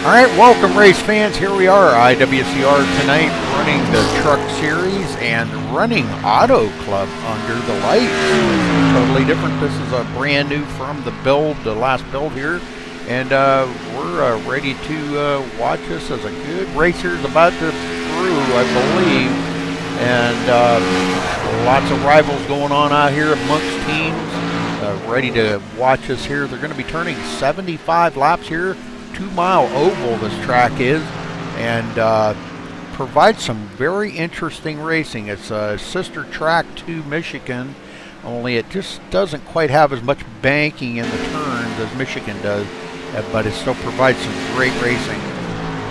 All right, welcome race fans. Here we are, IWCR tonight, running the Truck Series and running Auto Club under the lights. Totally different. This is a brand new from the build, the last build here, and we're ready to watch this as a good racer is about to through, I believe, and lots of rivals going on out here amongst teams, ready to watch us here. They're going to be turning 75 laps here. 2-mile oval this track is, and provides some very interesting racing. It's a sister track to Michigan, only it just doesn't quite have as much banking in the turns as Michigan does, but it still provides some great racing.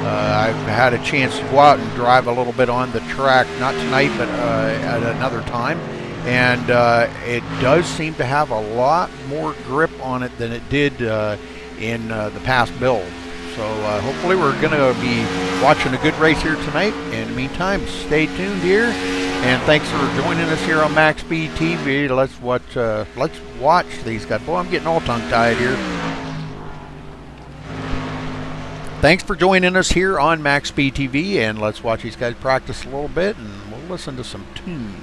I've had a chance to go out and drive a little bit on the track, not tonight, but at another time, and it does seem to have a lot more grip on it than it did in the past build. So hopefully we're going to be watching a good race here tonight. In the meantime, stay tuned here, and thanks for joining us here on MaxSpeedTV. Let's watch these guys. Boy, I'm getting all tongue-tied here. Thanks for joining us here on MaxSpeedTV, and let's watch these guys practice a little bit, and we'll listen to some tunes.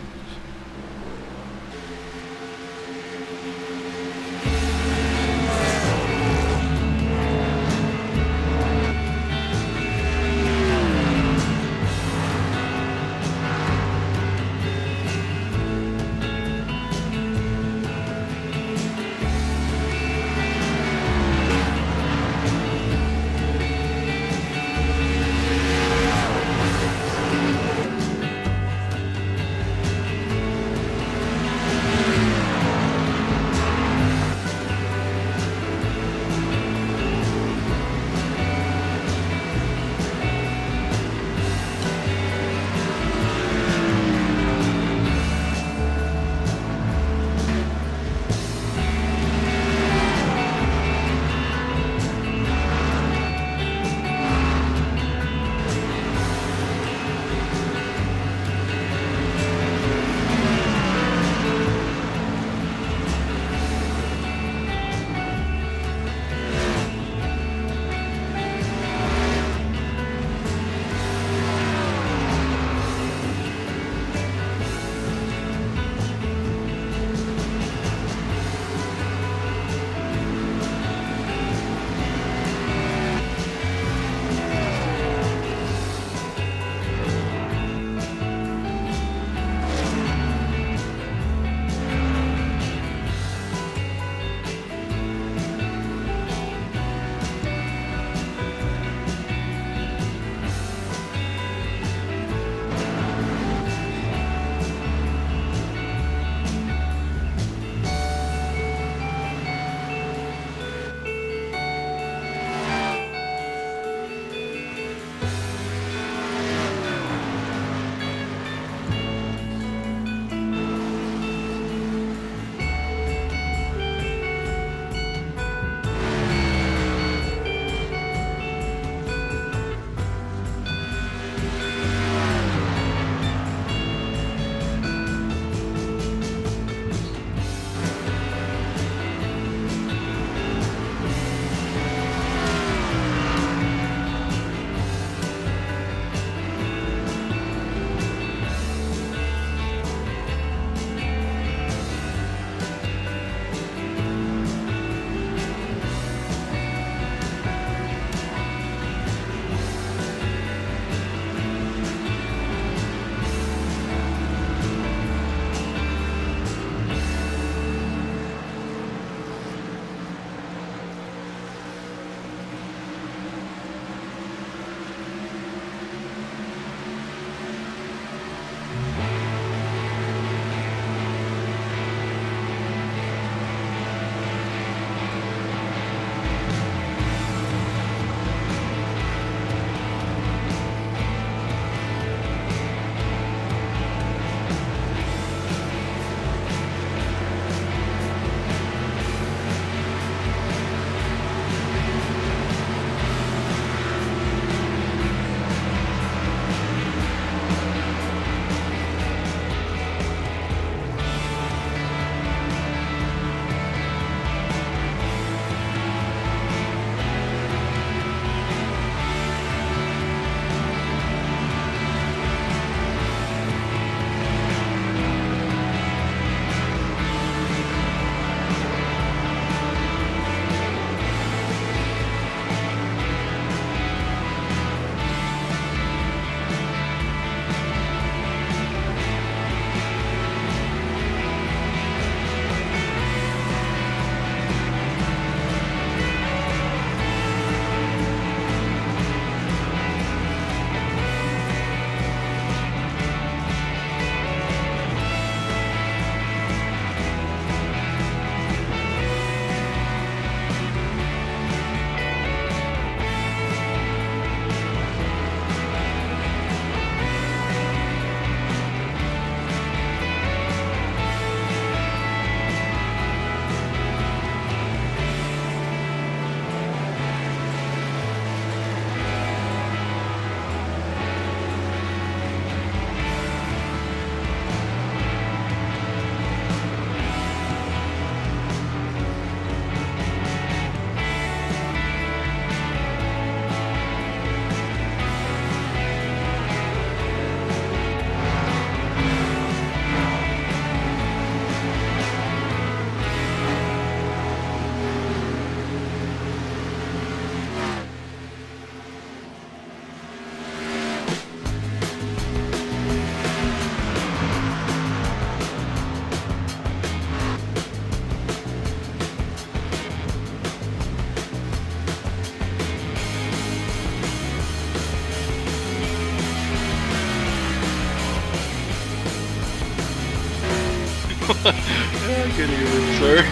Good evening, sir.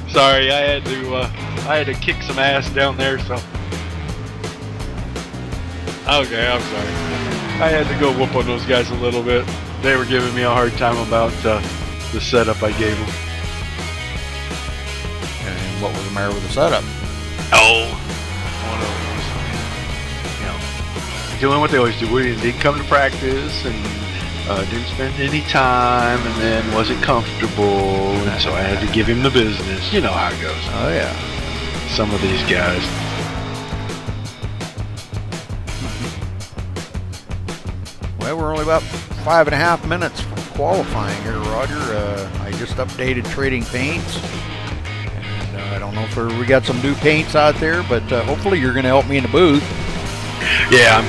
Sorry, I had to kick some ass down there, so. Okay, I'm sorry. I had to go whoop on those guys a little bit. They were giving me a hard time about the setup I gave them. And what was the matter with the setup? Oh, one of them was, doing what they always do. We didn't come to practice and didn't spend any time, and then wasn't comfortable, and so I had to give him the business. You know how it goes. Oh yeah. Some of these guys. Well, we're only about 5.5 minutes from qualifying here, Roger. I just updated Trading Paints. And I don't know if we got some new paints out there, but hopefully you're going to help me in the booth. Yeah,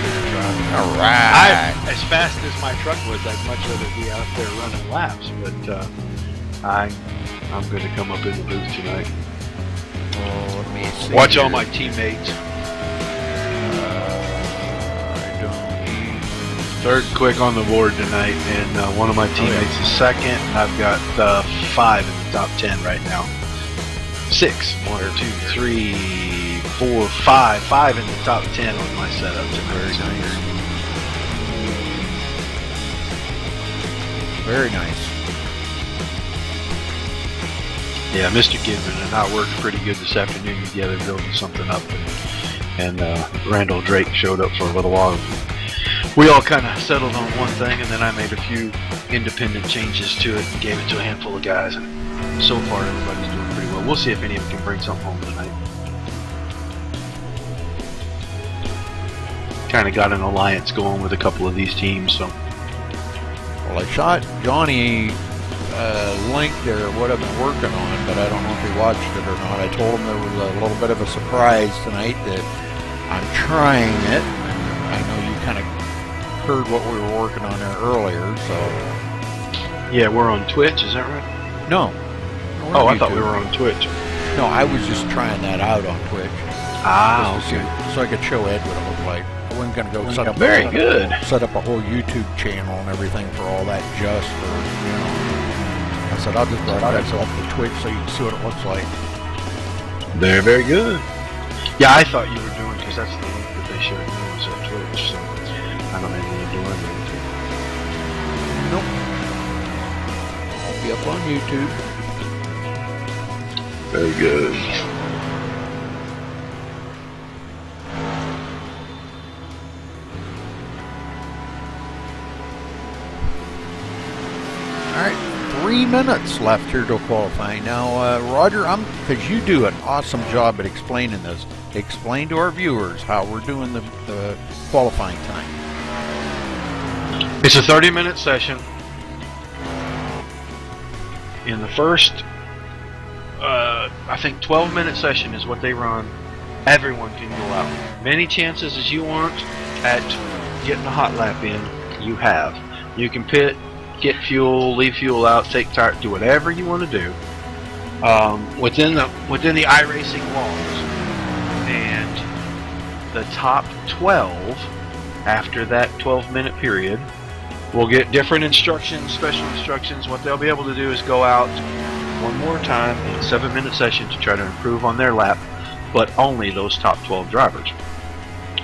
all right. As fast as my truck was, I'd much rather be out there running laps, but I'm going to come up in the booth tonight. Oh, let me see. Watch here. all my teammates. Third quick on the board tonight, and one of my teammates is second, and I've got 5 in the top 10 right now. 6. 1, 2, 3, 4, 5. 5 in the top 10 on my setup tonight. Very nice. Yeah, Mr. Kidman and I worked pretty good this afternoon together building something up, and Randall Drake showed up for a little while. We all kind of settled on one thing, and then I made a few independent changes to it and gave it to a handful of guys, and so far everybody's doing pretty well. We'll see if any of them can bring something home tonight. Kind of got an alliance going with a couple of these teams, so. Well, I shot Johnny link there what I've been working on, but I don't know if he watched it or not. I told him there was a little bit of a surprise tonight that I'm trying it. I know you kind of heard what we were working on there earlier, so. Yeah, we're on Twitch, is that right? No. Oh, I thought we were on Twitch. No, I was just trying that out on Twitch. Ah, okay. So I could show Ed what it looked like. I wasn't going to go set up set up a whole YouTube channel and everything for all that just for, you know. I said, I'll just broadcast it off the Twitch so you can see what it looks like. Very, very good. Yeah, I thought you were doing, because that's the link that they showed me was on Twitch, so I don't have any doing anything. Nope. I'll be up on YouTube. Very good. All right, 3 minutes left here to qualifying. Now, Roger, because you do an awesome job at explaining this. Explain to our viewers how we're doing the qualifying tonight. It's a 30-minute session. In the first, I think 12-minute session is what they run. Everyone can go out. Many chances as you want at getting a hot lap in, you have. You can pit, get fuel, leave fuel out, take tire, do whatever you want to do within the iRacing laws. And the top 12 after that 12-minute period will get different instructions, special instructions. What they'll be able to do is go out one more time in a 7-minute session to try to improve on their lap, but only those top 12 drivers.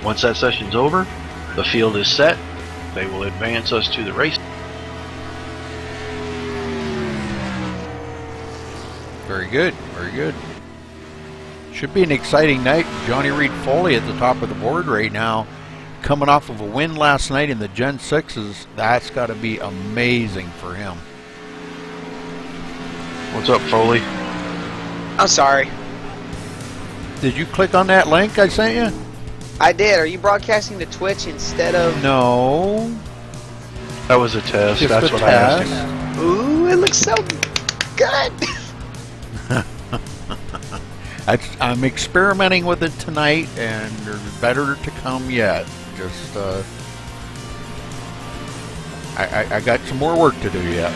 Once that session's over, the field is set. They will advance us to the race. Very good, very good. Should be an exciting night. Johnny Reed Foley at the top of the board right now, coming off of a win last night in the Gen 6s. That's got to be amazing for him. What's up, Foley? I'm sorry. Did you click on that link I sent you? I did. Are you broadcasting to Twitch instead of... No. That was a test. Just That's a what test. I asked him. Ooh, it looks so good. I'm experimenting with it tonight, and there's better to come yet. Just, I got some more work to do yet.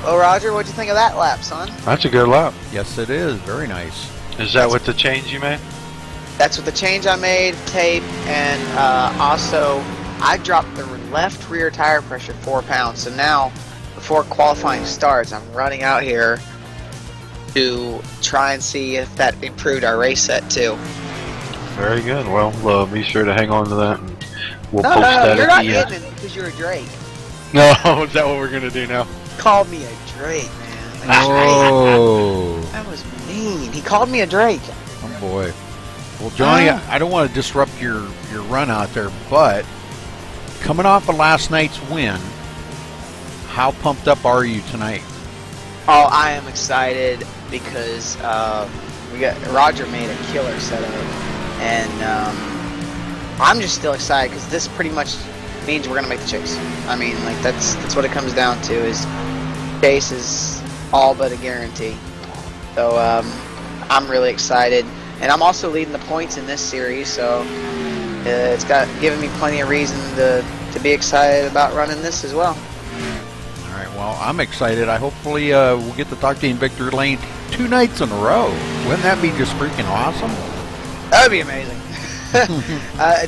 Well, Roger, what'd you think of that lap, son? That's a good lap. Yes, it is. Very nice. Is that what the change you made? That's what the change I made, tape, and also I dropped the left rear tire pressure 4 pounds. So now, before qualifying starts, I'm running out here to try and see if that improved our race set too. Very good. Well, be sure to hang on to that, and we'll No, post no, no, that you're at not the end. getting it because you're a Drake. No, is that what we're gonna do now? Called me a Drake, man. A Drake. Oh, That was mean. He called me a Drake. oh boy. Well, Johnny, I don't want to disrupt your run out there, but coming off of last night's win, how pumped up are you tonight? Oh, I am excited because Roger made a killer setup, and I'm just still excited because this pretty much means we're gonna make the chase. I mean, like that's what it comes down to, is chase is all but a guarantee. So I'm really excited, and I'm also leading the points in this series, so it's given me plenty of reason to be excited about running this as well. All right, well, I'm excited. I hopefully we'll get to talk to you in Victory Lane 2 nights in a row. Wouldn't that be just freaking awesome? That would be amazing.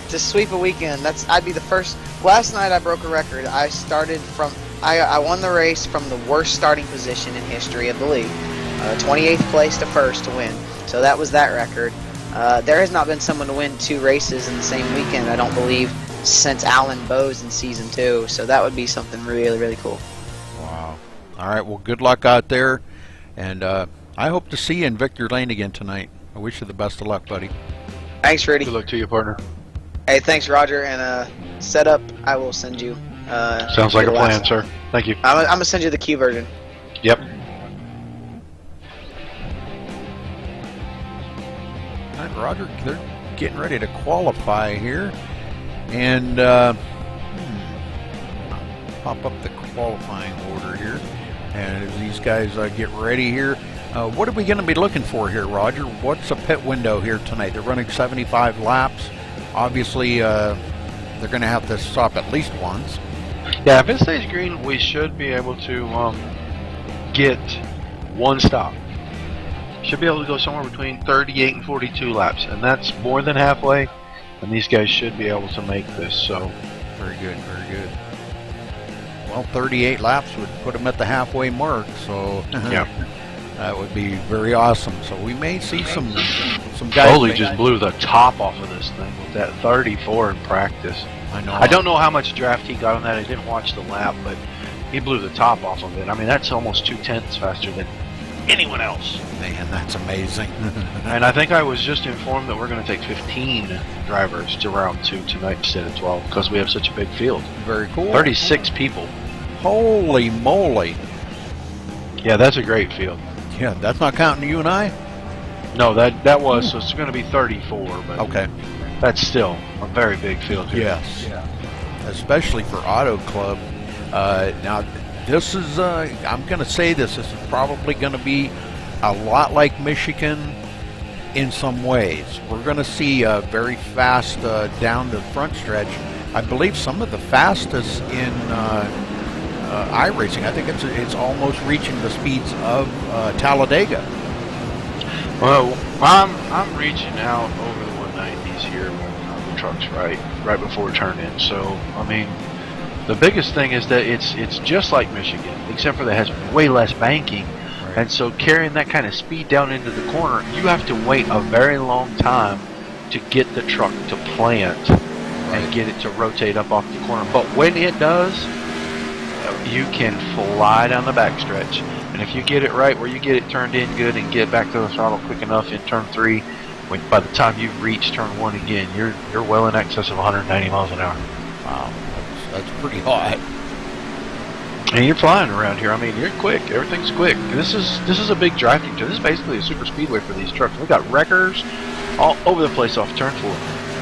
To sweep a weekend, I'd be the first. Last night I broke a record. I started from I won the race from the worst starting position in history of the league, 28th place to first to win. So that was that record. There has not been someone to win 2 races in the same weekend, I don't believe, since Alan Bowes in season 2. So that would be something really, really cool. Wow. All right, well, good luck out there, and I hope to see you in Victory Lane again tonight. I wish you the best of luck, buddy. Thanks, Rudy. Good luck to you, partner. Hey, thanks, Roger. And setup, I will send you. Sounds like a plan, sir. Thank you. I'm gonna send you the Q version. Yep. All right, Roger, they're getting ready to qualify here, and pop up the qualifying order here, and as these guys get ready here, what are we going to be looking for here, Roger? What's a pit window here tonight? They're running 75 laps. Obviously, they're going to have to stop at least once. Yeah, if it stays green, we should be able to get one stop. Should be able to go somewhere between 38 and 42 laps, and that's more than halfway. And these guys should be able to make this. So, very good, very good. Well, 38 laps would put them at the halfway mark, so yeah, that would be very awesome. So we may see some guys. Foley just blew the top off of this thing with that 34 in practice. I know. I don't know how much draft he got on that. I didn't watch the lap, but he blew the top off of it. I mean, that's almost 2/10 faster than anyone else. Man, that's amazing. And I think I was just informed that we're going to take 15 drivers to round 2 tonight instead of 12 because we have such a big field. Very cool. 36 people. Holy moly. Yeah, that's a great field. Yeah, that's not counting you and I? No, that was, so it's going to be 34, but okay. That's still a very big field here. Yes. Yeah. Especially for Auto Club. Now, this is, I'm going to say this is probably going to be a lot like Michigan in some ways. We're going to see very fast down the front stretch. I believe some of the fastest in iRacing. I think it's almost reaching the speeds of Talladega. Well, I'm reaching out over the 190s here when the truck's right before turn in. So, I mean, the biggest thing is that it's just like Michigan, except for that it has way less banking. Right. And so carrying that kind of speed down into the corner, you have to wait a very long time to get the truck to plant and get it to rotate up off the corner. But when it does, you can fly down the backstretch. And if you get it right where you get it turned in good and get back to the throttle quick enough in turn 3, by the time you reach turn 1 again, you're well in excess of 190 miles an hour. Wow, that's pretty hot. And you're flying around here. I mean, you're quick. Everything's quick. This is a big driving track. This is basically a super speedway for these trucks. We got wreckers all over the place off turn 4.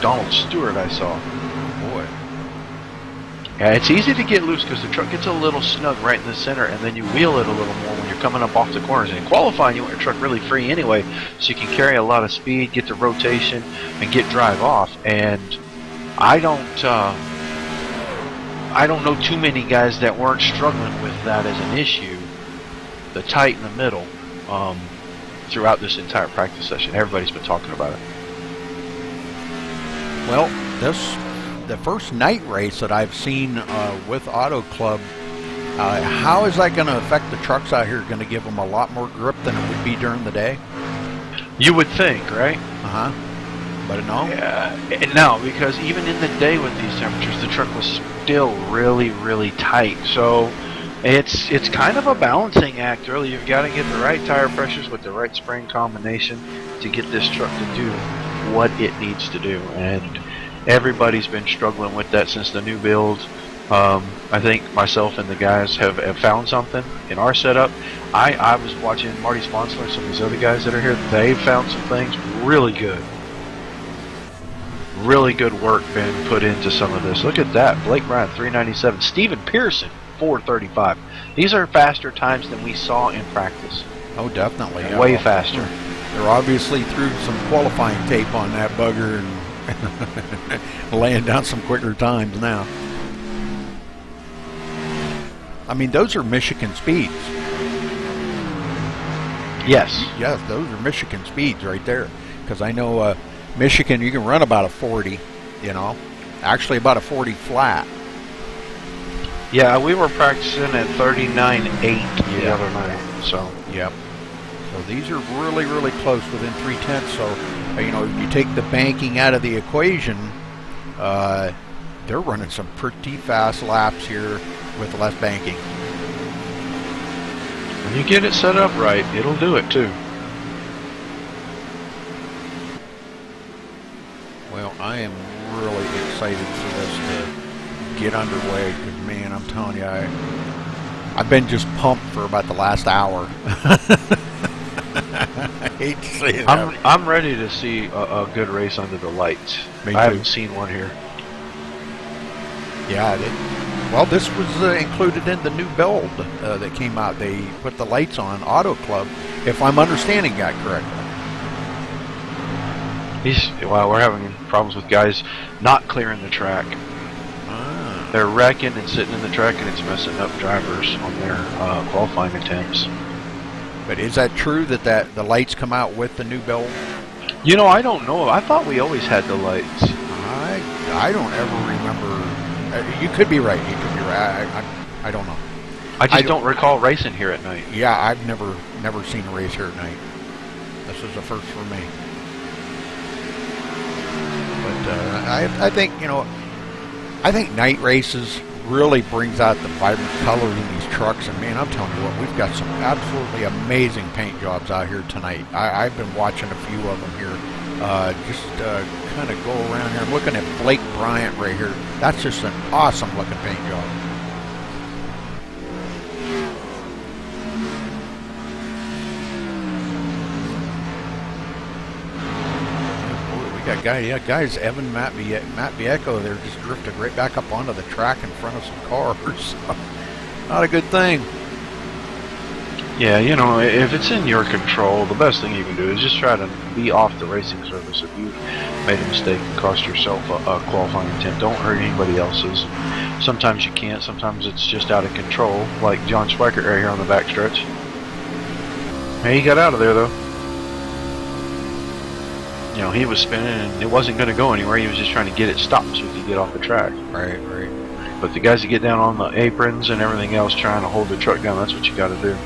Donald Stewart, I saw. Boy. Yeah, it's easy to get loose because the truck gets a little snug right in the center, and then you wheel it a little more when you're coming up off the corners. And in qualifying, you want your truck really free anyway, so you can carry a lot of speed, get the rotation, and get drive off. And I don't know too many guys that weren't struggling with that as an issue. The tight in the middle throughout this entire practice session. Everybody's been talking about it. Well, this the first night race that I've seen with Auto Club. How is that going to affect the trucks out here? Going to give them a lot more grip than it would be during the day? You would think, right? But no. Yeah, no, because even in the day with these temperatures, the truck was still really, really tight. So it's kind of a balancing act, really. You've got to get the right tire pressures with the right spring combination to get this truck to do what it needs to do. And everybody's been struggling with that since the new build. I think myself and the guys have found something in our setup. I was watching Marty Sponsler, some of these other guys that are here. They've found some things really good. Really good work been put into some of this. Look at that. Blake Bryan, 397. Steven Pearson, 435. These are faster times than we saw in practice. Oh, definitely. Way faster. They're obviously threw some qualifying tape on that bugger and laying down some quicker times now. I mean, those are Michigan speeds. Yes. Yes, those are Michigan speeds right there. Because I know Michigan, you can run about a 40, actually about a 40 flat. Yeah, we were practicing at 39.8 the other night. So. Yep. So these are really, really close, within 0.3. So, you take the banking out of the equation, they're running some pretty fast laps here with less banking. When you get it set up right, it'll do it too. Well, I am really excited for this to get underway, because, man, I'm telling you, I've been just pumped for about the last hour. I hate to say it. I'm ready to see a good race under the lights. I haven't seen one here. Yeah, well, this was included in the new build that came out. They put the lights on Auto Club, if I'm understanding that correctly. We're having problems with guys not clearing the track. They're wrecking and sitting in the track, and it's messing up drivers on their qualifying attempts. But is that true that the lights come out with the new build? I don't know. I thought we always had the lights. I don't ever remember. You could be right. You could be right. I don't know. I just don't recall racing here at night. Yeah, I've never seen a race here at night. This is the first for me. But I think night races really brings out the vibrant colors in these trucks. And man, I'm telling you what, we've got some absolutely amazing paint jobs out here tonight. I've been watching a few of them here. Just kind of go around here. I'm looking at Blake Bryant right here. That's just an awesome looking paint job. We got guys, Matt Biecko there just drifted right back up onto the track in front of some cars. Not a good thing. Yeah, if it's in your control, the best thing you can do is just try to be off the racing surface. If you've made a mistake and cost yourself a qualifying attempt, don't hurt anybody else's. Sometimes you can't. Sometimes it's just out of control, like John Schweikert right here on the backstretch. Hey, he got out of there, though. He was spinning, and it wasn't going to go anywhere. He was just trying to get it stopped so he could get off the track. Right. But the guys that get down on the aprons and everything else trying to hold the truck down, that's what you got to do.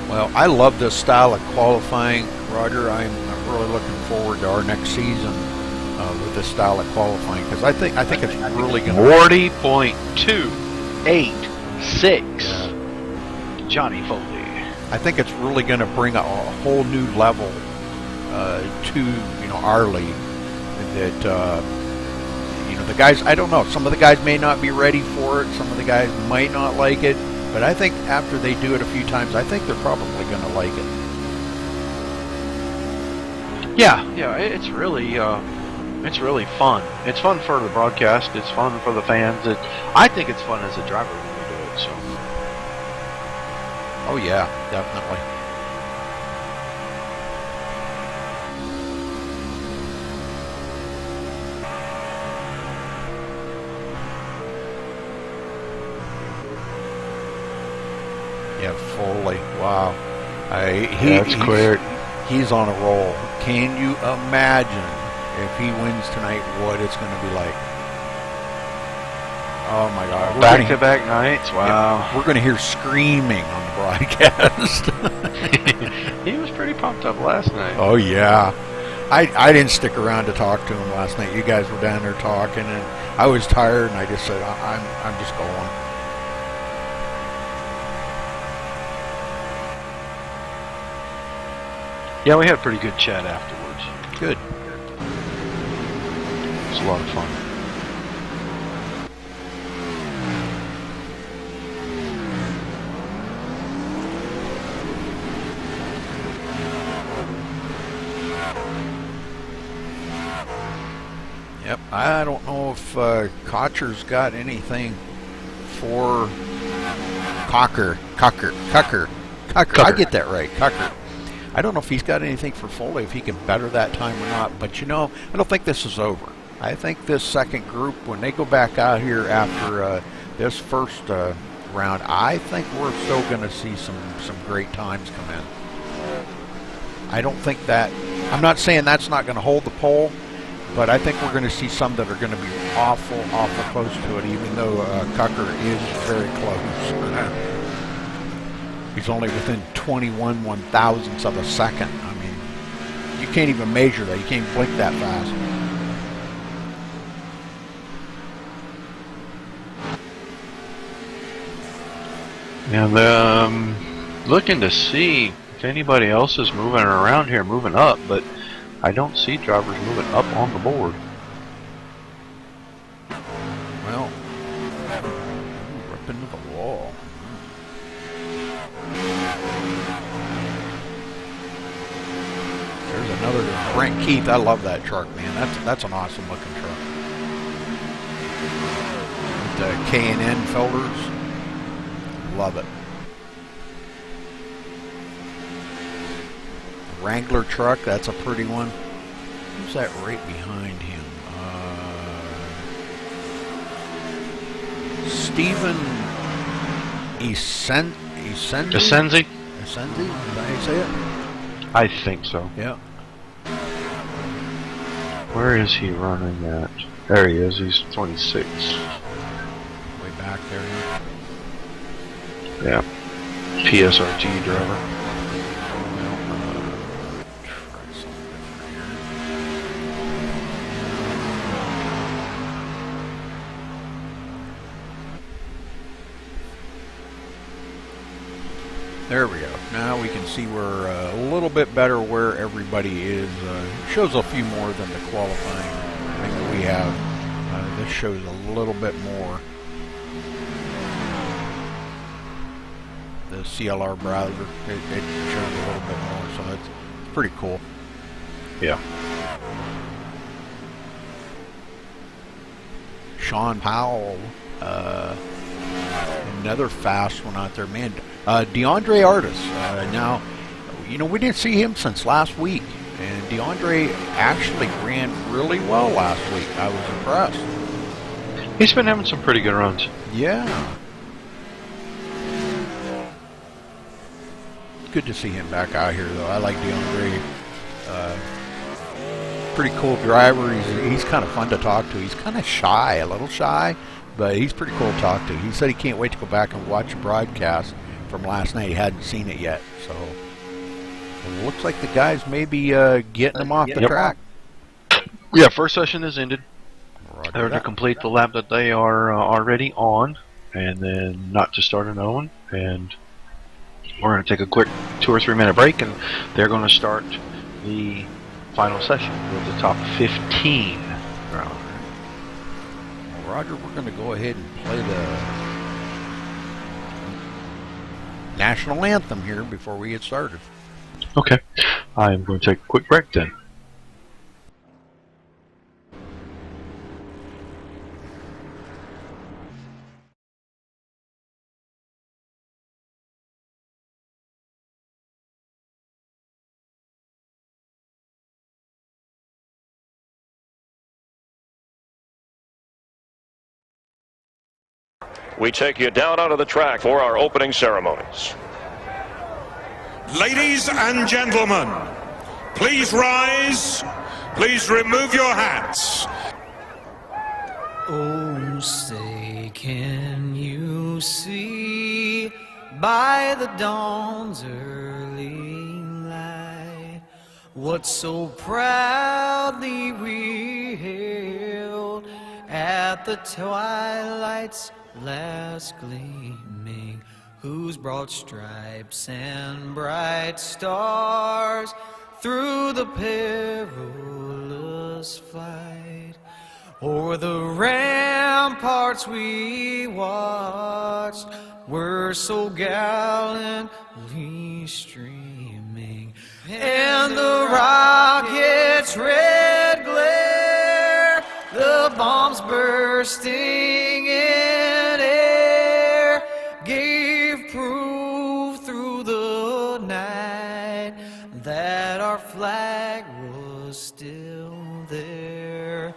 Well, I love this style of qualifying, Roger. I'm really looking forward to our next season with this style of qualifying, because I think it's really going to 40.286. Johnny Foley. I think it's really going to bring a whole new level to our league. That the guys, I don't know. Some of the guys may not be ready for it. Some of the guys might not like it. But I think after they do it a few times, I think they're probably going to like it. Yeah, it's really fun. It's fun for the broadcast. It's fun for the fans. I think it's fun as a driver when we do it. So. Oh yeah, definitely. Yeah, Foley. Wow. That's quick. He's on a roll. Can you imagine if he wins tonight, what it's going to be like. Oh my God! Back-to-back nights. Wow. Yeah, we're going to hear screaming on the broadcast. He was pretty pumped up last night. Oh yeah. I didn't stick around to talk to him last night. You guys were down there talking, and I was tired, and I just said, I'm just going. Yeah, we had a pretty good chat afterwards. Good. It was a lot of fun. Yep. I don't know if Kocher's got anything for Cocker. I get that right. Cocker. I don't know if he's got anything for Foley, if he can better that time or not. But, you know, I don't think this is over. I think this second group, when they go back out here after this first round, I think we're still going to see some great times come in. I don't think that... I'm not saying that's not going to hold the pole, but I think we're going to see some that are going to be awful close to it, even though Cocker is very close. He's only within 21 one-thousandths of a second. I mean, you can't even measure that. You can't blink that fast. And looking to see if anybody else is moving around here, moving up, but I don't see drivers moving up on the board. Well, up into the wall. There's another Brent Keith. I love that truck, man. That's an awesome looking truck. With the K&N filters. Love it. Wrangler truck, that's a pretty one. Who's that right behind him? Stephen Esenzi? Esenzi? Esenzi? Is that how you say it? I think so. Yeah. Where is he running at? There he is. He's 26. Way back there. Yeah. PSRG driver. There we go. Now we can see we're a little bit better where everybody is. Shows a few more than the qualifying thing that we have. This shows a little bit more. The CLR browser, it shows a little bit more, so it's pretty cool. Yeah. Sean Powell, another fast one out there, man. DeAndre Artis. Now, you know, we didn't see him since last week, and DeAndre actually ran really well last week. I was impressed. He's been having some pretty good runs. Yeah. Good to see him back out here, though. I like DeAndre. Pretty cool driver. He's kind of fun to talk to. He's kind of shy, a little shy, but he's pretty cool to talk to. He said he can't wait to go back and watch a broadcast from last night. He hadn't seen it yet, so it looks like the guys may be getting him off the track. Yeah, first session is ended. Roger They're to that. complete the lap that they are already on, and then not to start another one. And we're going to take a quick 2 or 3 minute break, and they're going to start the final session with the top 15 round. Well, Roger, we're going to go ahead and play the national anthem here before we get started. Okay, I'm going to take a quick break then. We take you down onto the track for our opening ceremonies. Ladies and gentlemen, please rise Please remove your hats. Oh, say, can you see by the dawn's early light what so proudly we hailed at the twilight's last gleaming, whose broad stripes and bright stars through the perilous flight o'er the ramparts we watched were so gallantly streaming, and the rocket's red glare, the bombs bursting in air, gave proof through the night that our flag was still there.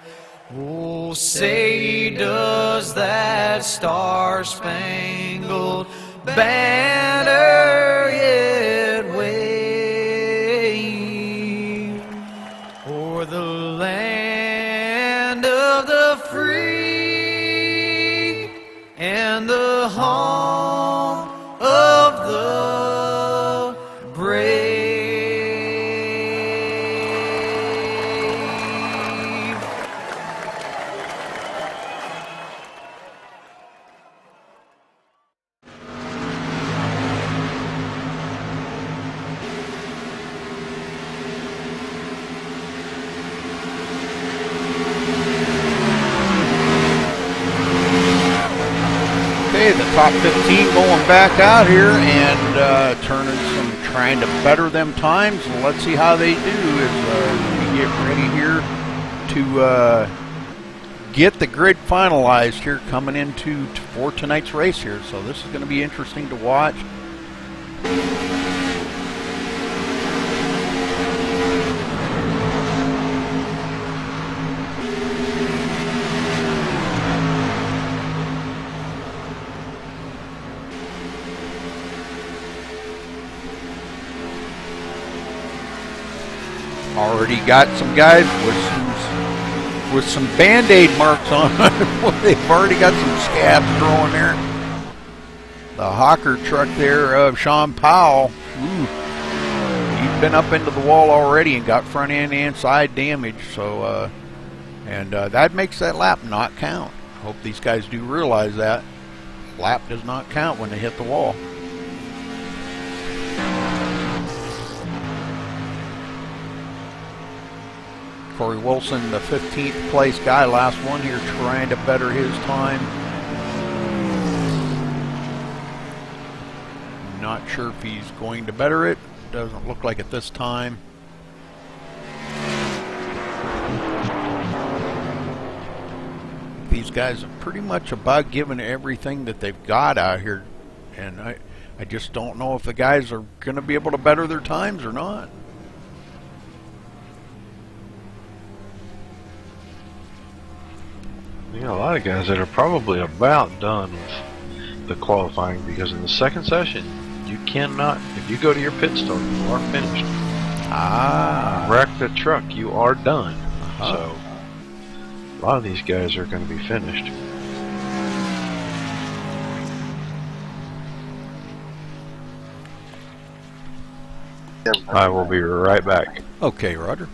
Oh, say, does that star-spangled banner yet wave o'er the land of the free and the home of the brave? Okay, the top 15 going back out here and trying to better them times. Let's see how they do as we get ready here to get the grid finalized here coming into for tonight's race here. So this is going to be interesting to watch. Already got some guys with some Band-Aid marks on them. They've already got some scabs growing there. The Hawker truck there of Sean Powell. Ooh, he's been up into the wall already and got front end and side damage. So, that makes that lap not count. Hope these guys do realize that. Lap does not count when they hit the wall. Corey Wilson, the 15th place guy, last one here, trying to better his time. Not sure if he's going to better it. Doesn't look like it this time. These guys are pretty much about giving everything that they've got out here. And I just don't know if the guys are going to be able to better their times or not. You know, a lot of guys that are probably about done with the qualifying, because in the second session, you cannot, if you go to your pit stop, you are finished. Wreck the truck, you are done. So, a lot of these guys are going to be finished. I will be right back. Okay, Roger.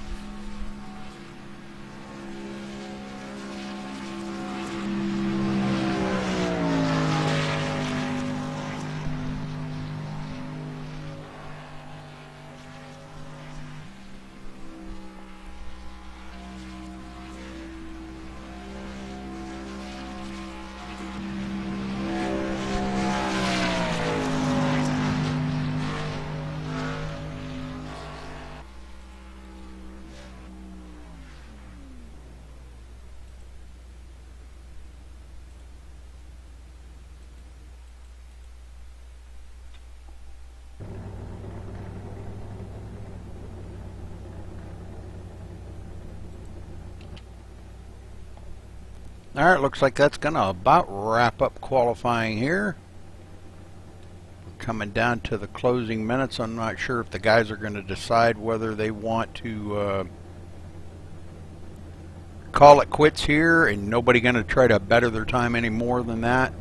Alright, looks like that's going to about wrap up qualifying here. We're coming down to the closing minutes. I'm not sure if the guys are going to decide whether they want to call it quits here, and nobody going to try to better their time any more than that?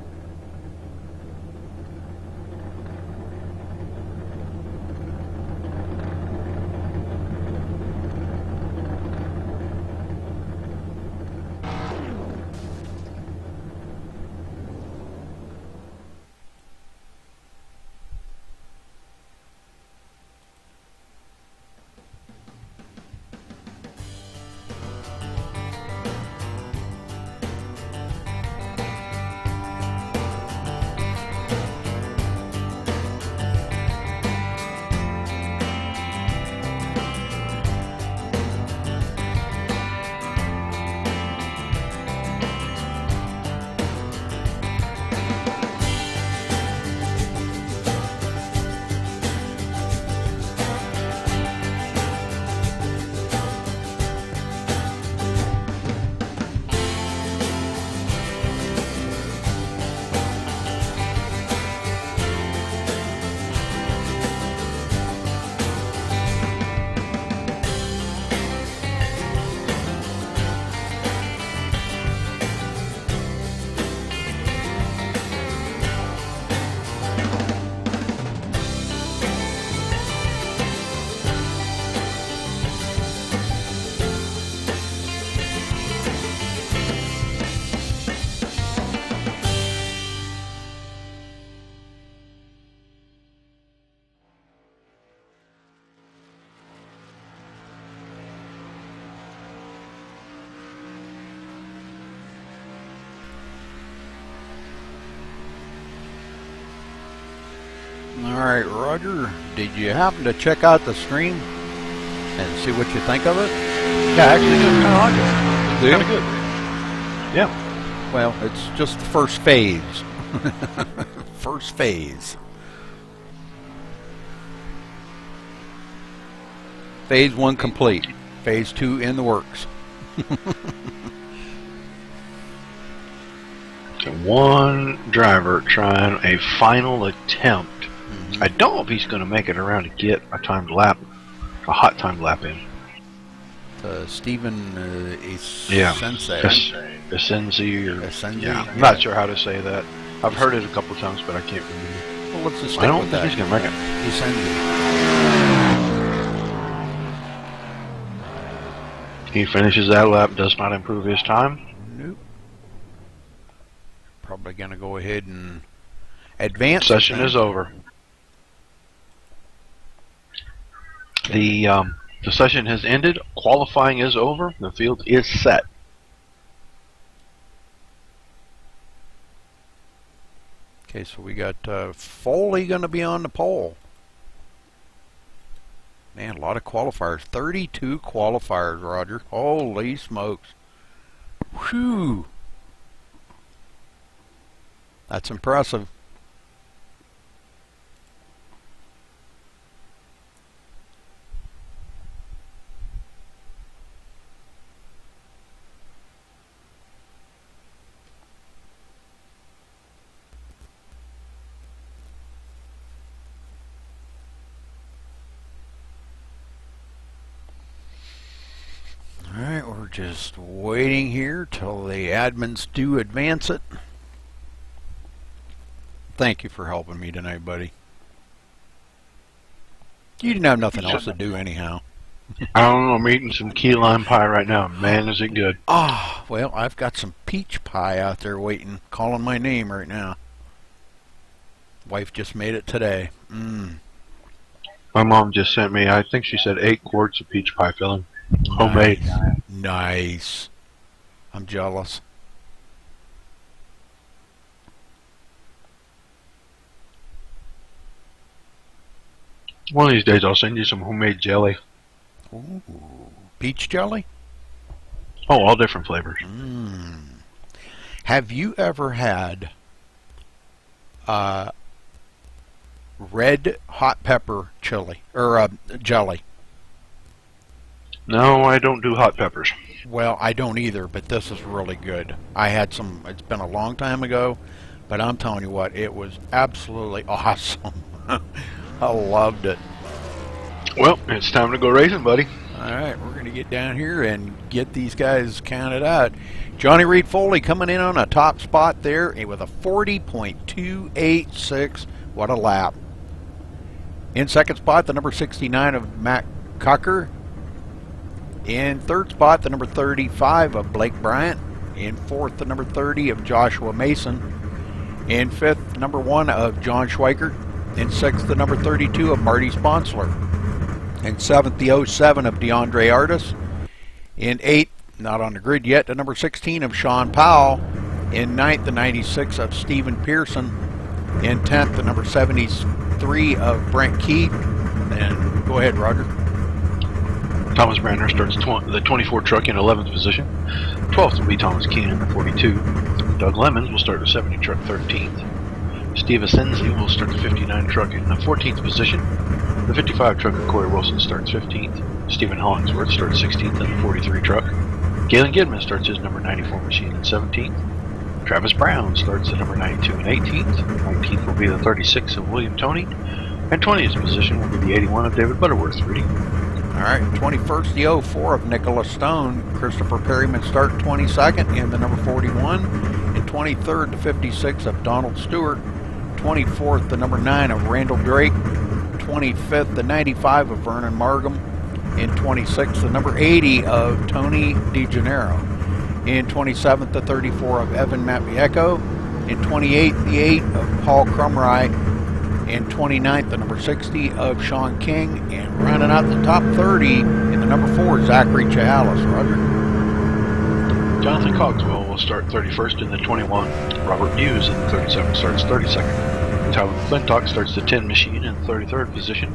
Alright, Roger, did you happen to check out the stream and see what you think of it? Yeah, actually, I kind of like it. Do you? Kind of good. Yeah. Well, it's just the first phase. First phase. Phase 1 complete. Phase 2 in the works. One driver trying a final attempt. I don't know if he's going to make it around to get a timed lap, a hot timed lap in. Stephen Yeah. Sensei. Essenzi or Essenzi, yeah. I'm yeah. not sure how to say that. I've heard it a couple times, but I can't remember. Well, let's just I stick don't with think that. he's going to make it. Essenzi. He finishes that lap, does not improve his time. Nope. Probably going to go ahead and advance. Session is over. The session has ended. Qualifying is over. The field is set. Okay, so we got Foley going to be on the pole. Man, a lot of qualifiers. 32 qualifiers, Roger. Holy smokes. Whew. That's impressive. Alright, we're just waiting here till the admins do advance it. Thank you for helping me tonight, buddy. You didn't have nothing else to do anyhow. I don't know. I'm eating some key lime pie right now. Man, is it good. Ah, well, I've got some peach pie out there waiting, calling my name right now. Wife just made it today. My mom just sent me, I think she said 8 quarts of peach pie filling. Homemade. Nice. I'm jealous. One of these days I'll send you some homemade jelly. Ooh, peach jelly? Oh, all different flavors. Have you ever had red hot pepper chili or jelly? No, I don't do hot peppers. Well, I don't either, but this is really good. I had some, it's been a long time ago, but I'm telling you what, it was absolutely awesome. I loved it. Well, it's time to go racing, buddy. All right, we're going to get down here and get these guys counted out. Johnny Reed Foley coming in on a top spot there with a 40.286. What a lap. In second spot, the number 69 of Matt Cocker. In third spot, the number 35 of Blake Bryant. In fourth, the number 30 of Joshua Mason. In fifth, number 1 of John Schweikert. In sixth, the number 32 of Marty Sponsler. In seventh, the 07 of DeAndre Artis. In eighth, not on the grid yet, the number 16 of Sean Powell. In ninth, the 96 of Stephen Pearson. In 10th, the number 73 of Brent Keith. And go ahead, Roger. Thomas Brandner starts the 24 truck in 11th position. 12th will be Thomas Keenan, the 42. Doug Lemons will start the 70 truck 13th. Steve Asensi will start the 59 truck in the 14th position. The 55 truck of Corey Wilson starts 15th. Stephen Hollingsworth starts 16th in the 43 truck. Galen Gidman starts his number 94 machine in 17th. Travis Brown starts the number 92 and 18th. 19th will be the 36 of William Toney. And 20th position will be the 81 of David Butterworth. Rudy. All right, 21st, the 04 of Nicholas Stone. Christopher Perryman start 22nd in the number 41. And 23rd, the 56 of Donald Stewart. 24th, the number 9 of Randall Drake. 25th, the 95 of Vernon Markham. In 26th, the number 80 of Tony DeGennaro. In 27th, the 34 of Evan Matviecko. In 28th, the 8 of Paul Crumry. In 29th, the number 60 of Sean King. And rounding out the top 30 in the number 4, Zachary Chahalis. Roger. Jonathan Cogswell will start 31st in the 21. Robert Muse in the 37 starts 32nd. Tyler McClintock starts the 10 machine in the 33rd position.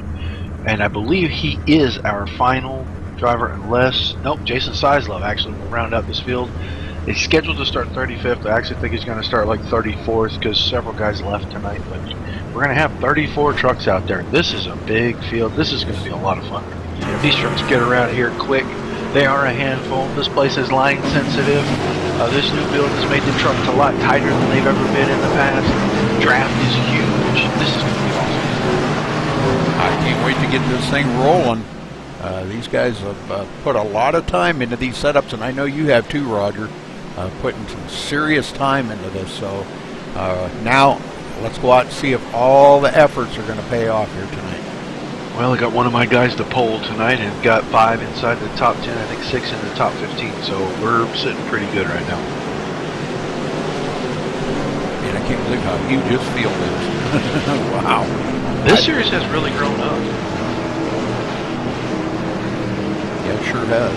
And I believe he is our final driver unless... Nope, Jason Seislove actually will round out this field. He's scheduled to start 35th. I actually think he's going to start like 34th because several guys left tonight. But we're going to have 34 trucks out there. This is a big field. This is going to be a lot of fun. These trucks get around here quick. They are a handful. This place is line sensitive. This new build has made the trucks a lot tighter than they've ever been in the past. Draft is huge. This is going to be awesome. I can't wait to get this thing rolling. These guys have put a lot of time into these setups, and I know you have too, Roger, putting some serious time into this. So now let's go out and see if all the efforts are going to pay off here tonight. Well, I got one of my guys to pole tonight and got 5 inside the top 10, I think 6 in the top 15, so we're sitting pretty good right now. And I can't believe how huge this field is. Wow. This series has really grown up. Yeah, it sure has.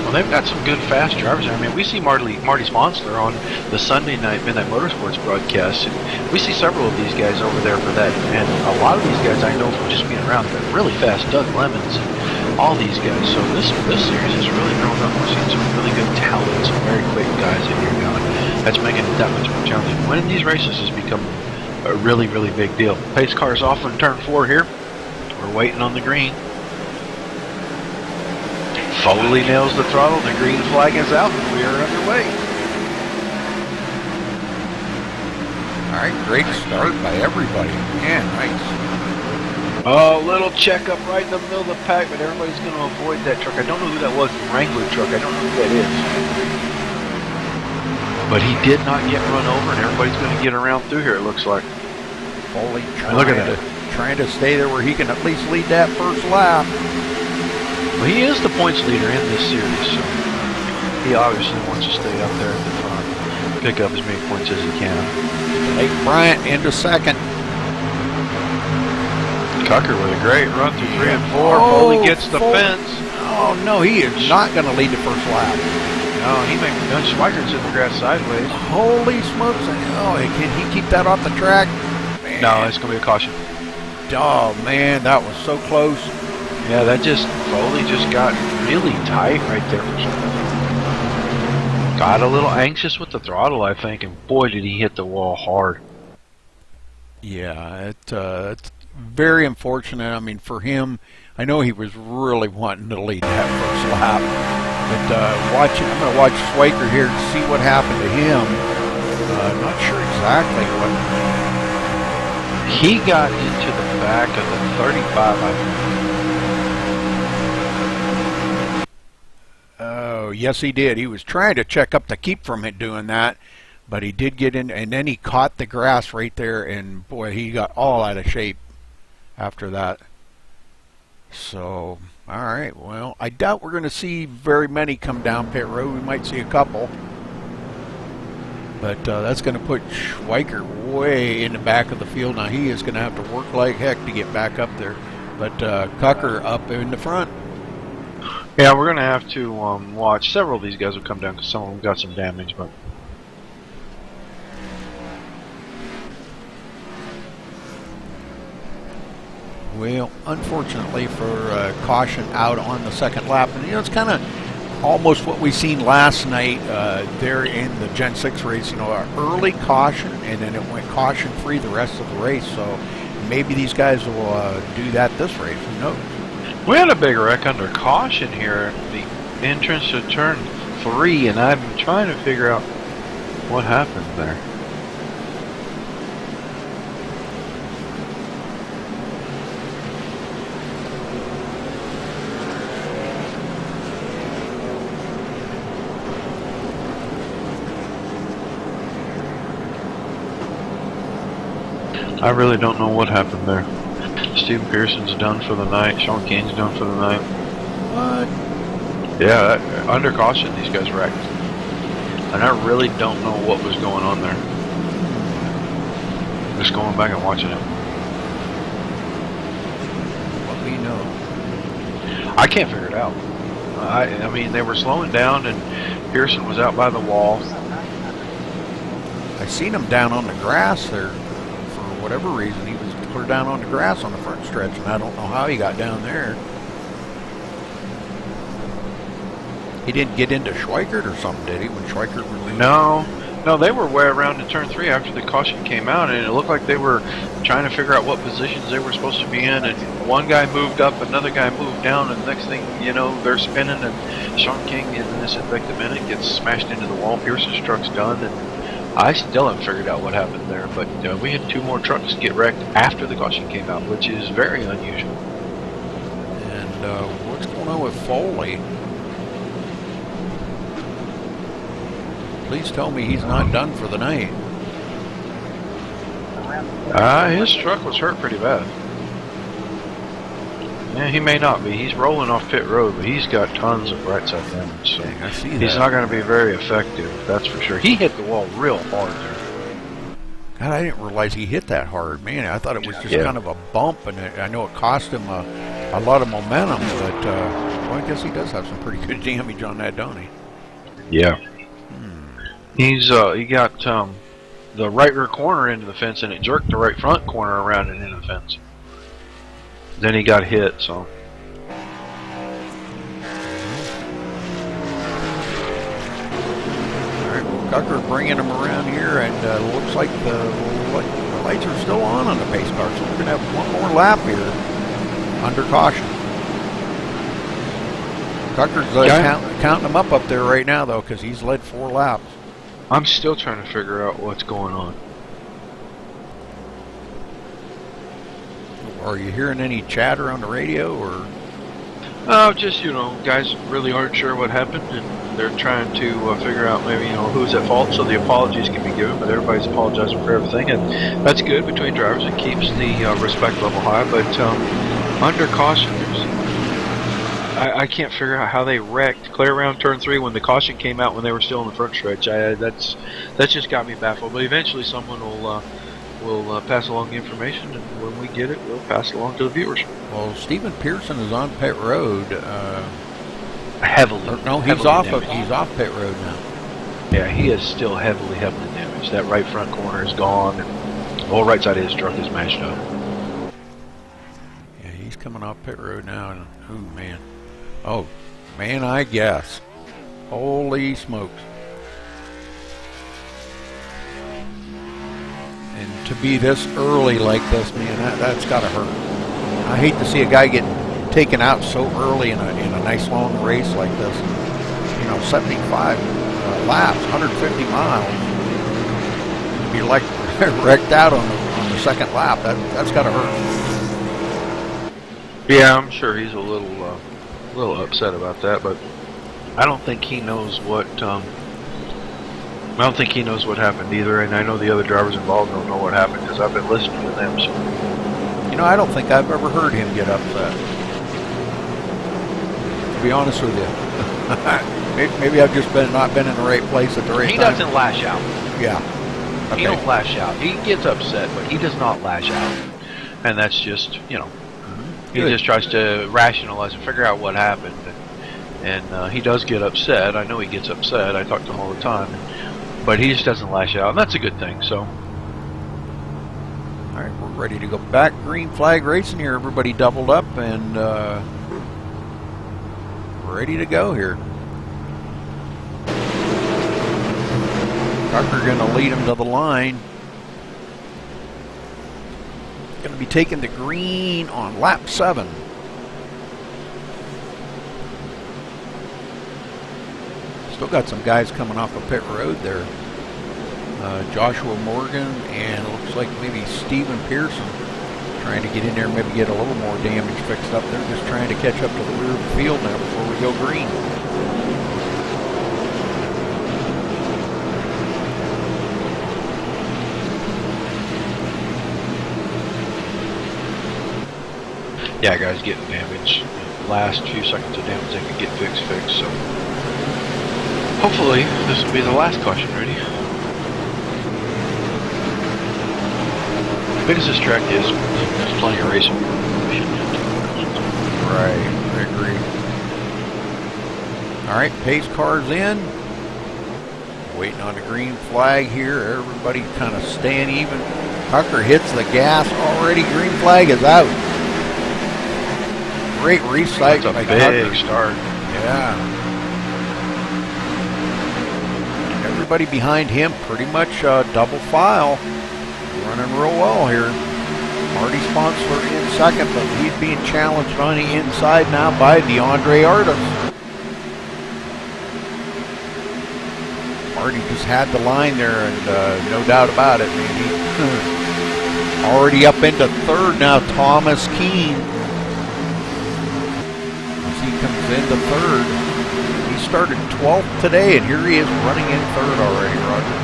Well, they've got some good fast drivers. I mean, we see Marty Sponsler on the Sunday night Midnight Motorsports broadcast. And we see several of these guys over there for that. And a lot of these guys I know from just being around. They're really fast. Doug Lemons and all these guys. So this series has really grown up. We're seeing some really good talent, some very quick guys in here now. And that's making it that much more challenging. Winning these races has become a really, really big deal. Pace car's off on turn 4 here. We're waiting on the green. Foley nails the throttle, the green flag is out, and we are underway. All right, great start by everybody. Man, nice. Oh, little checkup right in the middle of the pack, but everybody's going to avoid that truck. I don't know who that was, the Wrangler truck. I don't know who that is. But he did not get run over, and everybody's going to get around through here, it looks like. Foley Trying to stay there where he can at least lead that first lap. Well, he is the points leader in this series, so he obviously wants to stay up there at the front, pick up as many points as he can. Blake Bryant into second. Tucker with a great run through 3 and 4. Foley gets the fence. Oh, no, he is not going to lead the first lap. No, he may be done. Schweikert's in the grass sideways. Holy smokes. Oh, can he keep that off the track? Man. No, it's going to be a caution. Oh, man, that was so close. Yeah, Foley just got really tight right there for some reason. Got a little anxious with the throttle, I think, and boy, did he hit the wall hard. Yeah, it's very unfortunate. I mean, for him, I know he was really wanting to lead that first lap. But I'm going to watch Schweiker here to see what happened to him. Not sure exactly what. He got into the back of the 35, I think. So yes, he did. He was trying to check up to keep from it doing that, but he did get in, and then he caught the grass right there, and boy, he got all out of shape after that. So, all right, well, I doubt we're going to see very many come down pit road. We might see a couple. But that's going to put Schweiker way in the back of the field. Now, he is going to have to work like heck to get back up there. But Cucker up in the front. Yeah, we're going to have to watch. Several of these guys will come down because some of them got some damage. But well, unfortunately for caution out on the second lap. And, you know, it's kind of almost what we seen last night there in the Gen 6 race. You know, an early caution, and then it went caution-free the rest of the race. So maybe these guys will do that this race. Who knows? we had a big wreck under caution here at the entrance to turn 3, and I've been trying to figure out what happened there. I really don't know what happened there. Steven Pearson's done for the night. Sean King's done for the night. What? Yeah, under caution, these guys wrecked. And I really don't know what was going on there. Just going back and watching it. What we know. I can't figure it out. I mean, they were slowing down, and Pearson was out by the wall. I seen him down on the grass there for whatever reason. He was clear down on the grass on the front stretch, and I don't know how he got down there. He didn't get into Schweikert or something, did he, when Schweikert was... No, they were way around to turn 3 after the caution came out, and it looked like they were trying to figure out what positions they were supposed to be in, and one guy moved up, another guy moved down, and the next thing you know, they're spinning, and Sean King in this infected minute gets smashed into the wall. Pearson's truck's done, and I still haven't figured out what happened there, but we had 2 more trucks get wrecked after the caution came out, which is very unusual. And what's going on with Foley? Please tell me he's not done for the night. His truck was hurt pretty bad. Yeah, he may not be. He's rolling off pit road, but he's got tons of right side damage, so Dang, I see that. he's not going to be very effective, that's for sure. He hit the wall real hard there. God, I didn't realize he hit that hard, man. I thought it was just kind of a bump, and I know it cost him a lot of momentum, but well, I guess he does have some pretty good damage on that, don't he? Yeah. He got the right rear corner into the fence, and it jerked the right front corner around and into the fence. Then he got hit, so. Alright, well, Cucker bringing him around here, and looks like the lights are still on the pace car, so we're going to have one more lap here under caution. Cucker's counting them up there right now, though, because he's led 4 laps. I'm still trying to figure out what's going on. Are you hearing any chatter on the radio, or? Just, guys really aren't sure what happened, and they're trying to figure out maybe, who's at fault, so the apologies can be given, but everybody's apologizing for everything, and that's good between drivers. It keeps the respect level high, but under caution, I can't figure out how they wrecked clear around turn 3 when the caution came out when they were still in the front stretch. That's just got me baffled, but eventually someone will pass along the information, and when we get it, we'll pass it along to the viewers. Well, Steven Pearson is on pit road. Heavily. No, he's off pit road now. Yeah, he is still heavily damaged. That right front corner is gone, and the whole right side of his truck is mashed up. Yeah, he's coming off pit road now, and oh man, I guess. Holy smokes. And to be this early like this, man, that's got to hurt. I hate to see a guy get taken out so early in a nice long race like this. 75 laps, 150 miles. You're like wrecked out on the second lap. That's got to hurt. Yeah, I'm sure he's a little upset about that, but I don't think he knows what. I don't think he knows what happened either, and I know the other drivers involved don't know what happened because I've been listening to them. So. You know, I don't think I've ever heard him get upset. To be honest with you, maybe I've just not been in the right place at the right time. He doesn't lash out. Yeah. Okay. He don't lash out. He gets upset, but he does not lash out, and that's just he just tries to rationalize and figure out what happened. And he does get upset. I know he gets upset. I talk to him all the time. But he just doesn't lash out, and that's a good thing. So, all right, we're ready to go back. Green flag racing here. Everybody doubled up and ready to go here. Tucker going to lead him to the line. Going to be taking the green on lap 7. Still got some guys coming off of pit road there. Joshua Morgan and it looks like maybe Stephen Pearson trying to get in there and maybe get a little more damage fixed up. They're just trying to catch up to the rear of the field now before we go green. yeah, guys getting damage. Last few seconds of damage they can get fixed. So, hopefully, this will be the last caution ready. Big as this track is, there's plenty of racing. Right, I agree. All right, pace car's in. Waiting on the green flag here. Everybody kind of staying even. Tucker hits the gas already. Green flag is out. Great resight by Tucker. Big start. Yeah. Everybody behind him pretty much double file. Running real well here. Marty Sponsler in second, but he's being challenged on the inside now by DeAndre Artis. Marty just had the line there, and no doubt about it. Maybe already up into third now. Thomas Keene, as he comes into third. He started 12th today, and here he is running in third already, Roger.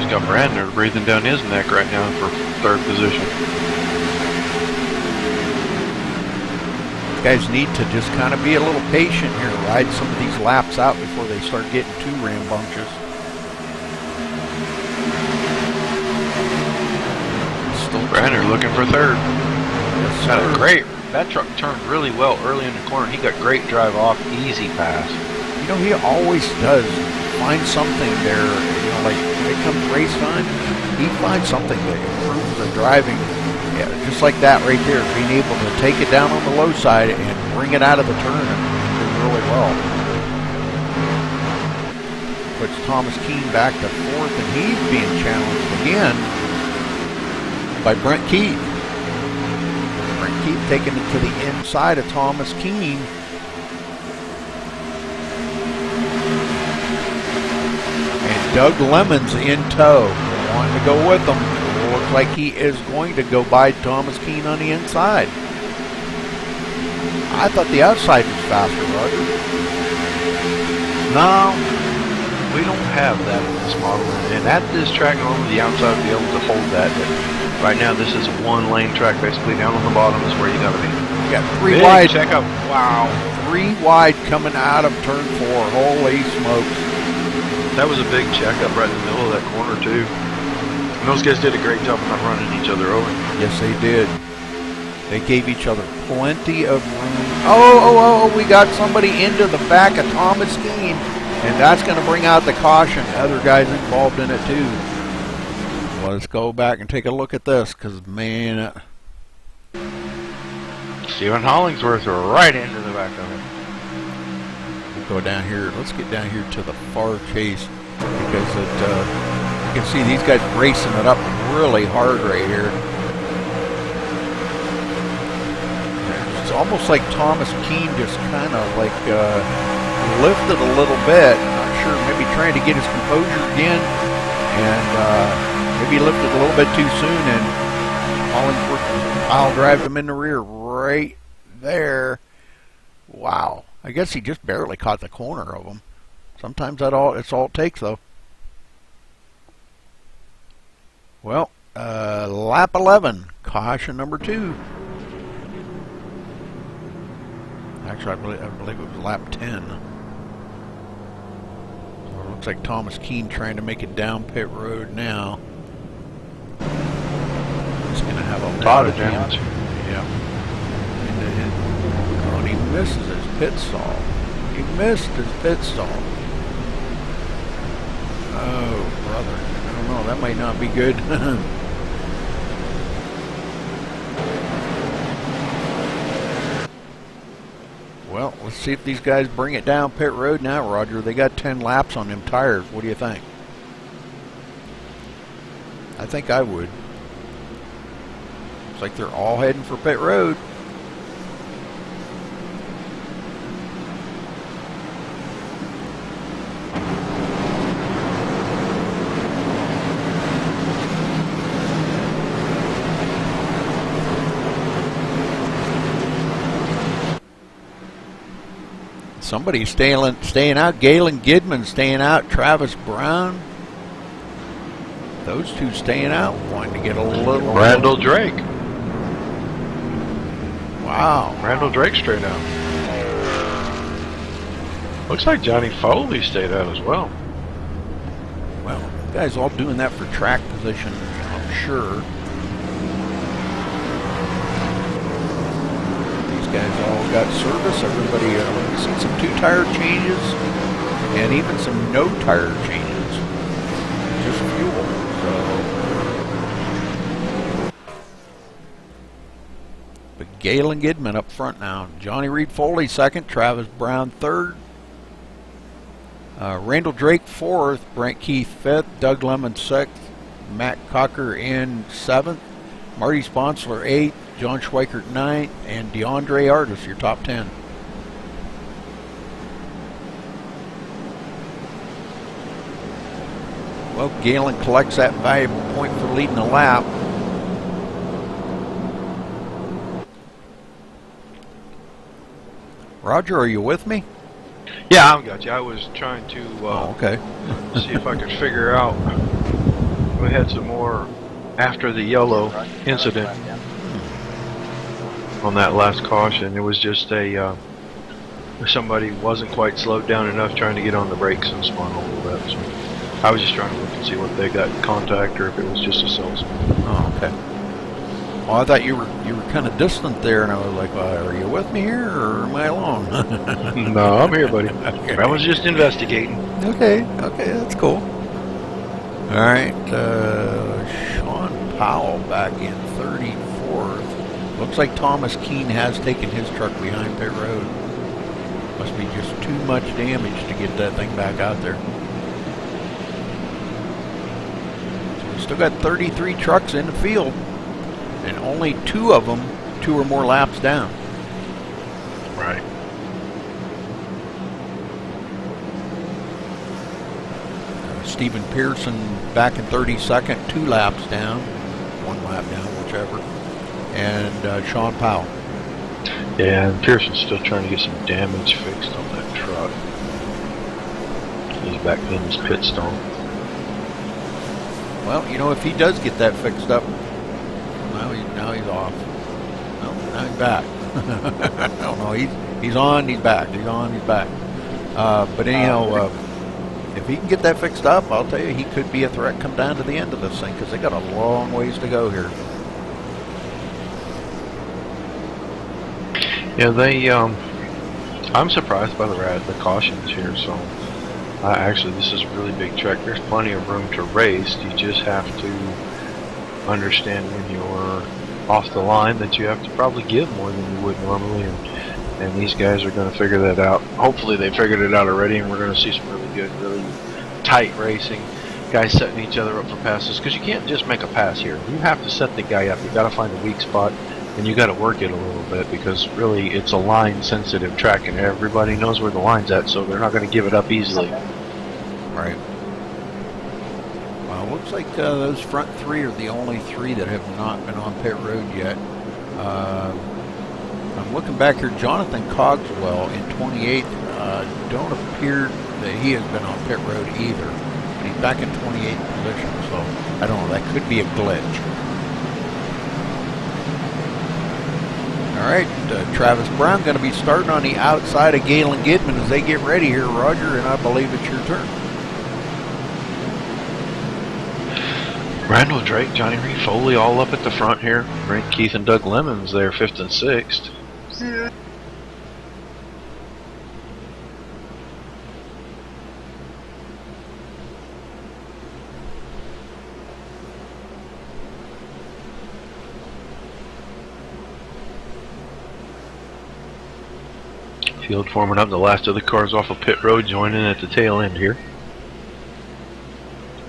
He's got Brandner breathing down his neck right now for third position. Guys need to just kind of be a little patient here, ride some of these laps out before they start getting too rambunctious. Still Brandner looking for third. Yes, Got sir. a great. That truck turned really well early in the corner. He got great drive off, easy pass. You know, he always does find something there. You know, like when it comes race time, he finds something that improves the driving. Yeah, just like that right there, being able to take it down on the low side and bring it out of the turn and do really well. Puts Thomas Keene back to fourth, and he's being challenged again by Brent Keith. Brent Keith taking it to the inside of Thomas Keene. And Doug Lemon's in tow, wanting to go with them. Looks like he is going to go by Thomas Keene on the inside. I thought the outside was faster, Roger. No, we don't have that in this model. And at this track, normally the outside would be able to hold that. But right now, this is a one-lane track. Basically, down on the bottom is where you got to be. You got three Big wide. checkup. Wow. 3 wide coming out of turn 4. Holy smokes. That was a big checkup right in the middle of that corner, too. And those guys did a great job of not running each other over. Yes, they did. They gave each other plenty of room. Oh, we got somebody into the back of Thomas Keene, and that's going to bring out the caution. Other guys involved in it, too. Let's go back and take a look at this, because, man... Stephen Hollingsworth right into the back of him. We'll go down here. Let's get down here to the far chase, because you can see these guys racing it up really hard right here. It's almost like Thomas Keene just kind of like lifted a little bit. Not sure, maybe trying to get his composure again, and maybe lifted a little bit too soon, and Hollingsworth pile drived him in the rear right there. Wow. I guess he just barely caught the corner of them. Sometimes it's all it takes, though. Well, lap 11, caution number 2. Actually, I believe it was lap 10. So it looks like Thomas Keene trying to make it down pit road now. He's going to have a lot of damage. Yeah. And he misses his pit stall. He missed his pit stall. Oh, brother. I don't know. That might not be good. Well, let's see if these guys bring it down pit road now, Roger. They got 10 laps on them tires. What do you think? I think I would. Looks like they're all heading for pit road. Somebody's staying out. Galen Gidman staying out. Travis Brown. Those two staying out. Wanting to get a little... Randall Drake. Wow. Randall Drake straight out. Looks like Johnny Foley stayed out as well. Well, you guys all doing that for track position, I'm sure. Guys all got service. Everybody seen some 2-tire changes and even some no tire changes. Just fuel. So, but Galen Gidman up front now. Johnny Reed Foley second. Travis Brown third. Randall Drake fourth. Brent Keith fifth. Doug Lemon sixth. Matt Cocker in seventh. Marty Sponsler eighth. John Schweikert 9th, and DeAndre Artis, your top 10. Well, Galen collects that valuable point for leading the lap. Roger, are you with me? Yeah, I've got you. I was trying to okay. see if I could figure out. We had some more after the yellow incident. On that last caution, it was just somebody wasn't quite slowed down enough trying to get on the brakes and spun a little bit. So I was just trying to look and see what they got in contact or if it was just a cell spin. Oh, okay. Well, I thought you were kind of distant there, and I was like, well, are you with me here, or am I alone? No, I'm here, buddy. Okay. I was just investigating. Okay, that's cool. All right, Sean Powell back in 34th. Looks like Thomas Keene has taken his truck behind pit road. Must be just too much damage to get that thing back out there. So we still got 33 trucks in the field, and only 2 of them 2 or more laps down. Right. Stephen Pearson back in 32nd, 2 laps down, 1 lap down, whichever. And Sean Powell. Yeah, and Pearson's still trying to get some damage fixed on that truck. He's back in his pit stall. Well, you know, if he does get that fixed up, now he's off. No, now he's back. no, he's on, he's back. He's on, he's back. But anyhow, if he can get that fixed up, I'll tell you, he could be a threat come down to the end of this thing, because they got a long ways to go here. Yeah, I'm surprised by the cautions here. So, actually, this is a really big track. There's plenty of room to race. You just have to understand when you're off the line that you have to probably give more than you would normally, and these guys are going to figure that out. Hopefully, they figured it out already, and we're going to see some really good, really tight racing. Guys setting each other up for passes, because you can't just make a pass here. You have to set the guy up. You got to find a weak spot. And you got to work it a little bit, because really it's a line-sensitive track, and everybody knows where the line's at, so they're not going to give it up easily. Right. Well, looks like those front 3 are the only 3 that have not been on pit road yet. I'm Looking back here, Jonathan Cogswell in 28th, don't appear that he has been on pit road either. He's back in 28th position, so I don't know. That could be a glitch. All right, Travis Brown going to be starting on the outside of Galen Gidman as they get ready here, Roger, and I believe it's your turn. Randall Drake, Johnny Reed Foley all up at the front here. Brent Keith and Doug Lemons there 5th and 6th. Field forming up, the last of the cars off of pit road joining at the tail end here.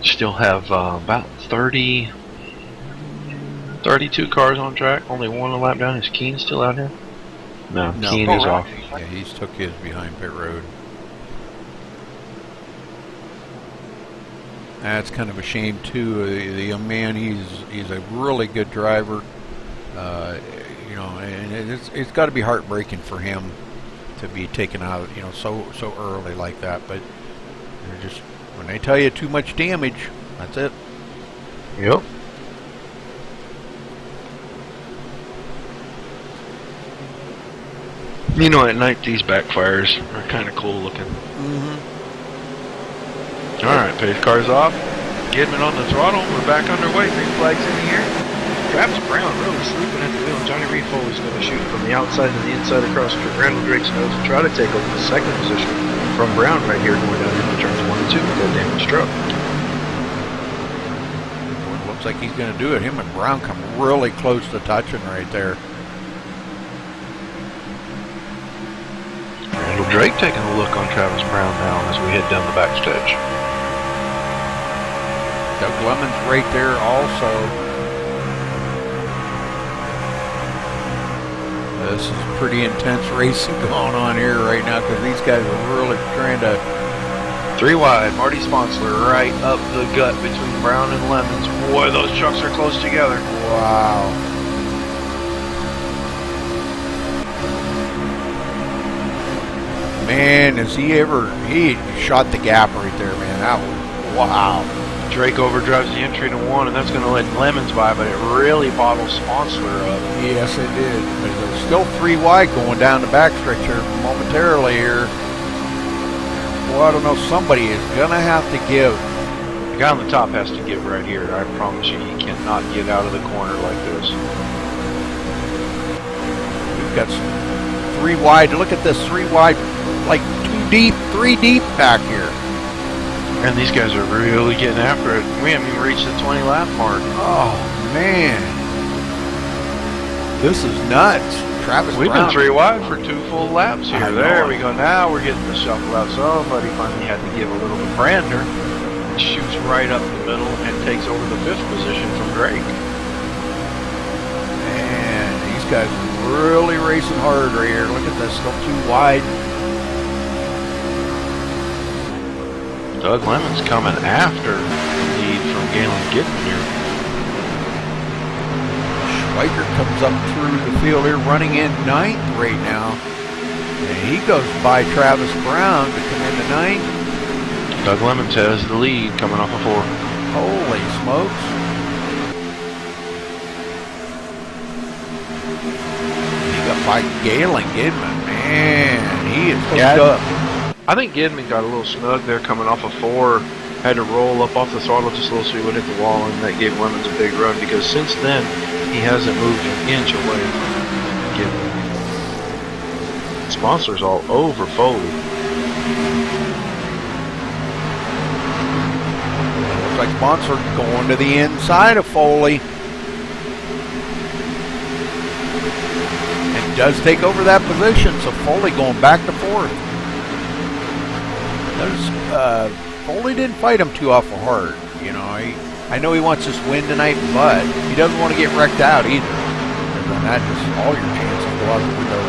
Still have about 32 cars on track. Only one a lap down. Is Keen still out here? No, Keen is off. Yeah, he's took his behind pit road. That's kind of a shame too. The young man, he's a really good driver. You know, and it's got to be heartbreaking for him to be taken out, you know, so early like that. But they're just, when they tell you too much damage, that's it. Yep. You know, at night these backfires are kind of cool looking. Alright, pace car's off. Gidman on the throttle. We're back underway. Green flags in the air. Travis Brown really sleeping at the wheel. Johnny Reed Foley's going to shoot from the outside to the inside across Randall Drake's nose and try to take over the second position from Brown right here going down into turns 1 and 2 with that damaged truck. Well, it looks like he's going to do it. Him and Brown come really close to touching right there. Randall Drake taking a look on Travis Brown now as we head down the backstretch. Doug Lemons right there also. This is pretty intense racing going on here right now because these guys are really trying to... 3 wide, Marty Sponsler right up the gut between Brown and Lemons. Boy, those trucks are close together. Wow. Man, he shot the gap right there, man. That was, wow. Drake overdrives the entry to 1, and that's going to let Lemons by, but it really bottled Sponsler up. Yes, it did. But there's still 3 wide going down the backstretch here momentarily here. Well, I don't know. Somebody is going to have to give. The guy on the top has to give right here. I promise you, he cannot get out of the corner like this. We've got 3 wide. Look at this 3 wide, like 2 deep, 3 deep back here. And these guys are really getting after it. We haven't even reached the 20 lap mark. Oh, man. This is nuts. Travis We've Brown. been 3 wide for 2 full laps here. I There know. we go. Now we're getting the shuffle out. Somebody finally had to give a little bit. Brander shoots right up the middle and takes over the 5th position from Drake. Man, these guys are really racing hard right here. Look at this. Still 2 wide. Doug Lemons coming after the lead from Galen Gidman here. Schweiker comes up through the field here, running in 9th right now. And he goes by Travis Brown to come into 9th. Doug Lemons has the lead coming off of 4. Holy smokes. He got by Galen Gidman. Man, he is hooked up. I think Gidman got a little snug there coming off of 4. Had to roll up off the throttle just a little so he would hit the wall, and that gave Lemons a big run because since then he hasn't moved an inch away from Gidman. Sponsors all over Foley. Looks like Sponsor going to the inside of Foley. And does take over that position, so Foley going back to 4th. Foley didn't fight him too awful hard. You know, I know he wants this win tonight, but he doesn't want to get wrecked out either. And then that just all your chances go out the window.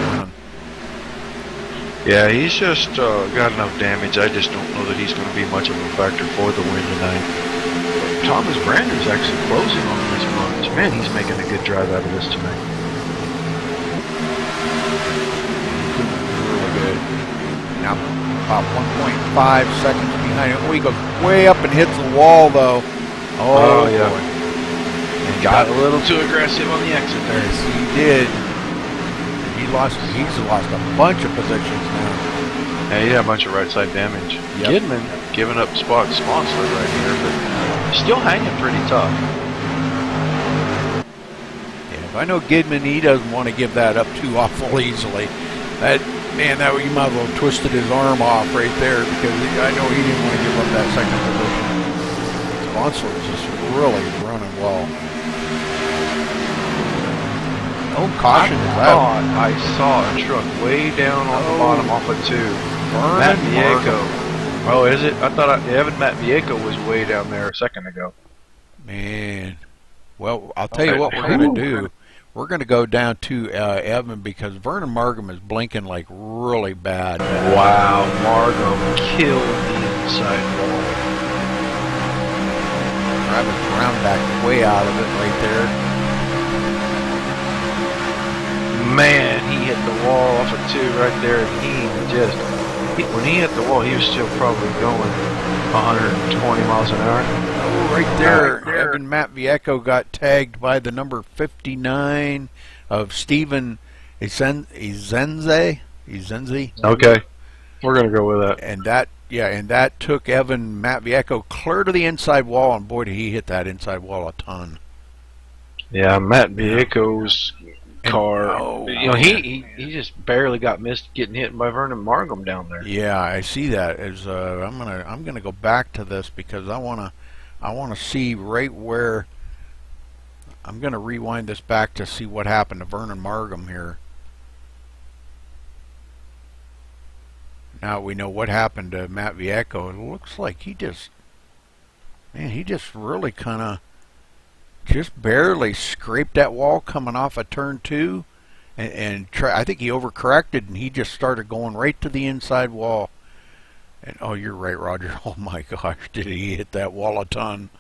Yeah, he's just got enough damage. I just don't know that he's going to be much of a factor for the win tonight. Thomas Brander's actually closing on this bunch. Man, he's making a good drive out of this tonight. about 1.5 seconds behind him. Oh, he goes way up and hits the wall, though. Oh, yeah. boy. And Got a little too aggressive on the exit there. Yes, he did. He's lost a bunch of positions now. Yeah, he had a bunch of right side damage. Yep. Gidman giving up spots Sponsler right here, but still hanging pretty tough. Yeah, if I know Gidman, he doesn't want to give that up too awful easily. That you might as well twisted his arm off right there, because I know he didn't want to give up that second position. Sponsler's just really running well. Oh, caution is out. I saw a truck way down on the bottom off of 2. Matt Vieco. Oh, is it? I thought Matt Vieco was way down there a second ago. Man. Well, I'll tell you what we're going to do. We're going to go down to Evan, because Vernon Markham is blinking like really bad. Wow, Markham killed the inside wall. Travis Brown backed way out of it right there. Man, he hit the wall off of 2 right there, and when he hit the wall, he was still probably going 120 miles an hour. Oh, right there, Evan Matt Vieco got tagged by the number 59 of Steven Izenze. Okay, we're gonna go with that. And that took Evan Matt Vieco clear to the inside wall, and boy, did he hit that inside wall a ton. Yeah, Matt Vieco's car. He just barely got missed getting hit by Vernon Markham down there. Yeah, I see that. I'm gonna go back to this, because I wanna see right where. I'm gonna rewind this back to see what happened to Vernon Markham here. Now we know what happened to Matt Vieco. It looks like he just really kind of just barely scraped that wall coming off of turn 2, and I think he overcorrected, and he just started going right to the inside wall. And oh, you're right, Roger. Oh my gosh, did he hit that wall a ton?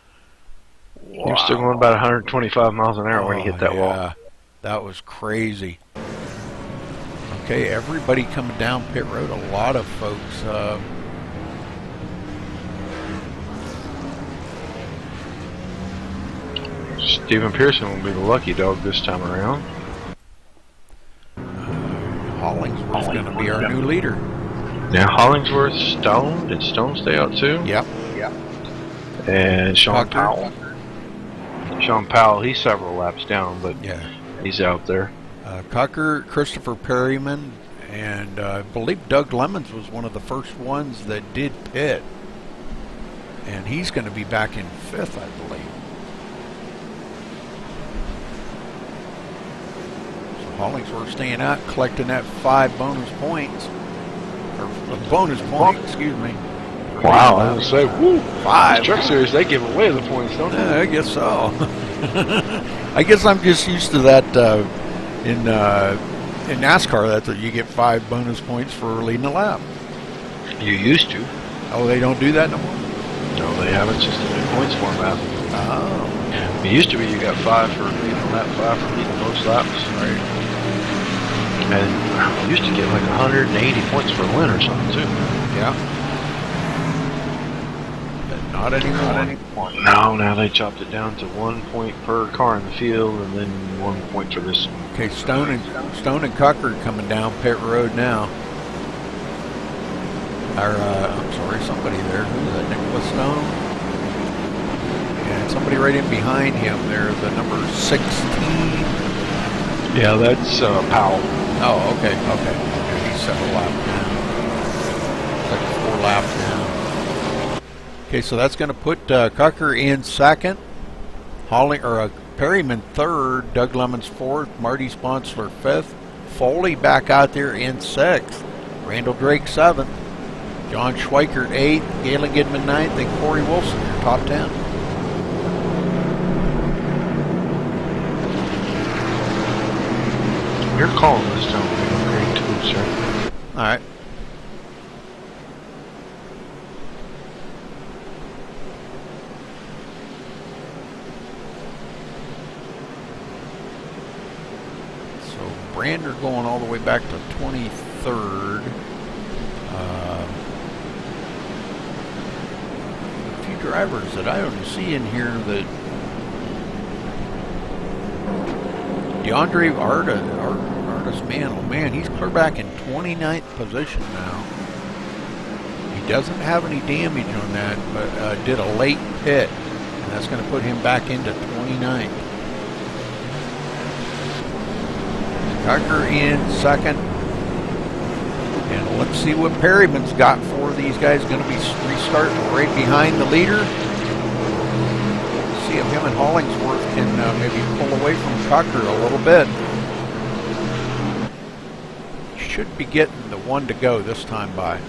Wow. He was still going about 125 miles an hour when he hit that wall. That was crazy. Okay, everybody coming down pit road. A lot of folks. Stephen Pearson will be the lucky dog this time around. Hollingsworth's going to be our new leader. Now Hollingsworth, Stone. Did Stone stay out too? Yep. And Sean Tucker. Powell. Sean Powell, he's several laps down, but yeah, he's out there. Cucker, Christopher Perryman, and I believe Doug Lemons was one of the first ones that did pit. And he's going to be back in 5th, I believe. Hollingsworth staying out, collecting that 5 bonus points. Or a bonus point, excuse me. Wow, I was going to say, woo, 5. This truck series, they give away the points, don't they? I guess so. I guess I'm just used to that in NASCAR. That's what you get 5 bonus points for leading a lap. You used to. Oh, they don't do that no more? No, they haven't. It's just a new points format. Oh. It used to be you got 5 for leading a lap, 5 for leading most laps. Right. And you used to get like 180 points for a win or something too. Yeah. But not anymore. No, now they chopped it down to 1 point per car in the field, and then 1 point for this. Okay, Stone and Cucker coming down pit road now. I'm sorry, somebody there. Who is that? Nicholas Stone? And somebody right in behind him there, the number 16. Yeah, that's Powell. Oh, okay. He's several laps down. Like 4 laps down. Okay, so that's going to put Cucker in 2nd, Perryman 3rd, Doug Lemons 4th, Marty Sponsler 5th, Foley back out there in 6th, Randall Drake 7th, John Schweikert 8th, Galen Gidman 9th, and Corey Wilson, your top 10. You're calling this time great too, sir. All right. So Brander going all the way back to 23rd. drivers that I don't see in here that DeAndre Artis, man, oh man, he's clear back in 29th position now. He doesn't have any damage on that, but did a late pit, and that's going to put him back into 29th. Tucker in second. And let's see what Perryman's got for these guys. Going to be restarting right behind the leader. See if him and Hollingsworth can maybe pull away from Tucker a little bit. Should be getting the one to go this time by.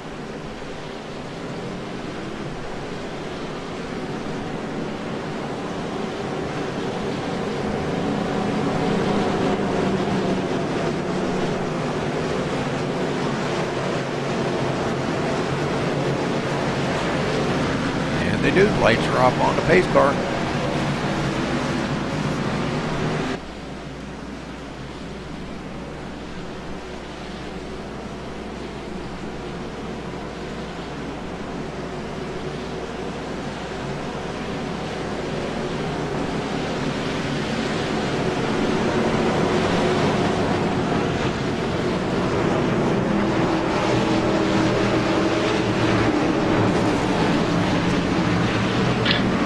They do. Lights are off on the pace car.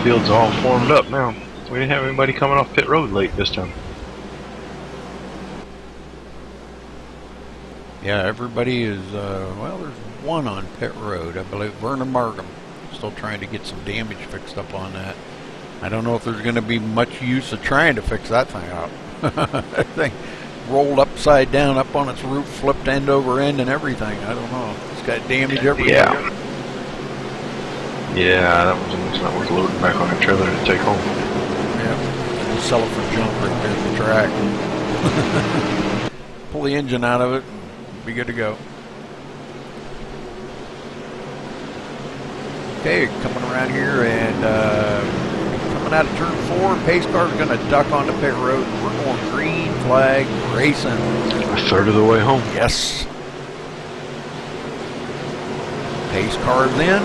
Field's all formed up now. We didn't have anybody coming off pit road late this time. Yeah, everybody is, well, there's one on pit road. I believe Vernon Markham still trying to get some damage fixed up on that. I don't know if there's going to be much use of trying to fix that thing up. That thing rolled upside down up on its roof, flipped end over end and everything. I don't know. It's got damage everywhere. Yeah, that was not worth loading back on a trailer to take home. Yeah, we'll sell it for junk right there at the track. Pull the engine out of it and be good to go. Okay, coming around here and coming out of turn 4, pace car's going to duck onto pit road. We're going green flag racing. A third of the way home. Yes. Pace car's in.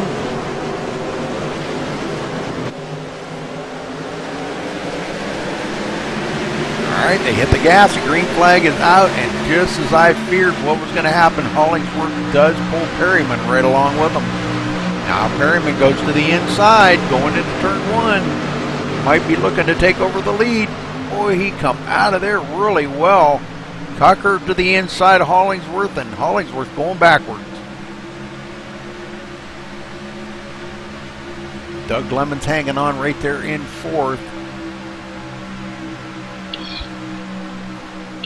Alright, they hit the gas, the green flag is out, and just as I feared what was going to happen, Hollingsworth does pull Perryman right along with him. Now Perryman goes to the inside, going into turn 1. Might be looking to take over the lead. Boy, he come out of there really well. Tucker to the inside of Hollingsworth, and Hollingsworth going backwards. Doug Lemon's hanging on right there in 4th.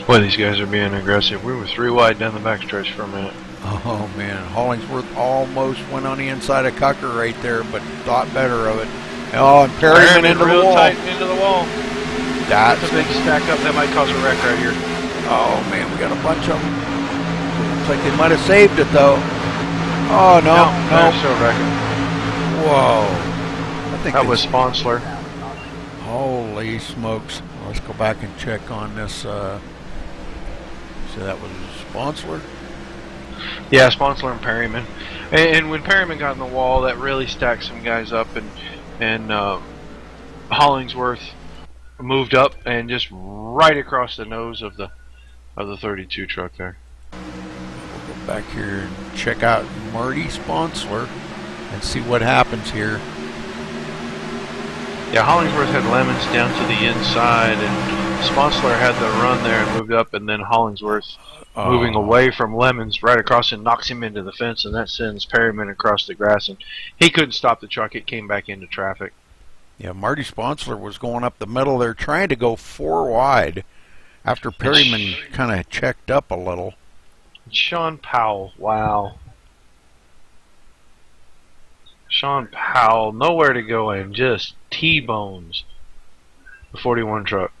Boy, these guys are being aggressive. We were 3 wide down the backstretch for a minute. Oh man, Hollingsworth almost went on the inside of Tucker right there, but thought better of it. Oh, and Perryman into the wall. Tight into the wall. That's a big stack up. That might cause a wreck right here. Oh man, we got a bunch of them. Looks like they might have saved it though. Oh no, no. Still wrecking. Whoa. I think that was Sponsler. Holy smokes. Let's go back and check on this. So that was Sponsler? Yeah, Sponsler and Perryman. And when Perryman got in the wall, that really stacked some guys up, and Hollingsworth moved up and just right across the nose of the 32 truck there. We'll go back here and check out Marty Sponsler and see what happens here. Yeah, Hollingsworth had Lemons down to the inside, and Sponsler had the run there and moved up, and then Hollingsworth moving away from Lemons right across and knocks him into the fence, and that sends Perryman across the grass, and he couldn't stop the truck. It came back into traffic. Yeah, Marty Sponsler was going up the middle there, trying to go 4 wide after Perryman kind of checked up a little. Sean Powell, wow. Sean Powell, nowhere to go in, just T-bones the 41 truck.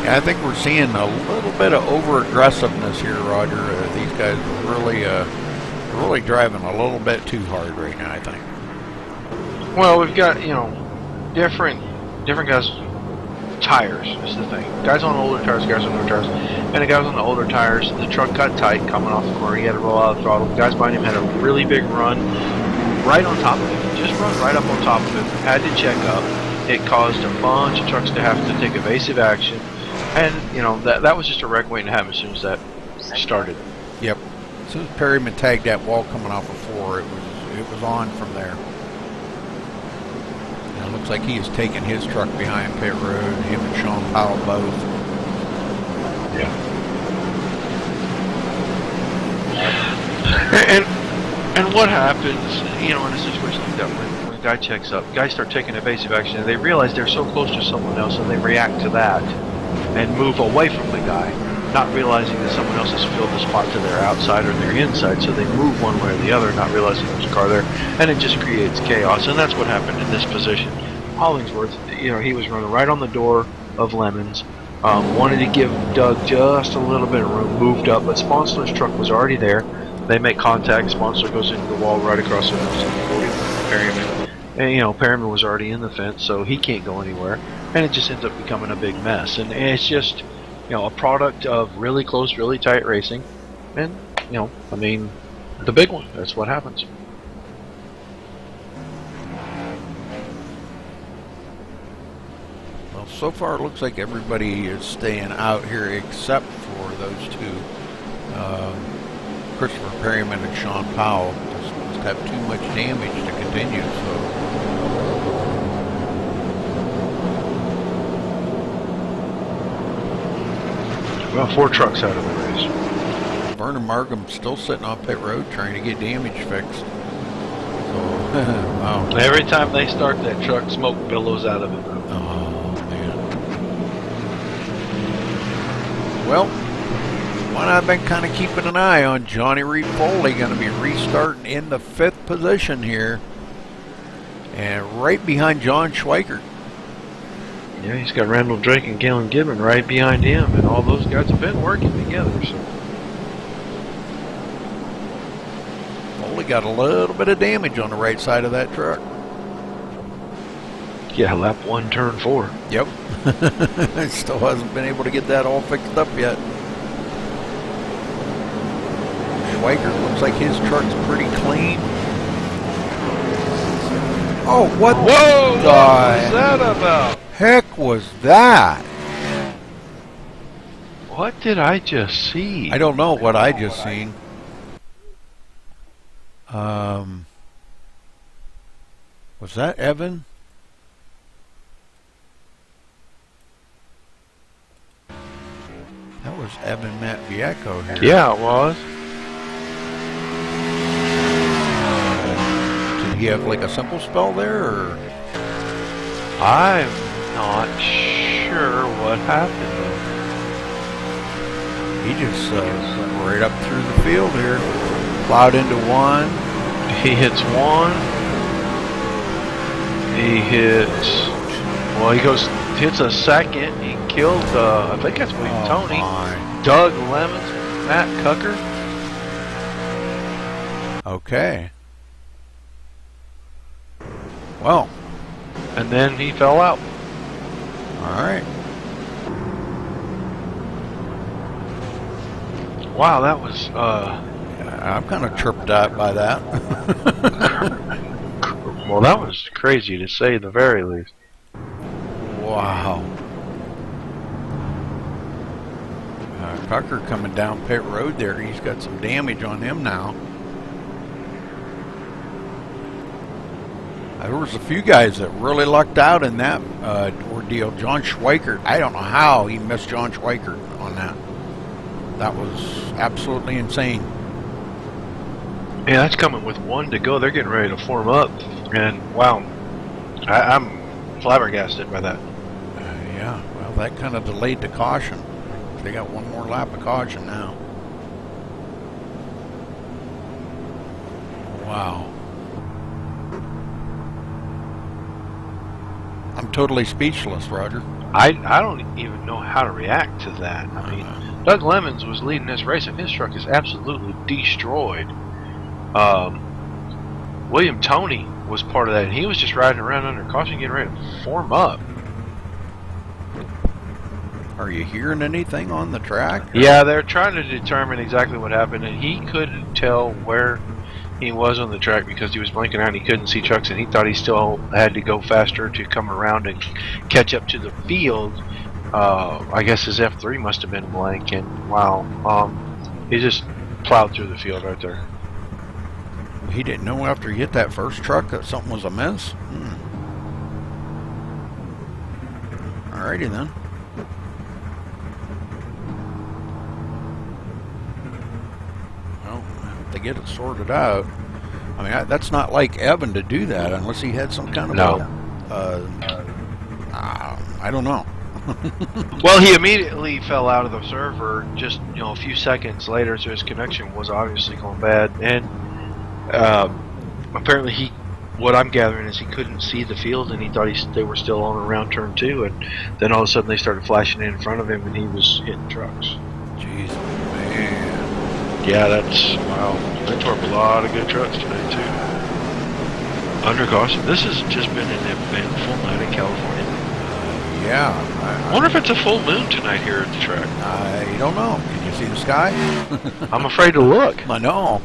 Yeah, I think we're seeing a little bit of over-aggressiveness here, Roger. These guys are really driving a little bit too hard right now, I think. Well, we've got, different guys tires is the thing. Guys on older tires, guys on newer tires. And the guys on the older tires, the truck got tight coming off the corner. He had to roll out of the throttle. The guys behind him had a really big run right on top of him. Just run right up on top of him. Had to check up. It caused a bunch of trucks to have to take evasive action. And, you know, that was just a wreck waiting to happen as soon as that started. Yep. As soon as Perryman tagged that wall coming off of 4, it was on from there. And it looks like he has taken his truck behind pit road. Him and Sean Powell both. Yeah. And what happens, you know, in a situation like that when a guy checks up, guys start taking evasive action and they realize they're so close to someone else and they react to that and move away from the guy, not realizing that someone else has filled the spot to their outside or their inside, so they move one way or the other, not realizing there's a car there, and it just creates chaos. And that's what happened in this position. Hollingsworth, you know, he was running right on the door of Lemons, wanted to give Doug just a little bit of room, moved up, but Sponsler's truck was already there. They make contact, Sponsler goes into the wall right across the Perryman. And, you know, Perryman was already in the fence, so he can't go anywhere. And it just ends up becoming a big mess. And it's just, you know, a product of really close, really tight racing. And, you know, I mean, the big one. That's what happens. Well, so far it looks like everybody is staying out here except for those two. Christopher Perryman and Sean Powell just have too much damage to continue, so... Well, 4 trucks out of the race. Vernon Markham still sitting on pit road trying to get damage fixed. So, wow. Every time they start that truck, smoke billows out of it. Oh, man. Well, one I've been kind of keeping an eye on, Johnny Reed Foley, going to be restarting in the 5th position here. And right behind John Schweikert. Yeah, he's got Randall Drake and Galen Gibbon right behind him, and all those guys have been working together. So Foley got a little bit of damage on the right side of that truck. yeah, lap 1, turn 4. Yep. Still hasn't been able to get that all fixed up yet. Schweikert looks like his truck's pretty clean. Oh, what Whoa! the What was that about? heck was that? What did I just see? I don't know what I just seen. Was that Evan? That was Evan Matviecko here. Yeah, it was. Did he have like a simple spell there, or? I'm not sure what happened. He just went right up through the field here. Plowed into one. He hits one. He hits. Well, hits a second. He killed. I think that's William Tony. My. Doug Lemons, Matt Cucker. Okay. Well. And then he fell out. All right. Wow, that was. I'm kind of tripped out by that. Well, that was crazy to say the very least. Wow. Tucker coming down pit road there. He's got some damage on him now. There was a few guys that really lucked out in that ordeal. John Schweikert, I don't know how he missed John Schweikert on that. That was absolutely insane. Yeah, that's coming with 1 to go. They're getting ready to form up. And, wow, I'm flabbergasted by that. Yeah, well, that kind of delayed the caution. They got one more lap of caution now. Wow. I'm totally speechless, Roger. I don't even know how to react to that. I mean, Doug Lemons was leading this race, and his truck is absolutely destroyed. William Tony was part of that, and he was just riding around under caution, getting ready to form up. Are you hearing anything on the track? Yeah, they're trying to determine exactly what happened, and he couldn't tell where he was on the track because he was blinking out and he couldn't see trucks, and he thought he still had to go faster to come around and catch up to the field. I guess his F3 must have been blank, and wow, he just plowed through the field right there. He didn't know after he hit that first truck that something was amiss. Alrighty then. Well, if they get it sorted out. I mean, that's not like Evan to do that unless he had some kind of I don't know. Well, he immediately fell out of the server just a few seconds later, so his connection was obviously going bad, and apparently what I'm gathering is he couldn't see the field, and he thought they were still on around turn 2, and then all of a sudden they started flashing in front of him, and he was hitting trucks. Jeez, man. Yeah, that's wow. They tore up a lot of good trucks today too. Under caution. This has just been an eventful night in California. Yeah. I wonder if it's a full moon tonight here at the track. I don't know. Can you see the sky? I'm afraid to look. I know.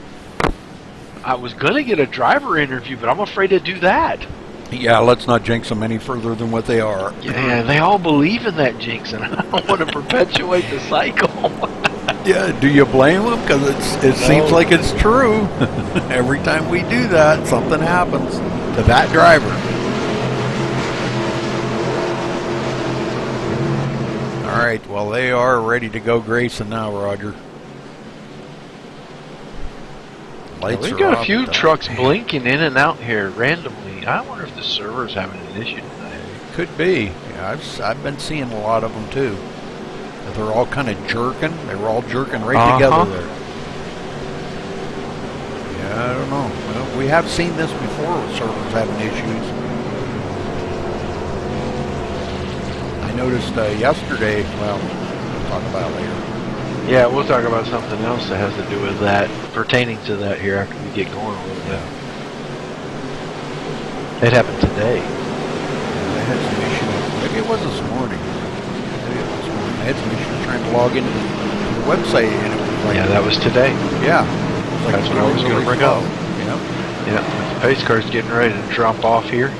I was going to get a driver interview, but I'm afraid to do that. Yeah, let's not jinx them any further than what they are. Yeah, they all believe in that jinx, and I don't want to perpetuate the cycle. Yeah, do you blame them? Because it seems like it's true. Every time we do that, something happens to that driver. All right, well, they are ready to go Grayson now, Roger. Lights We've are got a off. few trucks blinking in and out here randomly. I wonder if the server's having an issue tonight. Could be. Yeah, I've been seeing a lot of them too. They're all kind of jerking. They were all jerking right together there. Yeah, I don't know. Well, we have seen this before with servers having issues. I noticed yesterday. Well, we'll talk about it later. Yeah, we'll talk about something else that has to do with that, pertaining to that here after we get going a little bit. It happened today. I had some issues. Maybe it was this morning. I had some issues trying to log into the website, and it was like, Yeah, that was today. Yeah, like That's what I was going to bring up. Yep. Yeah, the pace car's getting ready to drop off here.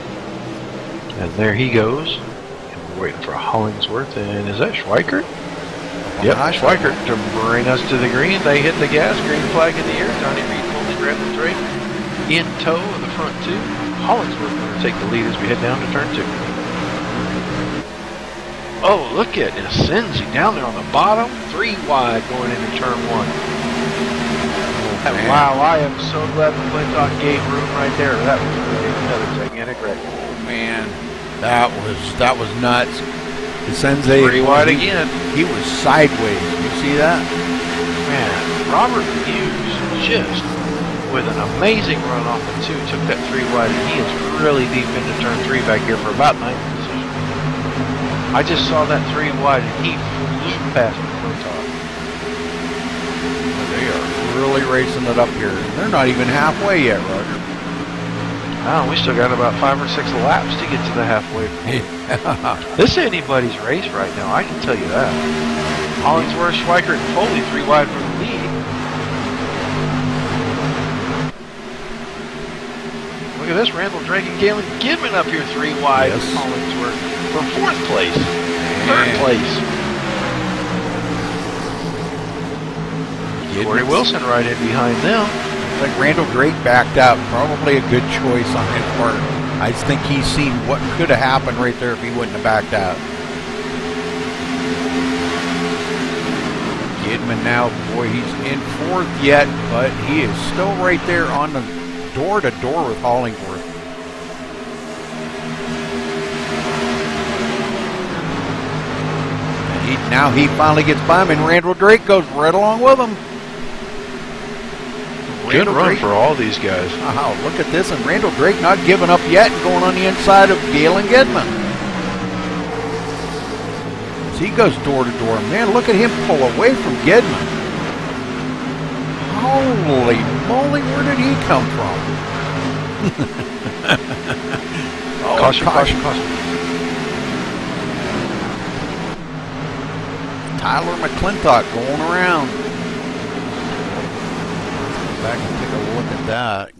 And there he goes. And we're waiting for Hollingsworth. And is that Schweikert? Yep, Schweikert to bring us to the green. They hit the gas, green flag in the air. Johnny Reed fully grabbed the tray. In tow of the front two. Hollingsworth going to take the lead as we head down to turn 2. Oh, look at Senzi down there on the bottom. 3 wide going into turn 1. Wow, I am so glad McClintock gave room right there. That was really another gigantic wreck. Oh man, that was nuts. Sense 3 wide again. He was sideways. You see that? Man, Robert Hughes just with an amazing run off the 2 took that 3 wide, and he is really deep into turn 3 back here for about 9th position. I just saw that 3 wide, and he flew past McClintock. They are really racing it up here. They're not even halfway yet, Roger. Oh, we still got about 5 or 6 laps to get to the halfway point. This is anybody's race right now, I can tell you that. Hollingsworth, Schweikert, and Foley 3 wide for the lead. Look at this, Randall Drake and Galen Gidman up here 3 wide. Yes. Hollingsworth for 4th place. 3rd place. Corey Wilson right in behind them. I think Randall Drake backed out. Probably a good choice on his part. I think he's seen what could have happened right there if he wouldn't have backed out. Gidman now, boy, he's in 4th yet, but he is still right there on the door-to-door with Hollingworth. And now he finally gets by him, and Randall Drake goes right along with him. Good run for all these guys. Wow, look at this, and Randall Drake not giving up yet and going on the inside of Galen Gidman. As he goes door to door, man, look at him pull away from Gidman. Holy moly, where did he come from? Oh, caution. Tyler McClintock going around. Go back and take a look at that.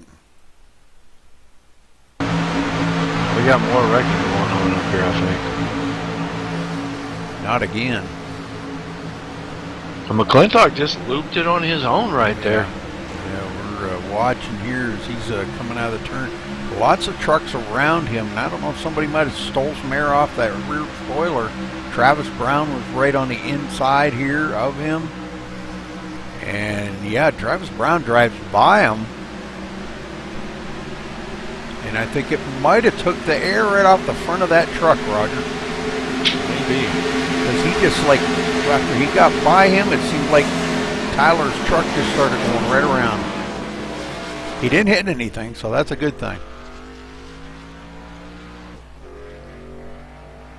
We got more wrecking going on up here, I think. Not again. And McClintock just looped it on his own right there. Yeah, we're watching here as he's coming out of the turn. Lots of trucks around him, and I don't know if somebody might have stole some air off that rear spoiler. Travis Brown was right on the inside here of him. And yeah, Travis Brown drives by him. And I think it might have took the air right off the front of that truck, Roger. Maybe. Because he just like, after he got by him, it seemed like Tyler's truck just started going right around. He didn't hit anything, so that's a good thing.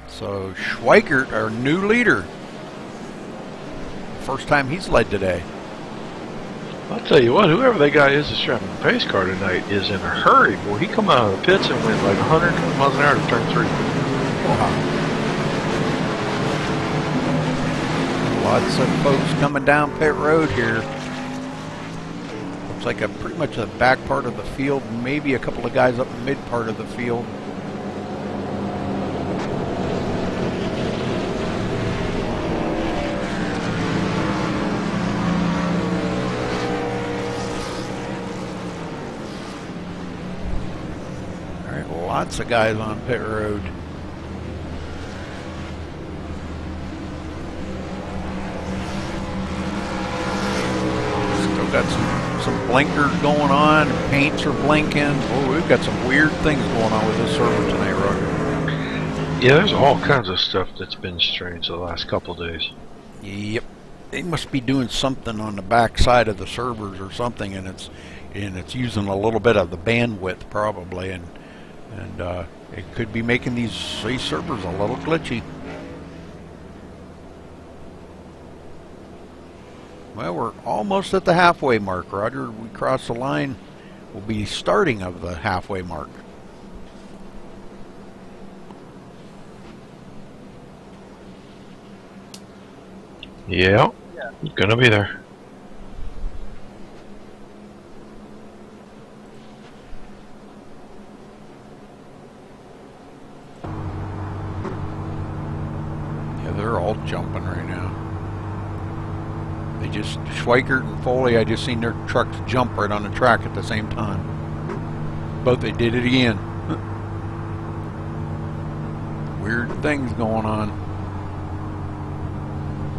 So Schweikert, our new leader. First time he's led today. I'll tell you what, whoever that guy is that's driving the pace car tonight is in a hurry. Boy, he come out of the pits and went like 100 miles an hour to turn 3. Wow. Lots of folks coming down pit road here. Looks like pretty much the back part of the field, maybe a couple of guys up the mid part of the field. Lots of guys on pit road. Still got some blinkers going on. Paints are blinking. Oh, we've got some weird things going on with this server tonight, Roger. Yeah, there's all kinds of stuff that's been strange the last couple days. Yep. They must be doing something on the back side of the servers or something, and it's using a little bit of the bandwidth probably, and it could be making these servers a little glitchy. Well, we're almost at the halfway mark, Roger. We cross the line. We'll be starting of the halfway mark. Yeah, gonna be there. They're all jumping right now. They just, Schweikert and Foley, I just seen their trucks jump right on the track at the same time. But they did it again. Weird things going on.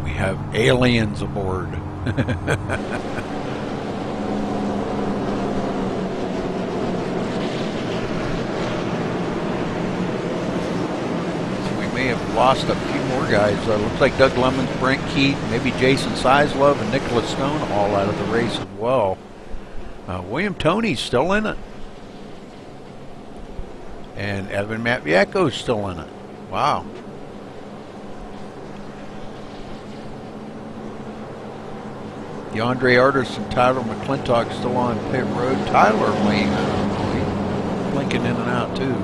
We have aliens aboard. Have lost a few more guys. Looks like Doug Lemons, Brent Keith, maybe Jason Sizlove, and Nicholas Stone all out of the race as well. William Toney's still in it. And Evan Matviako's still in it. Wow. DeAndre Artis and Tyler McClintock still on pit road. Tyler Wayne blinking in and out too.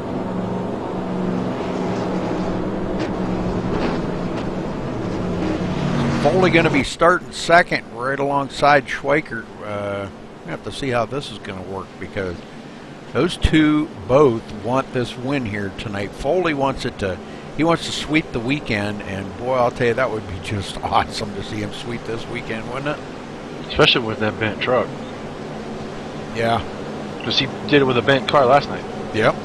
Foley going to be starting second right alongside Schweikert. We have to see how this is going to work because those two both want this win here tonight. Foley wants to sweep the weekend, and boy, I'll tell you, that would be just awesome to see him sweep this weekend, wouldn't it? Especially with that bent truck. Yeah. Because he did it with a bent car last night. Yep.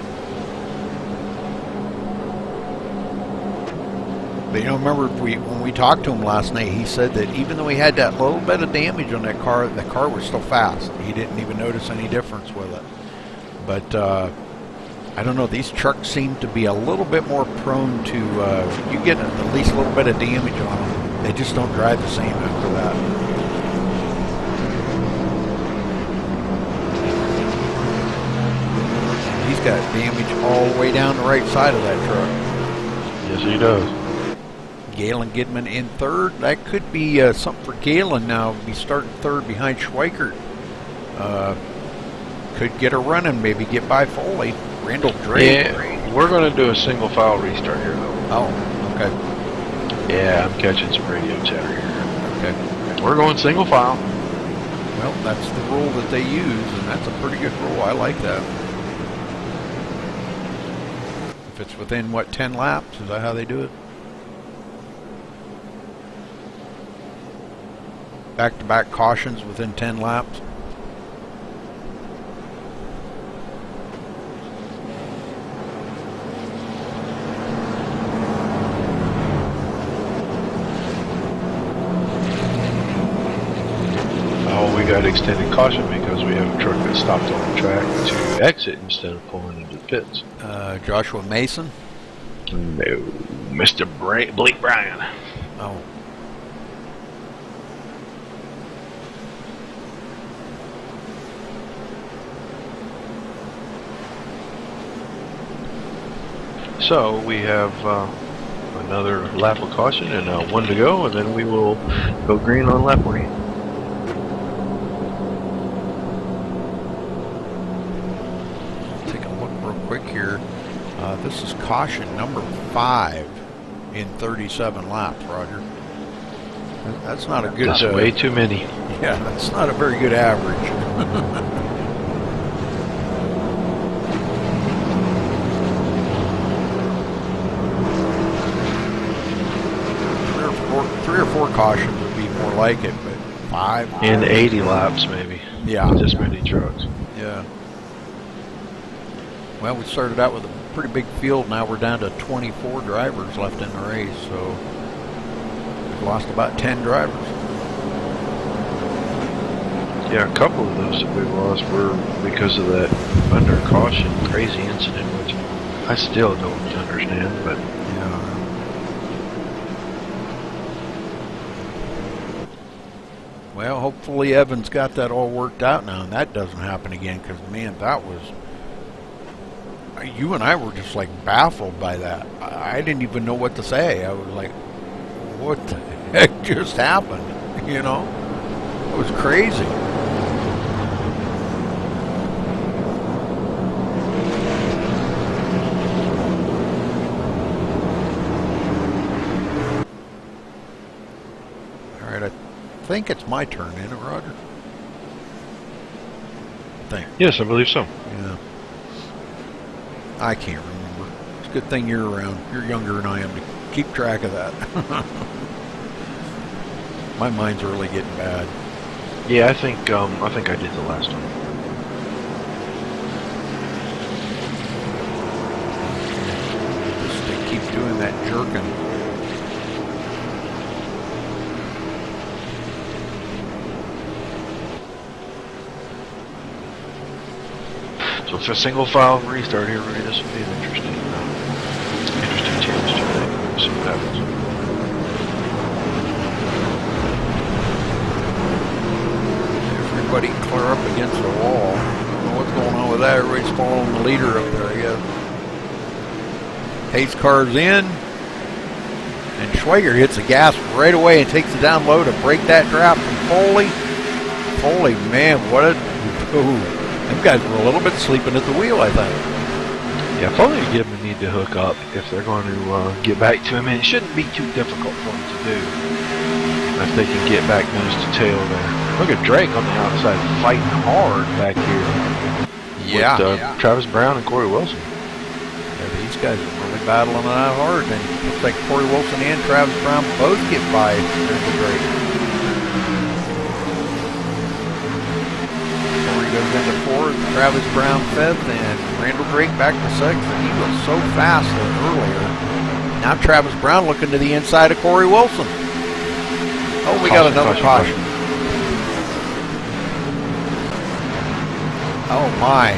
But you know, remember when we talked to him last night, he said that even though he had that little bit of damage on that car, the car was still fast. He didn't even notice any difference with it. But I don't know, these trucks seem to be a little bit more prone to, you get at least a little bit of damage on them. They just don't drive the same after that. He's got damage all the way down the right side of that truck. Yes, he does. Galen Gidman in third. That could be something for Galen now. Be starting third behind Schweikert. Could get a run and maybe get by Foley. Randall Drake. Yeah, we're going to do a single file restart here, though. Oh, okay. Yeah, I'm catching some radio chatter here. Okay. We're going single file. Well, that's the rule that they use, and that's a pretty good rule. I like that. If it's within, what, 10 laps? Is that how they do it? Back-to-back cautions within 10 laps? Oh, we got extended caution because we have a truck that stopped on the track to exit instead of pulling into the pits. Joshua Mason? No, Mr. Blake Bryan. Oh. So we have another lap of caution and one to go, and then we will go green on lap 1. Take a look real quick here. This is caution number 5 in 37 laps, Roger. That's not a good... That's way too many. Yeah, that's not a very good average. Three or four cautions would be more like it, but 5 In 80 laps, maybe. Yeah. This many trucks. Yeah. Well, we started out with a pretty big field. Now we're down to 24 drivers left in the race, so we've lost about 10 drivers. Yeah, a couple of those that we lost were because of that under caution crazy incident, which I still don't understand, but Yeah. Well, hopefully Evan's got that all worked out now, and that doesn't happen again, because, man, that was... You and I were just, like, baffled by that. I didn't even know what to say. I was like, what the heck just happened? You know? It was crazy. All right, I think it's my turn, isn't it, Roger? yes, I believe so. Yeah. I can't remember. It's a good thing you're around. You're younger than I am to keep track of that. My mind's really getting bad. Yeah, I think I did the last one. Just they keep doing that jerking. So for a single file restart here, Ray, this will be an interesting challenge today. We'll see what happens. Everybody clear up against the wall. I don't know what's going on with that. Everybody's following the leader up there, I guess. Pace car's in. And Schwager hits the gas right away and takes it down low to break that draft from Foley. Foley, man, what a... Ooh. Them guys were a little bit sleeping at the wheel, I think. Yeah, Foley and Gibbon need to hook up if they're going to get back to him, and it shouldn't be too difficult for them to do if they can get back nose to tail there. Look at Drake on the outside fighting hard back here. Yeah. With Travis Brown and Corey Wilson. Yeah, these guys are really battling it out hard, and it looks like Corey Wilson and Travis Brown both get by Randall Drake. Corey goes into 4th, Travis Brown 5th, and Randall Drake back to 6th, and he was so fast earlier. Now Travis Brown looking to the inside of Corey Wilson. Oh, we got another caution. Oh my.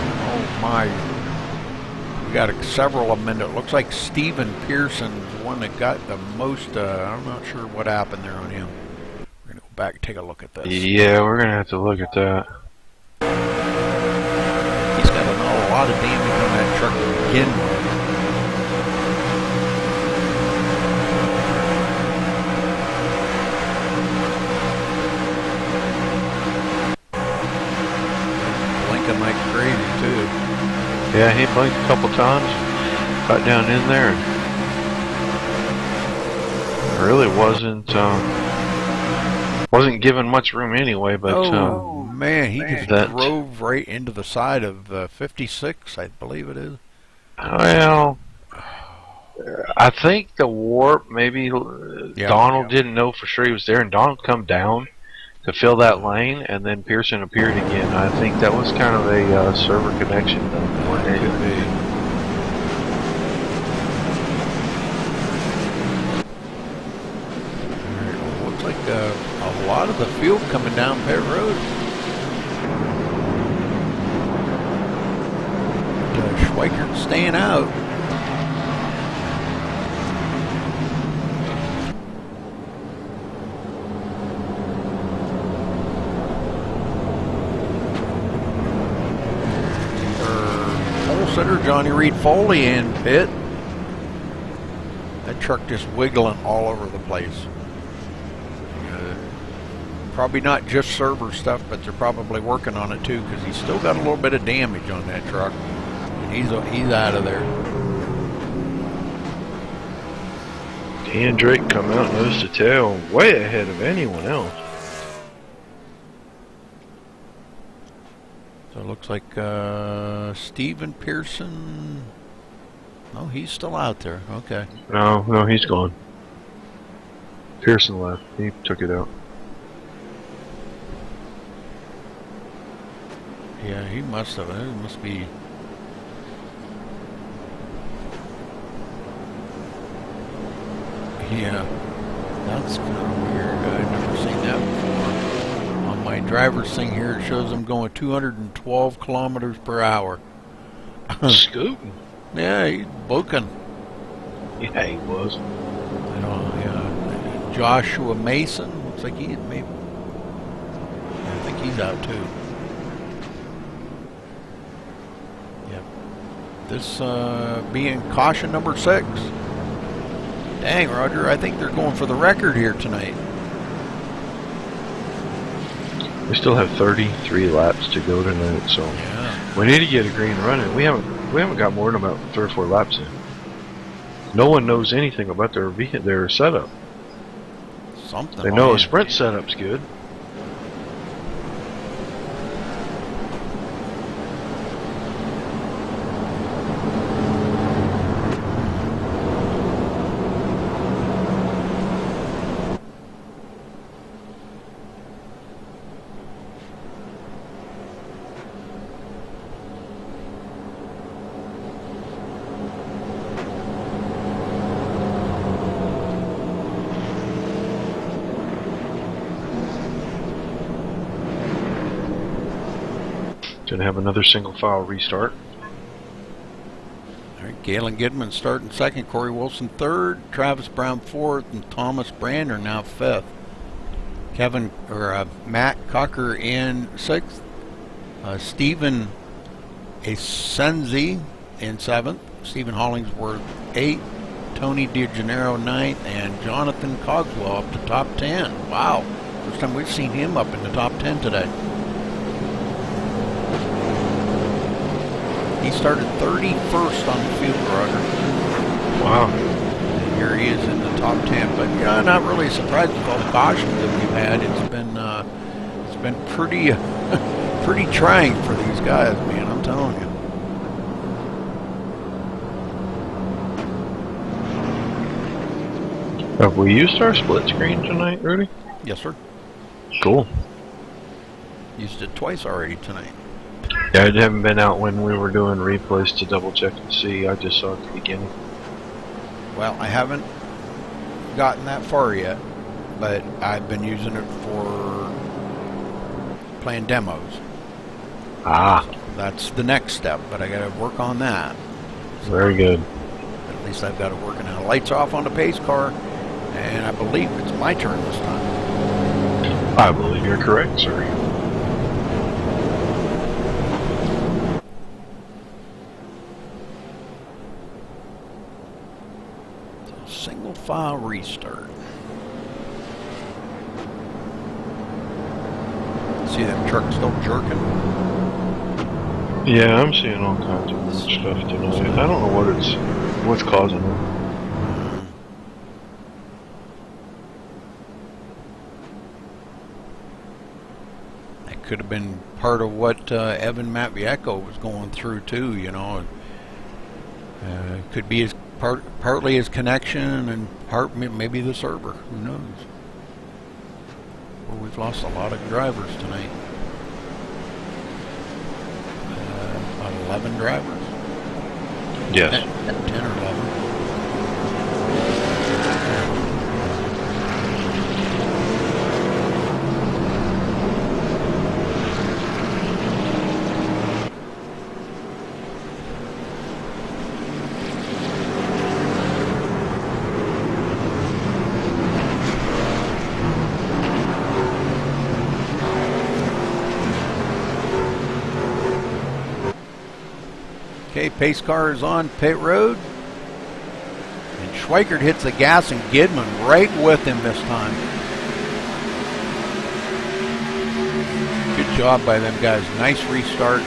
We got several of them in there. It looks like Stephen Pearson is the one that got the most. I'm not sure what happened there on him. We're going to go back and take a look at this. Yeah, we're going to have to look at that. He's got a lot of damage on that truck to begin with. Blinking like crazy, too. Yeah, he blinked a couple times, got down in there. Really wasn't given much room anyway. But oh man, he just that- drove right into the side of 56, I believe it is. well, I think the warp maybe Donald didn't know for sure he was there, and Donald come down to fill that lane, and then Pearson appeared again. I think that was kind of a server connection more than anything. Looks like a lot of the field coming down pit road. Schweikert staying out. Pole sitter Johnny Reed Foley in pit. That truck just wiggling all over the place. Probably not just server stuff, but they're probably working on it too, because he's still got a little bit of damage on that truck. And he's out of there. Dan Drake come out nose to tail, way ahead of anyone else. So it looks like Steven Pearson. Oh, he's still out there. Okay. No, he's gone. Pearson left. He took it out. Yeah, he must have. It must be. Yeah, that's kind of weird. I've never seen that before. On my driver's thing here, it shows I'm going 212 kilometers per hour. Scooting. Yeah, he's booking. Yeah, he was. You know, yeah. Joshua Mason looks like he maybe. I think he's out too. Yep. This being caution number 6. Dang, Roger, I think they're going for the record here tonight. We still have 33 laps to go tonight, so Yeah. we need to get a green running. We haven't got more than about 3 or 4 laps in. No one knows anything about their setup. Something. They know a sprint setup's good. Gonna have another single file restart. All right, Galen Gidman starting second, Corey Wilson third, Travis Brown fourth, and Thomas Brander now fifth. Matt Cocker in sixth. Stephen Asenzi in seventh. Stephen Hollingsworth eighth. Tony DeGennaro ninth, and Jonathan Cogswell up to top 10. Wow, first time we've seen him up in the top 10 today. He started 31st on the field, Roger. Wow. And here he is in the top 10. But yeah, not really surprised with all the cautions that we've had. It's been pretty pretty trying for these guys, man. I'm telling you. Have we used our split screen tonight, Rudy? Yes, sir. Cool. Used it twice already tonight. Yeah, I haven't been out when we were doing replays to double check and see. I just saw it at the beginning. Well, I haven't gotten that far yet, but I've been using it for playing demos. Ah, That's the next step, but I got to work on that. very good. At least I've got it working now. Lights off on the pace car, and I believe it's my turn this time. I believe you're correct, sir. Single file restart. See that truck still jerking? Yeah, I'm seeing all kinds of stuff tonight. I don't know what's causing it. could have been part of what Evan Matviecko was going through too. You know, could be his partly his connection and maybe the server. Who knows? Well, we've lost a lot of drivers tonight. About 11 drivers. Yes. 10 or 11. Okay, pace car is on pit road. And Schweikert hits the gas and Gidman right with him this time. Good job by them guys. Nice restart.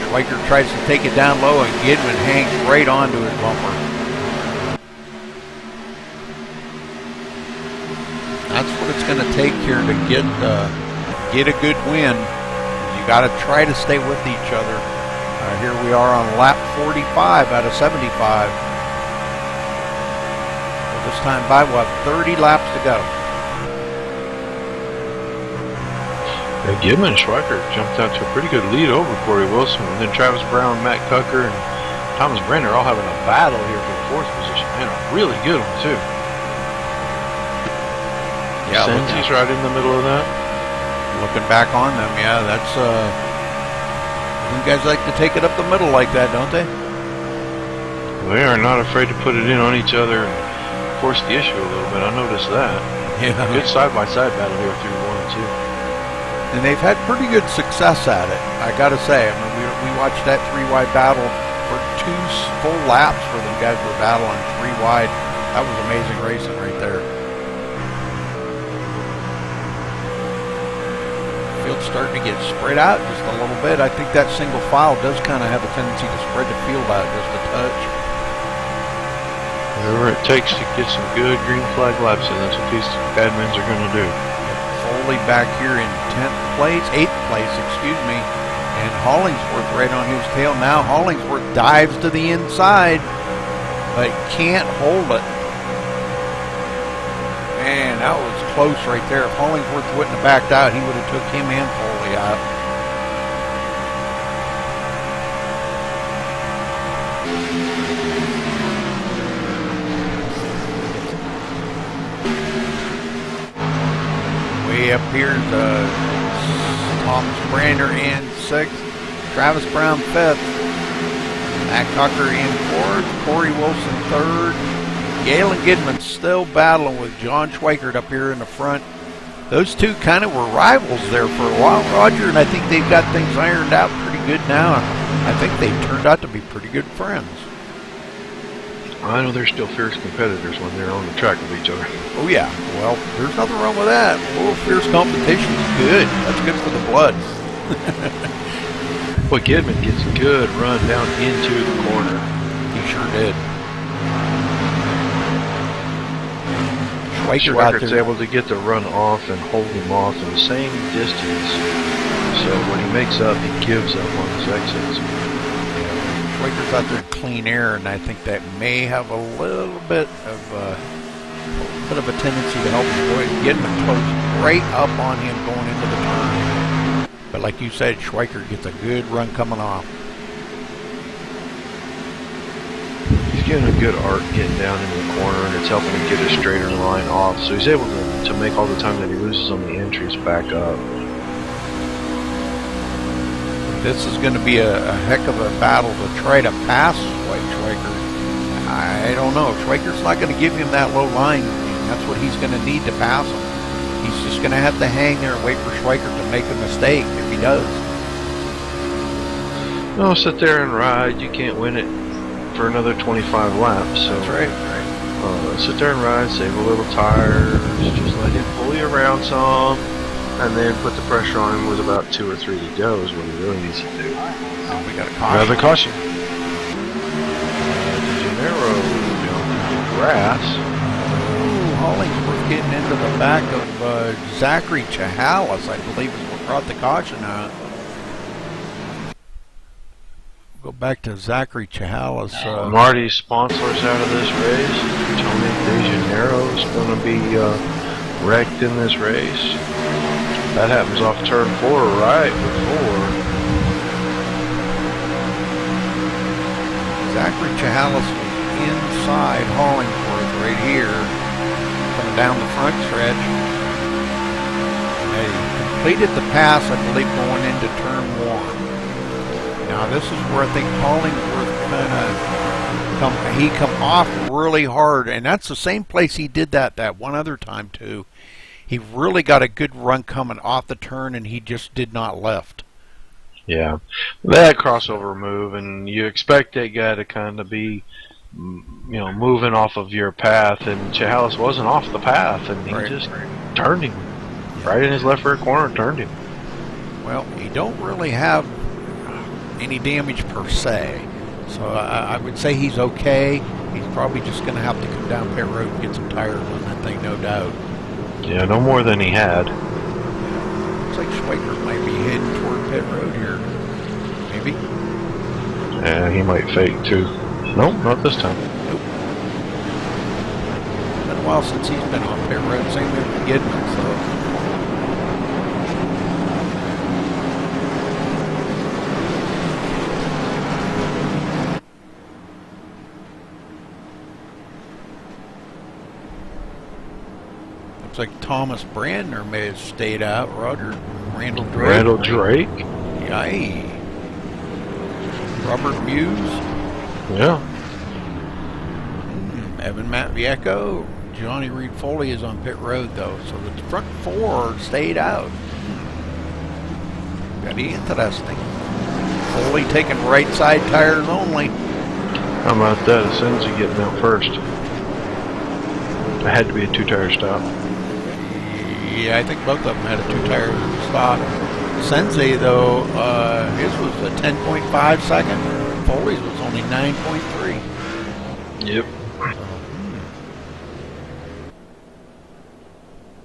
Schweikert tries to take it down low and Gidman hangs right onto his bumper. That's what it's going to take here to get a good win. You got to try to stay with each other. Here we are on lap 45 out of 75. So this time by, we'll have 30 laps to go. Yeah, Gidman and Schweikert jumped out to a pretty good lead over Corey Wilson. And then Travis Brown, Matt Tucker, and Thomas Brenner all having a battle here for the fourth position. And a really good one, too. Yeah, Senzi's right in the middle of that. Looking back on them, yeah, that's... You guys like to take it up the middle like that, don't they? They are not afraid to put it in on each other and force the issue a little bit. I noticed that. Yeah. Good side-by-side battle here through 1 and 2. And they've had pretty good success at it, I gotta say. I mean, we watched that 3-wide battle for 2 full laps for them guys were battling 3-wide. That was amazing racing right there. Field's starting to get spread out just a little bit. I think that single file does kind of have a tendency to spread the field out just a touch. Whatever it takes to get some good green flag laps in, that's what these admins are going to do. Foley back here in 8th place, excuse me. And Hollingsworth right on his tail. Now Hollingsworth dives to the inside, but can't hold it. Man, that was close right there. If Hollingsworth wouldn't have backed out, he would have took him and Foley out. Way up here is Thomas Brander in 6th, Travis Brown 5th, Matt Tucker in 4th, Corey Wilson 3rd. Galen Gidman still battling with John Schweikert up here in the front. Those two kind of were rivals there for a while, Roger, and I think they've got things ironed out pretty good now. I think they turned out to be pretty good friends. I know they're still fierce competitors when they're on the track with each other. Oh yeah, well, there's nothing wrong with that. A little fierce competition is good. That's good for the blood. But Gidman gets a good run down into the corner. He sure did. Schweikert's able to get the run off and hold him off in the same distance. So when he makes up, he gives up on his exits. Schweikert's out there in clean air, and I think that may have a little bit of a tendency to help him get him close right up on him going into the turn. But like you said, Schweikert gets a good run coming off. He's getting a good arc getting down into the corner, and it's helping him get a straighter line off. So he's able to make all the time that he loses on the entries back up. This is going to be a heck of a battle to try to pass Schweikert. I don't know. Schweikert's not going to give him that low line. That's what he's going to need to pass him. He's just going to have to hang there and wait for Schweikert to make a mistake if he does. No, sit there and ride. You can't win it for another 25 laps. So that's right. Sit there and ride, save a little tires, just let him pull you around some, and then put the pressure on him with about 2 or 3 to go is what he really needs to do. Oh, we got a caution. Another caution. Narrow down grass. Oh, Hollingsworth getting into the back of Zachary Chahalis, I believe is what brought the caution out. Go back to Zachary Chihalis. Marty's sponsors out of this race. Tony DeGeneiro is going to be wrecked in this race. That happens off turn 4, right before. Zachary Chihalis inside Hollingworth right here, coming down the front stretch. And they completed the pass, I believe, going into turn 1. Now this is where I think Hollingworth come off really hard, and that's the same place he did that one other time too. He really got a good run coming off the turn, and he just did not lift. Yeah, that crossover move, and you expect that guy to kind of be, moving off of your path, and Chihalis wasn't off the path, and he just turned him right in his left rear corner, turned him. Well, he don't really have any damage per se, so I would say he's okay. He's probably just going to have to come down pit road and get some tires on that thing, no doubt. Yeah, no more than he had. Looks like Schweiker might be heading toward pit road here. Maybe. Yeah, he might fake too. Nope, not this time. Nope. Been a while since he's been on pit road. Same with Gidman, so. Looks like Thomas Brandner may have stayed out. Roger. Randall Drake. Randall Drake. Yay. Robert Muse. Yeah. Evan Matviecko. Johnny Reed Foley is on pit road though, so the front 4 stayed out. Very interesting. Foley taking right side tires only. How about that? Senzi getting out first. It had to be a 2-tire stop. Yeah, I think both of them had a 2-tire stop. Senzi, though, his was a 10.5 second. Foley's was only 9.3. Yep.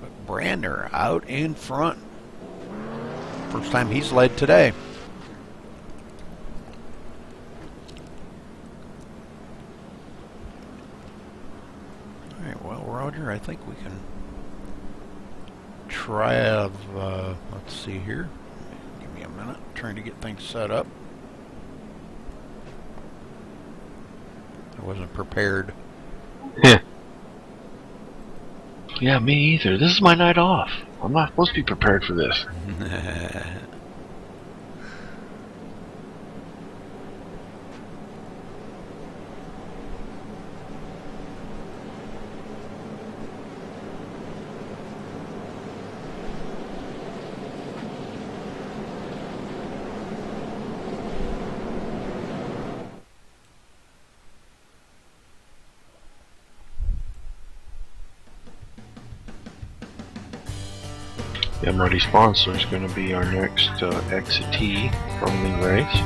But Brandner out in front. First time he's led today. All right, well, Roger, I think we can try out of, let's see here. Give me a minute. I'm trying to get things set up. I wasn't prepared. Yeah, me either. This is my night off. I'm not supposed to be prepared for this. Yeah, Marty Sponsor is going to be our next XT from the race.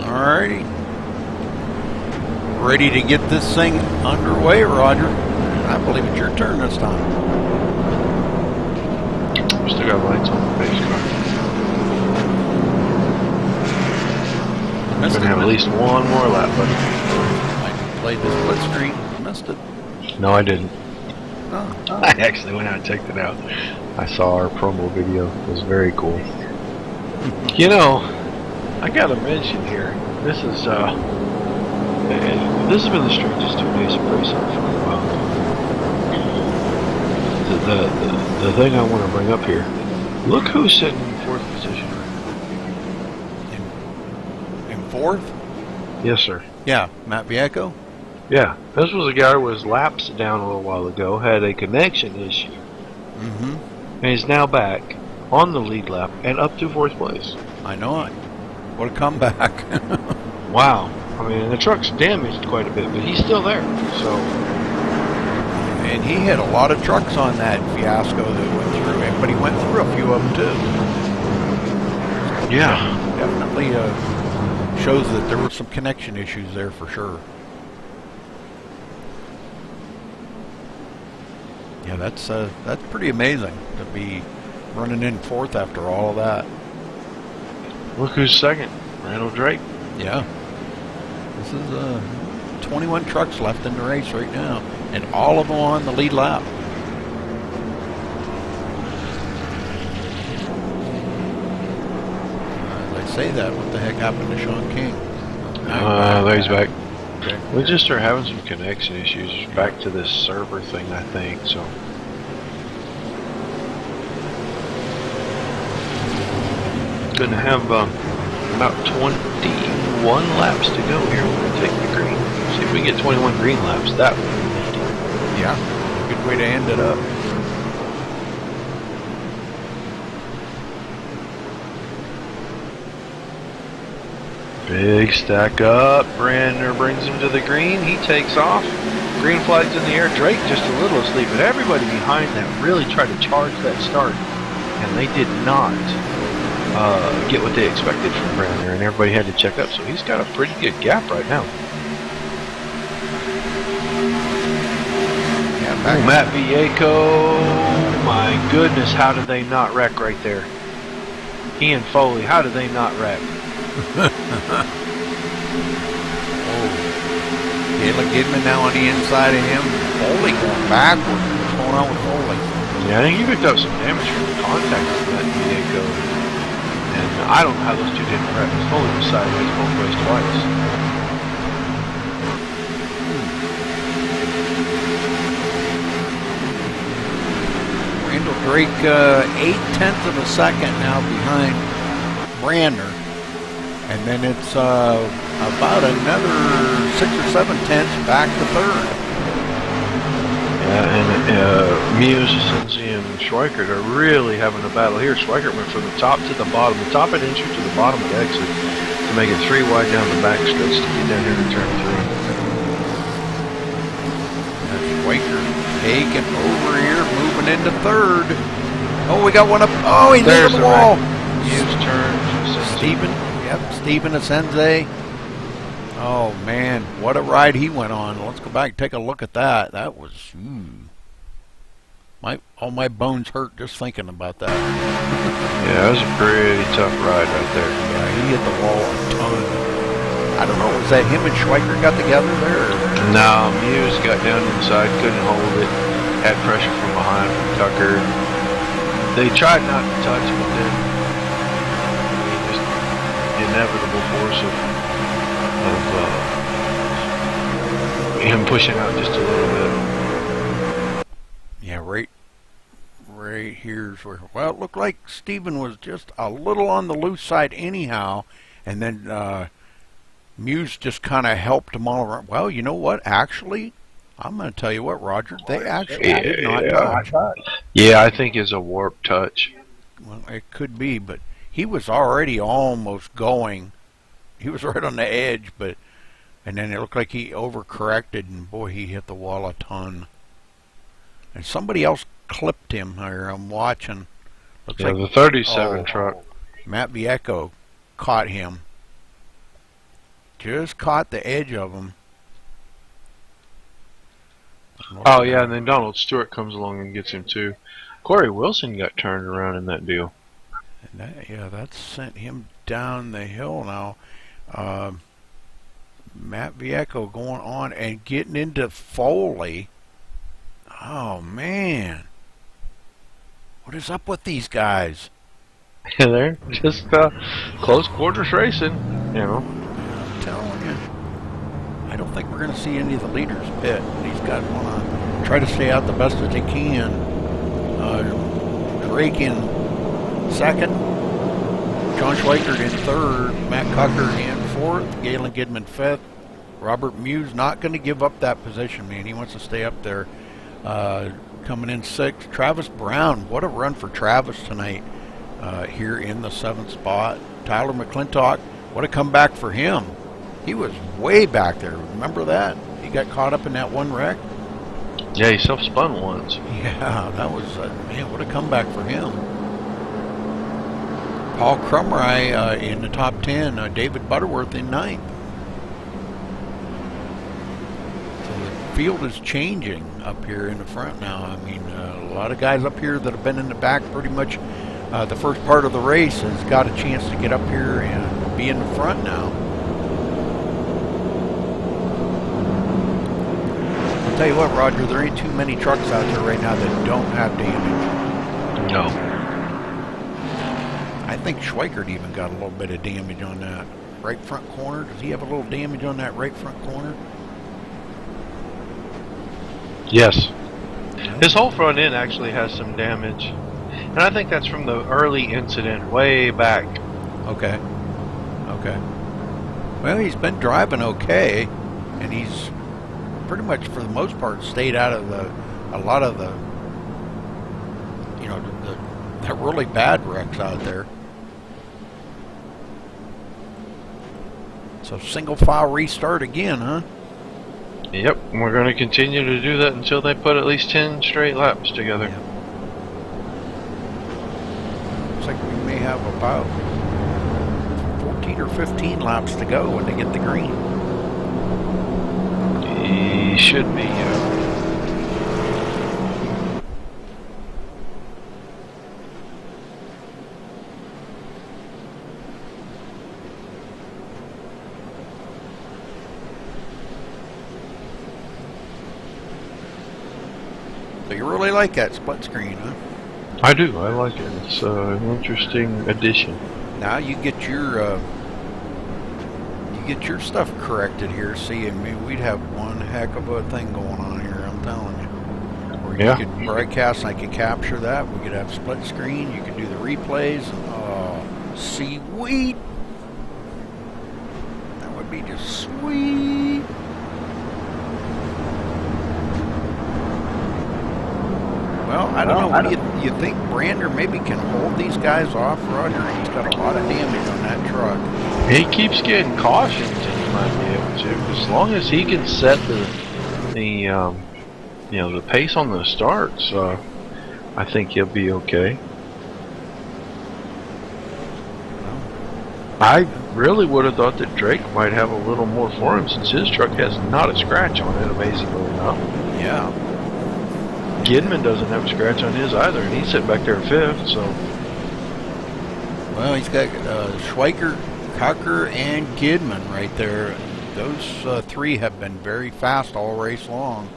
Alrighty. Ready to get this thing underway, Roger. I believe it's your turn this time. Still got lights on the base car. Missed Gonna it. have at least one more lap, buddy. I played the split screen. Missed it. No, I didn't. Oh. I actually went out and checked it out. I saw our promo video. It was very cool. You know, I gotta mention here. This has been the strangest 2 days of racing for a while. The thing I want to bring up here. Look who's sitting in 4th position. In 4th? Yes, sir. Yeah, Matt Vieco. Yeah, this was a guy who was laps down a little while ago, had a connection issue, Mm-hmm. and he's now back on the lead lap and up to 4th place. I know it. What a comeback. Wow. I mean, the truck's damaged quite a bit, but he's still there. So, And he hit a lot of trucks on that fiasco that went through him, but he went through a few of them too. yeah. Definitely shows that there were some connection issues there for sure. Yeah, that's pretty amazing to be running in 4th after all of that. Look who's second. Randall Drake. Yeah. This is 21 trucks left in the race right now, and all of them on the lead lap. As I say that, what the heck happened to Sean King? There he's back. Okay. We just are having some connection issues back to this server thing, I think. So, gonna have about 21 laps to go here. We're gonna take the green. See if we get 21 green laps. That would be nifty. Yeah, good way to end it up. Big stack up. Brander brings him to the green. He takes off. Green flag's in the air. Drake just a little asleep, but everybody behind that really tried to charge that start, and they did not get what they expected from Brander, and everybody had to check up. So he's got a pretty good gap right now. Yeah, back Ooh, Matt Vieco. My goodness, how did they not wreck right there? Ian Foley, how did they not wreck? Caleb Gidman now on the inside of him. Foley going backward. What's going on with Foley? Yeah, I think he picked up some damage from the contact with that Vieco. And I don't know how those two didn't wreck. Foley was sideways both ways twice. Randall Drake 8/10 of a second now behind Brander. And then it's about another 6 or 7 tenths back to 3rd. Yeah, and Muse, Cincy, and Schweikert are really having a battle here. Schweikert went from the top to the bottom, the top at entry to the bottom at exit, to make it 3 wide down the back stretch to get down here to turn 3. That's Schweikert taking over here, moving into 3rd. Oh, we got one up. Oh, he's There's into the the wall. Muse turns. Stephen. Yep, Stephen Asenze. Oh man, what a ride he went on. Let's go back and take a look at that. That was all my bones hurt just thinking about that. Yeah, that was a pretty tough ride right there. Yeah, he hit the wall a ton. I don't know, was that him and Schweiker got together there? Or? No, Muse got down inside, couldn't hold it, had pressure from behind from Tucker. They tried not to touch, but then just the inevitable force of him pushing out just a little bit. Yeah, right here's where, well, it looked like Stephen was just a little on the loose side anyhow, and then Muse just kind of helped them all around. Well, you know what, actually, I'm going to tell you what, Roger, they actually did not touch. Yeah, I think it's a warp touch. Well, it could be, but he was already almost going. He was right on the edge, and then it looked like he overcorrected, and boy, he hit the wall a ton. And somebody else clipped him here. I'm watching. Looks Yeah, like the 37 truck. Matt Vieco caught him. Just caught the edge of him. Oh, yeah, and then Donald Stewart comes along and gets him too. Corey Wilson got turned around in that deal. And that, yeah, that sent him down the hill now. Matt Vieco going on and getting into Foley. Oh, man. What is up with these guys? They're just close quarters racing, you know. I'm telling you. I don't think we're going to see any of the leaders pit. These guys want to try to stay out the best that they can. Drake in second. John Schweikert in third. Matt Cucker in fourth. Galen Gidman fifth. Robert Muse not going to give up that position, man. He wants to stay up there. Coming in sixth. Travis Brown. What a run for Travis tonight here in the seventh spot. Tyler McClintock. What a comeback for him. He was way back there. Remember that? He got caught up in that one wreck. Yeah, he self-spun once. Yeah, that was, man, what a comeback for him. Paul Crumry in the top 10. David Butterworth in ninth. So the field is changing up here in the front now. I mean, a lot of guys up here that have been in the back pretty much the first part of the race has got a chance to get up here and be in the front now. I'll tell you what, Roger, there ain't too many trucks out there right now that don't have damage. No. I think Schweikert even got a little bit of damage on that right front corner. Does he have a little damage on that right front corner? Yes. His whole front end actually has some damage. And I think that's from the early incident way back. Okay. Okay. Well, he's been driving okay, and he's pretty much, for the most part, stayed out of a lot of the, you know, the really bad wrecks out there. So single file restart again, huh? Yep, we're going to continue to do that until they put at least 10 straight laps together. Yeah. Looks like we may have about 14 or 15 laps to go when they get the green. He should be, So you really like that split screen, huh? I do. I like it. It's an interesting addition. Now you get your stuff corrected here. See, I mean, we'd have one heck of a thing going on here. I'm telling you. Or you could broadcast, I could capture that. We could have split screen. You could do the replays. Oh, sweet. That would be just sweet. Well, I don't know. What do you think Brander maybe can hold these guys off, Roger? He's got a lot of damage on that truck. He keeps getting cautions, and he might be able to. As long as he can set the pace on the starts, I think he'll be okay. I really would have thought that Drake might have a little more for him, since his truck has not a scratch on it, amazingly enough. Yeah. Gidman doesn't have a scratch on his either, and he's sitting back there fifth, so... Well, he's got Schweikert, Cocker, and Gidman right there. Those three have been very fast all race long.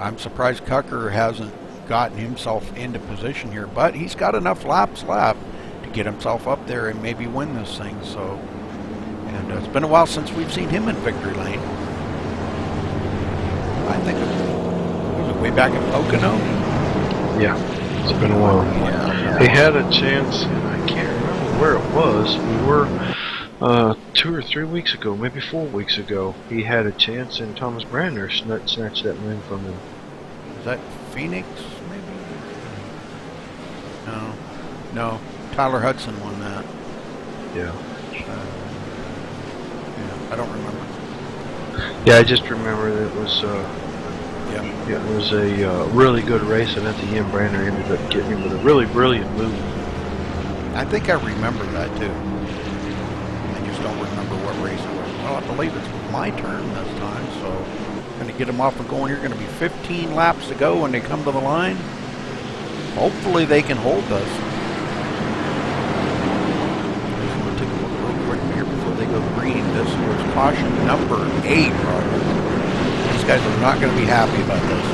I'm surprised Cocker hasn't gotten himself into position here, but he's got enough laps left to get himself up there and maybe win this thing. So, and it's been a while since we've seen him in victory lane. I think it was way back in Pocono. Yeah, it's been a while. Yeah. He had a chance, and I can't remember where it was. We were 2 or 3 weeks ago, maybe 4 weeks ago. He had a chance, and Thomas Brander snatched that win from him. Is that Phoenix, maybe? No. Tyler Hudson won that. Yeah. Yeah, I don't remember. Yeah, I just remember that it was. It was a really good race, and at the end, Brander ended up getting him with a really brilliant move. I think I remember that too. I just don't remember what race it was. Well, I believe it's my turn this time, so I'm going to get them off and going here. Going to be 15 laps to go when they come to the line. Hopefully they can hold us. I'm going to take a look real quick here before they go green. This was caution number 8, Roger. These guys are not going to be happy about this.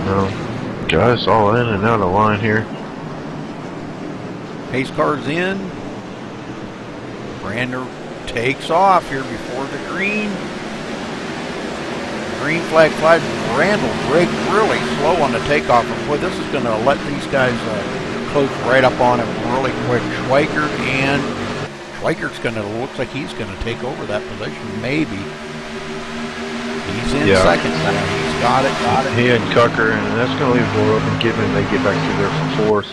No. Guys all in and out of line here. Pace car's in. Brander takes off here before the green. Green flag flies. Randall braked really slow on the takeoff. And boy, this is going to let these guys close right up on him really quick. Schweikert's going to, looks like he's going to take over that position, maybe. He's in second now. He's got it. He and Cucker, and that's going to leave the door open. Given they get back through there for fourth.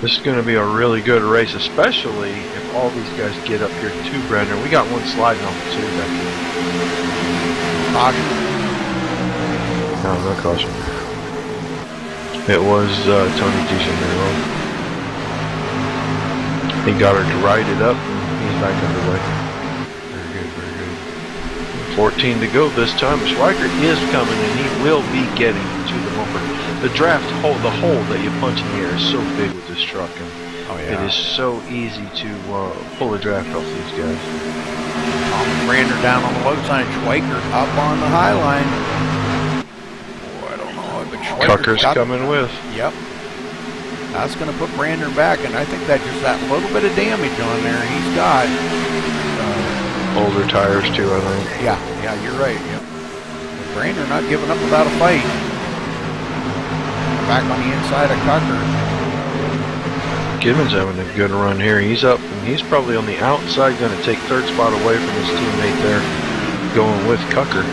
This is going to be a really good race, especially if all these guys get up here to Brander. We got one sliding off the 2 back here. Caution. No caution. It was Tony DeGenero. He got her to ride it up, and he's back underway. Very good. 14 to go this time. Schweiker is coming, and he will be getting to the bumper. The draft hole, the hole that you punch in the air is so big with this truck, and it is so easy to pull the draft off these guys. Thomas Brander down on the low side. Schweiker up on the high line. Boy, I don't know, but Cucker's coming with. Yep. That's going to put Brander back, and I think that just that little bit of damage on there he's got. Older tires too, I think. Yeah, you're right. Yep. But Brander not giving up without a fight. Back on the inside of Cucker. Kidman's having a good run here. He's up, and he's probably on the outside, going to take third spot away from his teammate there, going with Cucker.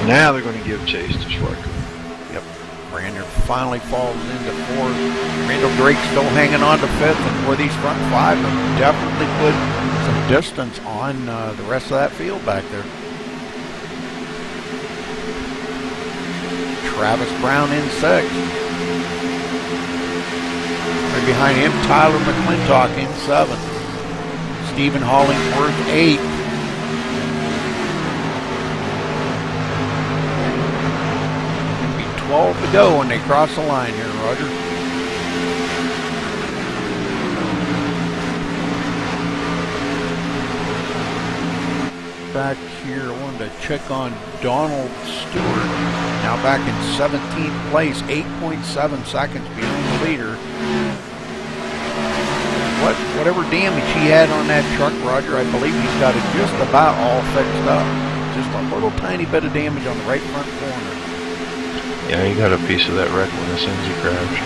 Now they're going to give chase to Schweiker. Yep. Brander finally falls into 4th. Randall Drake's still hanging on to 5th, and boy, these front 5 have definitely put some distance on the rest of that field back there. Travis Brown in 6th. Right behind him, Tyler McClintock in 7th. Stephen Hollingsworth 8th. It'll be 12 to go when they cross the line here, Roger. Back here, I wanted to check on Donald Stewart. Now back in 17th place, 8.7 seconds behind the leader. Whatever damage he had on that truck, Roger, I believe he's got it just about all fixed up. Just a little tiny bit of damage on the right front corner. Yeah, he got a piece of that wreck when as soon as he crashed.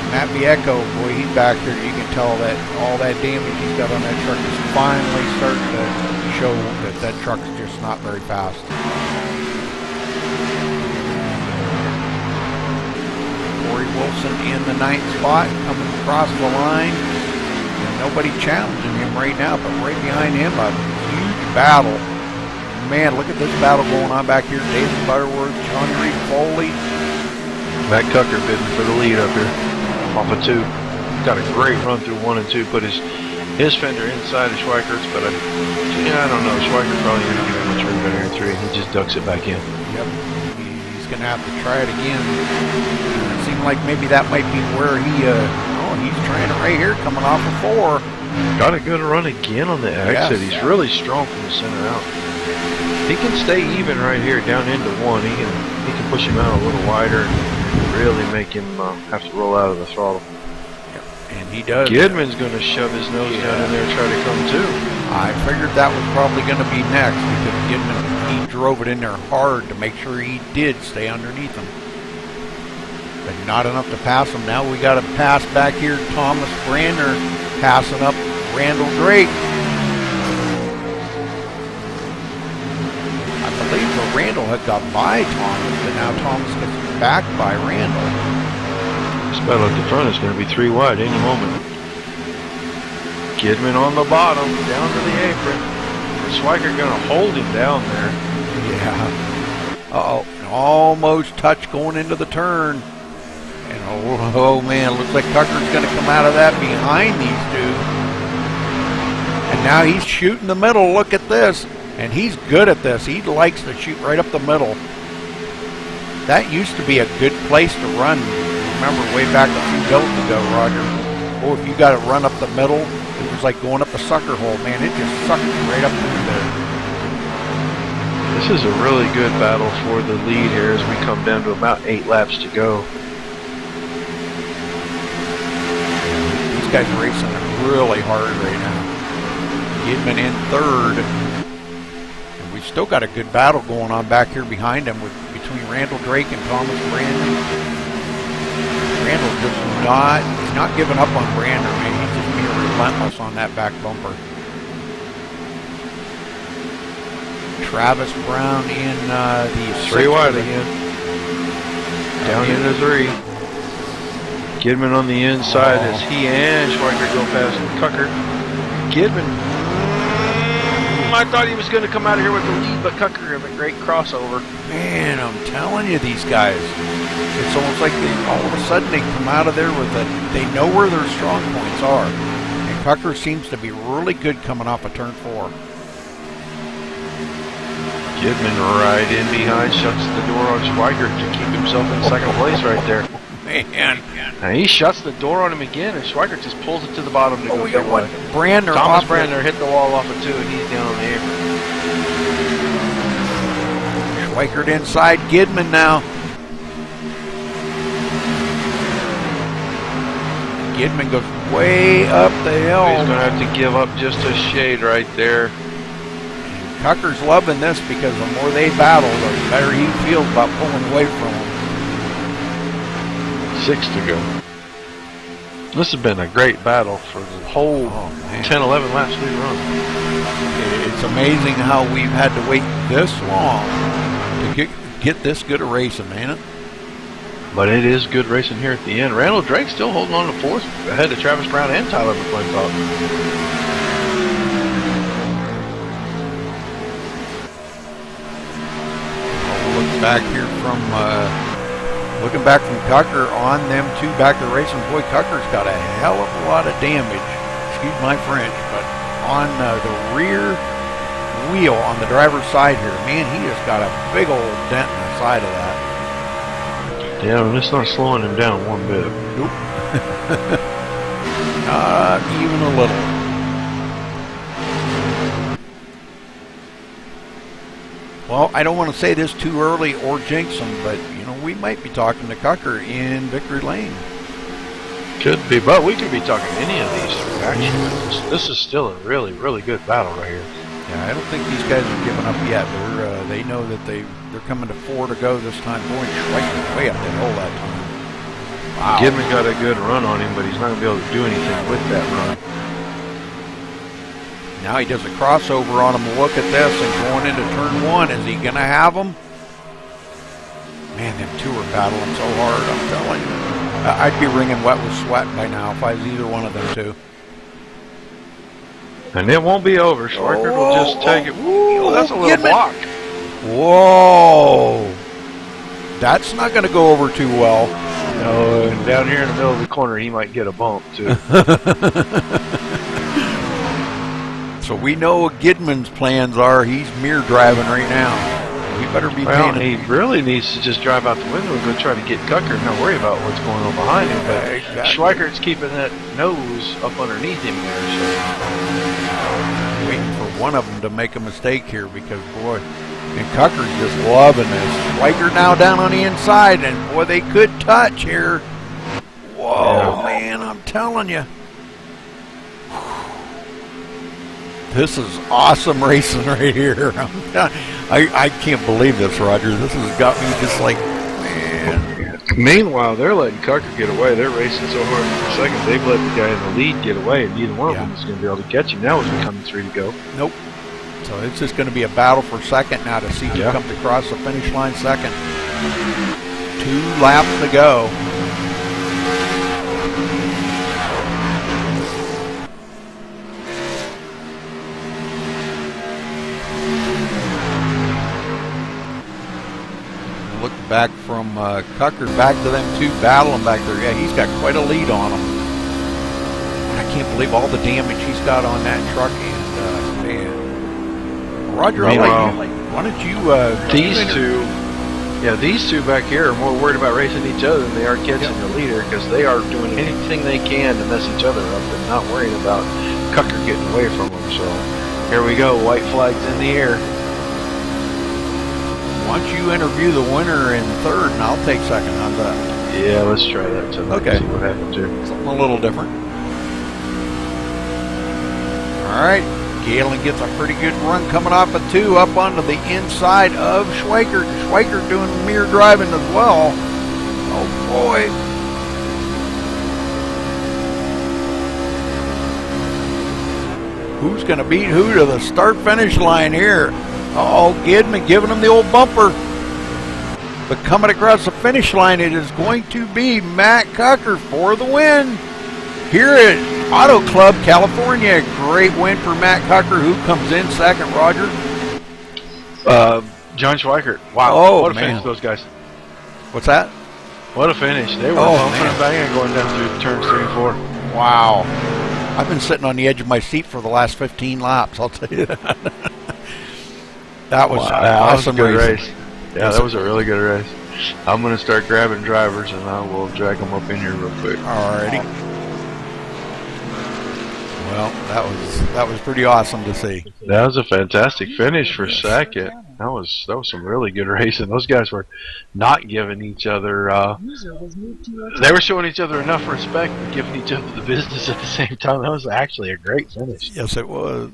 Matt Biecko, boy, he's back there. You can tell that all that damage he's got on that truck is finally starting to show that that truck's just not very fast. Corey Wilson in the 9th spot, coming across the line. And nobody challenging him right now, but right behind him, a huge battle. Man, look at this battle going on back here. David Butterworth, Johnny Reed Foley. Matt Cucker bidding for the lead up here, off of 2. Got a great run through 1 and 2, put his fender inside of Schweikert's, but I don't know. Schweiker probably didn't give him much room in here in 3, and he just ducks it back in. Yep, he's going to have to try it again. It seemed like maybe that might be where he's trying it right here, coming off of 4. Got a good run again on the exit. He's really strong from the center out. He can stay even right here down into 1. He can push him out a little wider and really make him have to roll out of the throttle. Yep. And he does. Gidman's going to shove his nose down in there and try to come too. I figured that was probably going to be next because Gidman, he drove it in there hard to make sure he did stay underneath him. But not enough to pass him. Now we got to pass back here. Thomas Brander passing up Randall Drake. I believe that Randall had got by Thomas, but now Thomas gets back by Randall. This battle at the front is going to be 3 wide any moment. Gidman on the bottom, down to the apron. Is Schweiker going to hold him down there? Yeah. Uh-oh. Almost touch going into the turn. And oh man, looks like Tucker's going to come out of that behind these two. And now he's shooting the middle. Look at this. And he's good at this. He likes to shoot right up the middle. That used to be a good place to run. Remember way back a few builds ago, Roger. Oh, if you got to run up the middle, it was like going up the sucker hole, man. It just sucked you right up through there. This is a really good battle for the lead here as we come down to about 8 laps to go. These guys are racing really hard right now. Gidman in third. And we've still got a good battle going on back here behind them between Randall Drake and Thomas Brandon. Randall just he's not giving up on Brander, man. He's just being relentless on that back bumper. Travis Brown in the 3 wide again. Down into 3. Gidman on the inside as he and Schweiker go past Cucker. Gidman, I thought he was going to come out of here with the lead, but Cucker have a great crossover. Man, I'm telling you, these guys, it's almost like all of a sudden they come out of there with they know where their strong points are. And Cucker seems to be really good coming off of turn 4. Gidman right in behind, shuts the door on Schweiker to keep himself in second place right there. Man. Now he shuts the door on him again, and Schweiker just pulls it to the bottom to go get one. Brander Thomas Brander hit the wall off of 2, and he's down on the apron. Schweikert inside Gidman now. Gidman goes way up the hill. He's going to have to give up just a shade right there. Cucker's loving this because the more they battle, the better he feels about pulling away from them. 6 to go. This has been a great battle for the whole 10-11 laps we've run. It's amazing how we've had to wait this long to get this good a racing, man. But it is good racing here at the end. Randall Drake still holding on to 4th ahead of Travis Brown and Tyler McClintock. Looking back from Cucker on them 2 back to the racing. Boy, Cucker's got a hell of a lot of damage, excuse my French, but on the rear wheel on the driver's side here, man, he just got a big old dent in the side of that. Yeah, and it's not slowing him down one bit. Nope. Not even a little. Well, I don't want to say this too early or jinx him, but, you know, we might be talking to Cucker in Victory Lane. Could be, but we could be talking any of these. Actually, this is still a really, really good battle right here. Yeah, I don't think these guys are giving up yet. They know that they're coming to 4 to go this time. Boy, Schweiker way up the hill that time. Wow. Gidman got a good run on him, but he's not going to be able to do anything with that run. Now he does a crossover on him. Look at this, and going into turn 1, is he going to have him? Man, them 2 are battling so hard, I'm telling you. I'd be wringing wet with sweat by now if I was either one of them 2. And it won't be over. Schweiker will just take it. Ooh, that's a little block. Whoa. That's not going to go over too well. No, and down here in the middle of the corner, he might get a bump, too. So we know what Gidman's plans are. He's mirror driving right now. We better be paying he really needs to just drive out the window and go try to get Cucker and not worry about what's going on behind him. But exactly. Schweikert's keeping that nose up underneath him there. So. Waiting for one of them to make a mistake here because, boy, and Cucker's just loving this. Schweiker now down on the inside, and, boy, they could touch here. Whoa, man, I'm telling you. This is awesome racing right here. I can't believe this, Roger. This has got me just like, man. Meanwhile, they're letting Cucker get away. They're racing so hard for a second. They've let the guy in the lead get away, and neither one of them is going to be able to catch him. Now it's becoming 3 to go. Nope. So it's just going to be a battle for second now to see who comes across the finish line second. 2 laps to go. Look back from Cucker back to them 2 battling back there. Yeah, he's got quite a lead on him. I can't believe all the damage he's got on that truck. And man, Roger, why don't you? These 2 Yeah, these two back here are more worried about racing each other than they are catching the leader, because they are doing anything they can to mess each other up and not worrying about Cucker getting away from them. So here we go, white flags in the air. Why don't you interview the winner in third, and I'll take second on that. Yeah, let's try that tonight. Okay. See what happens here. Something a little different. All right, Galen gets a pretty good run coming off of 2 up onto the inside of Schweikert. Schweikert doing mirror driving as well. Oh boy. Who's going to beat who to the start-finish line here? Oh, Gidman giving him the old bumper. But coming across the finish line, it is going to be Matt Cucker for the win. Here at Auto Club, California. Great win for Matt Cucker, who comes in second, Roger. John Schweikert. Wow. Oh, what a man. finish, those guys. What's that? What a finish. They were Oh, bumping man. and banging going down through turns 3 and 4. Wow. I've been sitting on the edge of my seat for the last 15 laps, I'll tell you that. That was an awesome that was a good race. race. Yeah, that was a really good race. I'm going to start grabbing drivers, and I will drag them up in here real quick. Alrighty. Well, that was pretty awesome to see. That was a fantastic finish for second. That was some really good racing. Those guys were not giving each other. They were showing each other enough respect, but giving each other the business at the same time. That was actually a great finish. Yes, it was.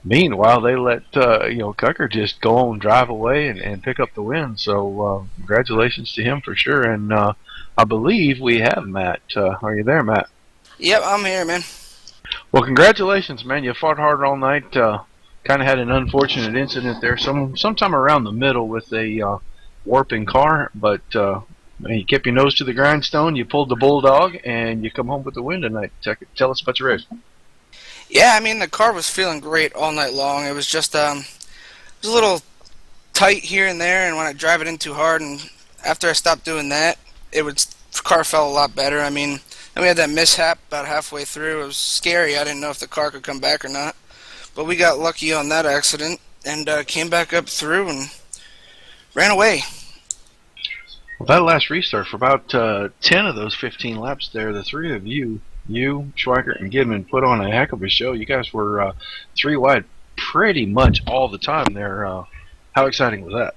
Meanwhile, they let Cucker just go on, drive away, and pick up the win. So congratulations to him for sure. And I believe we have Matt. Are you there, Matt? Yep, I'm here, man. Well, congratulations, man. You fought hard all night. Kind of had an unfortunate incident there sometime around the middle with a warping car, but you kept your nose to the grindstone. You pulled the bulldog, and you come home with the win tonight. Tell us about your race. Yeah, I mean, the car was feeling great all night long. It was just it was a little tight here and there, and when I drive it in too hard, and after I stopped doing that, the car felt a lot better. I mean, then we had that mishap about halfway through. It was scary. I didn't know if the car could come back or not. But we got lucky on that accident and came back up through and ran away. Well, that last restart, for about 10 of those 15 laps there, the three of you, Schweikert, and Gidman, put on a heck of a show. You guys were 3 wide pretty much all the time there. How exciting was that?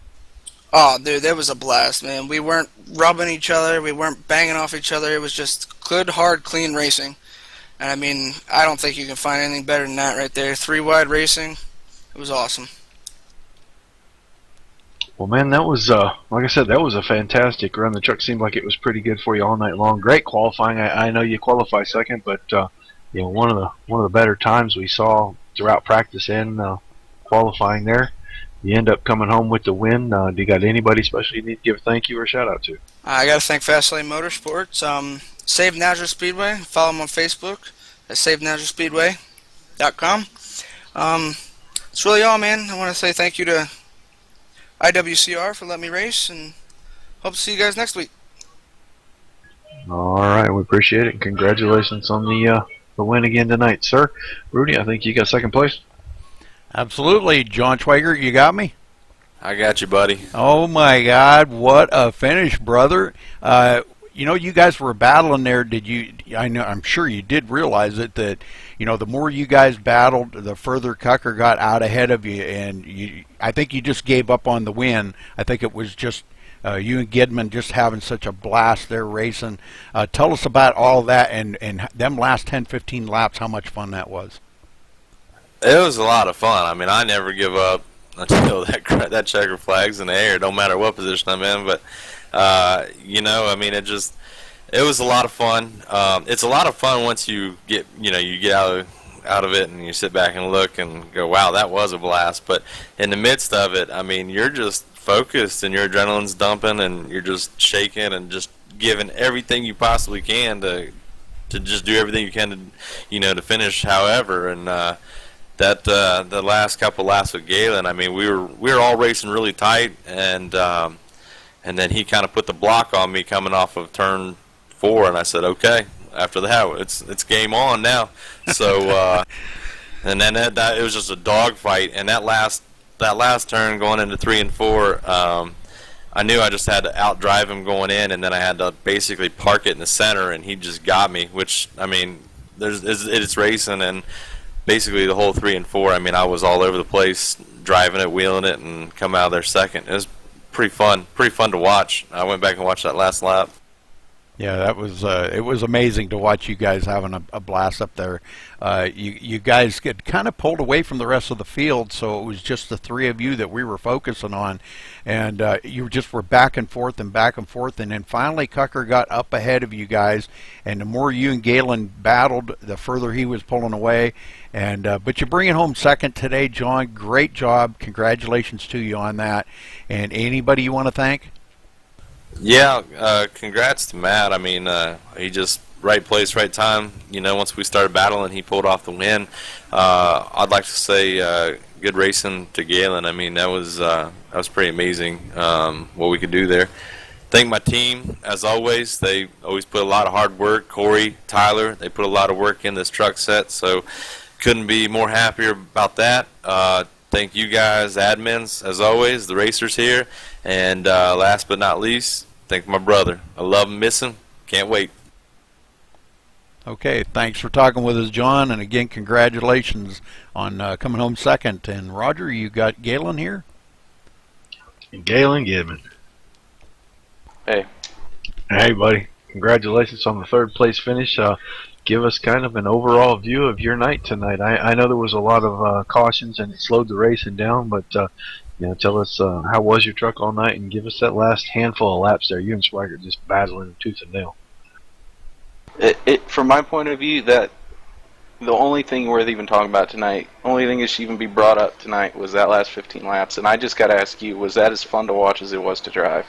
Oh, dude, that was a blast, man. We weren't rubbing each other. We weren't banging off each other. It was just good, hard, clean racing. And, I mean, I don't think you can find anything better than that right there. 3 wide racing. It was awesome. Well, man, that was, like I said, that was a fantastic run. The truck seemed like it was pretty good for you all night long. Great qualifying. I know you qualify second, but one of the better times we saw throughout practice and qualifying there. You end up coming home with the win. Do you got anybody special you need to give a thank you or a shout out to? I got to thank Fastlane Motorsports. Save Nazareth Speedway. Follow them on Facebook at SaveNazarethSpeedway.com. That's really all, man. I want to say thank you to IWCR for letting me race, and hope to see you guys next week. All right, we appreciate it, and congratulations on the win again tonight, sir. Rudy, I think you got second place. Absolutely. John Schweikert, you got me? I got you, buddy. Oh, my God. What a finish, brother. You guys were battling there. I'm sure you did realize it, that, the more you guys battled, the further Cucker got out ahead of you, and I think you just gave up on the win. I think it was just you and Gidman just having such a blast there racing. Tell us about all that and them last 10, 15 laps, how much fun that was. It was a lot of fun. I mean, I never give up until that checker flag's in the air, no matter what position I'm in. But, I mean, it was a lot of fun. It's a lot of fun once you get out of it and you sit back and look and go, wow, that was a blast. But in the midst of it, I mean, you're just focused and your adrenaline's dumping and you're just shaking and just giving everything you possibly can to just do everything you can to, to finish however. And the last couple laps with Galen, I mean, we were all racing really tight, and then he kind of put the block on me coming off of turn 4, and I said, okay, after that, it's game on now. So, and then it was just a dog fight, and that last turn going into 3 and 4, I knew I just had to outdrive him going in, and then I had to basically park it in the center, and he just got me. Which, I mean, it's racing, and basically the whole 3 and 4. I mean, I was all over the place, driving it, wheeling it, and come out of there second. It was pretty fun to watch. I went back and watched that last lap. Yeah, that was it was amazing to watch you guys having a blast up there. You guys get kind of pulled away from the rest of the field, so it was just the 3 of you that we were focusing on, and you just were back and forth, and then finally Cucker got up ahead of you guys, and the more you and Galen battled, the further he was pulling away. And but you bring it home second today, John. Great job. Congratulations to you on that. And anybody you want to thank? Yeah, congrats to Matt. I mean, he just right place, right time. You know, once we started battling, he pulled off the win. I'd like to say good racing to Galen. I mean, that was pretty amazing what we could do there. Thank my team, as always. They always put a lot of hard work. Corey, Tyler, they put a lot of work in this truck set, so couldn't be more happier about that. Thank you guys, admins, as always, the racers here. And last but not least, thank my brother. I love him, miss him. Can't wait. Okay, thanks for talking with us, John. And again, congratulations on coming home second. And Roger, you got Galen here? Galen Gibbon. Hey. Hey, buddy. Congratulations on the 3rd place finish. Give us kind of an overall view of your night tonight. I know there was a lot of cautions and it slowed the racing down, but you know, tell us how was your truck all night, and give us that last handful of laps there. You and Swagger just battling tooth and nail. From my point of view, that the only thing worth even talking about tonight, only thing that should even be brought up tonight, was that last 15 laps. And I just got to ask you, was that as fun to watch as it was to drive?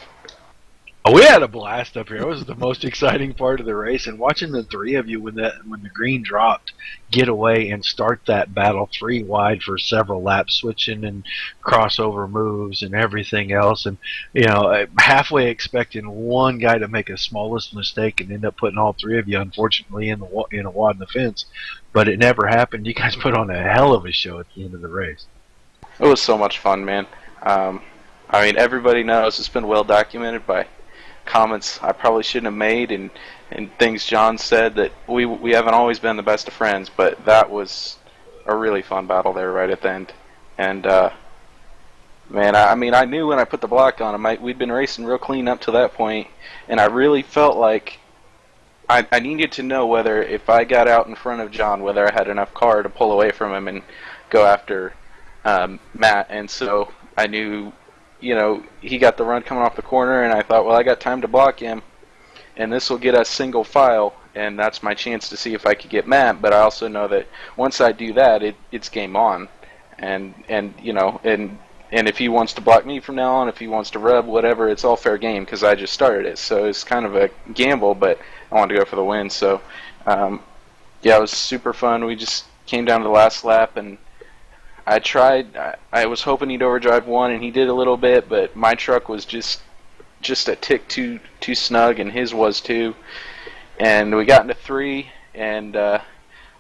Oh, we had a blast up here. It was the most exciting part of the race, and watching the 3 of you when the green dropped, get away and start that battle 3 wide for several laps, switching and crossover moves and everything else, and you know, halfway expecting one guy to make a smallest mistake and end up putting all 3 of you, unfortunately, in a wad in the fence. But it never happened. You guys put on a hell of a show at the end of the race. It was so much fun, man. I mean, everybody knows it's been well documented by comments I probably shouldn't have made, and things John said, that we haven't always been the best of friends, but that was a really fun battle there right at the end. And man, I mean, I knew when I put the block on him, we'd been racing real clean up to that point, and I really felt like I needed to know whether, if I got out in front of John, whether I had enough car to pull away from him and go after Matt. And so I knew, you know, he got the run coming off the corner, and I thought, well, I got time to block him, and this will get us single file, and that's my chance to see if I could get Matt. But I also know that once I do that, it's game on, and you know, and if he wants to block me from now on, if he wants to rub, whatever, it's all fair game because I just started it. So it's kind of a gamble, but I wanted to go for the win. So yeah, it was super fun. We just came down to the last lap, and I tried. I was hoping he'd overdrive one, and he did a little bit, but my truck was just a tick too snug, and his was too. And we got into 3, and I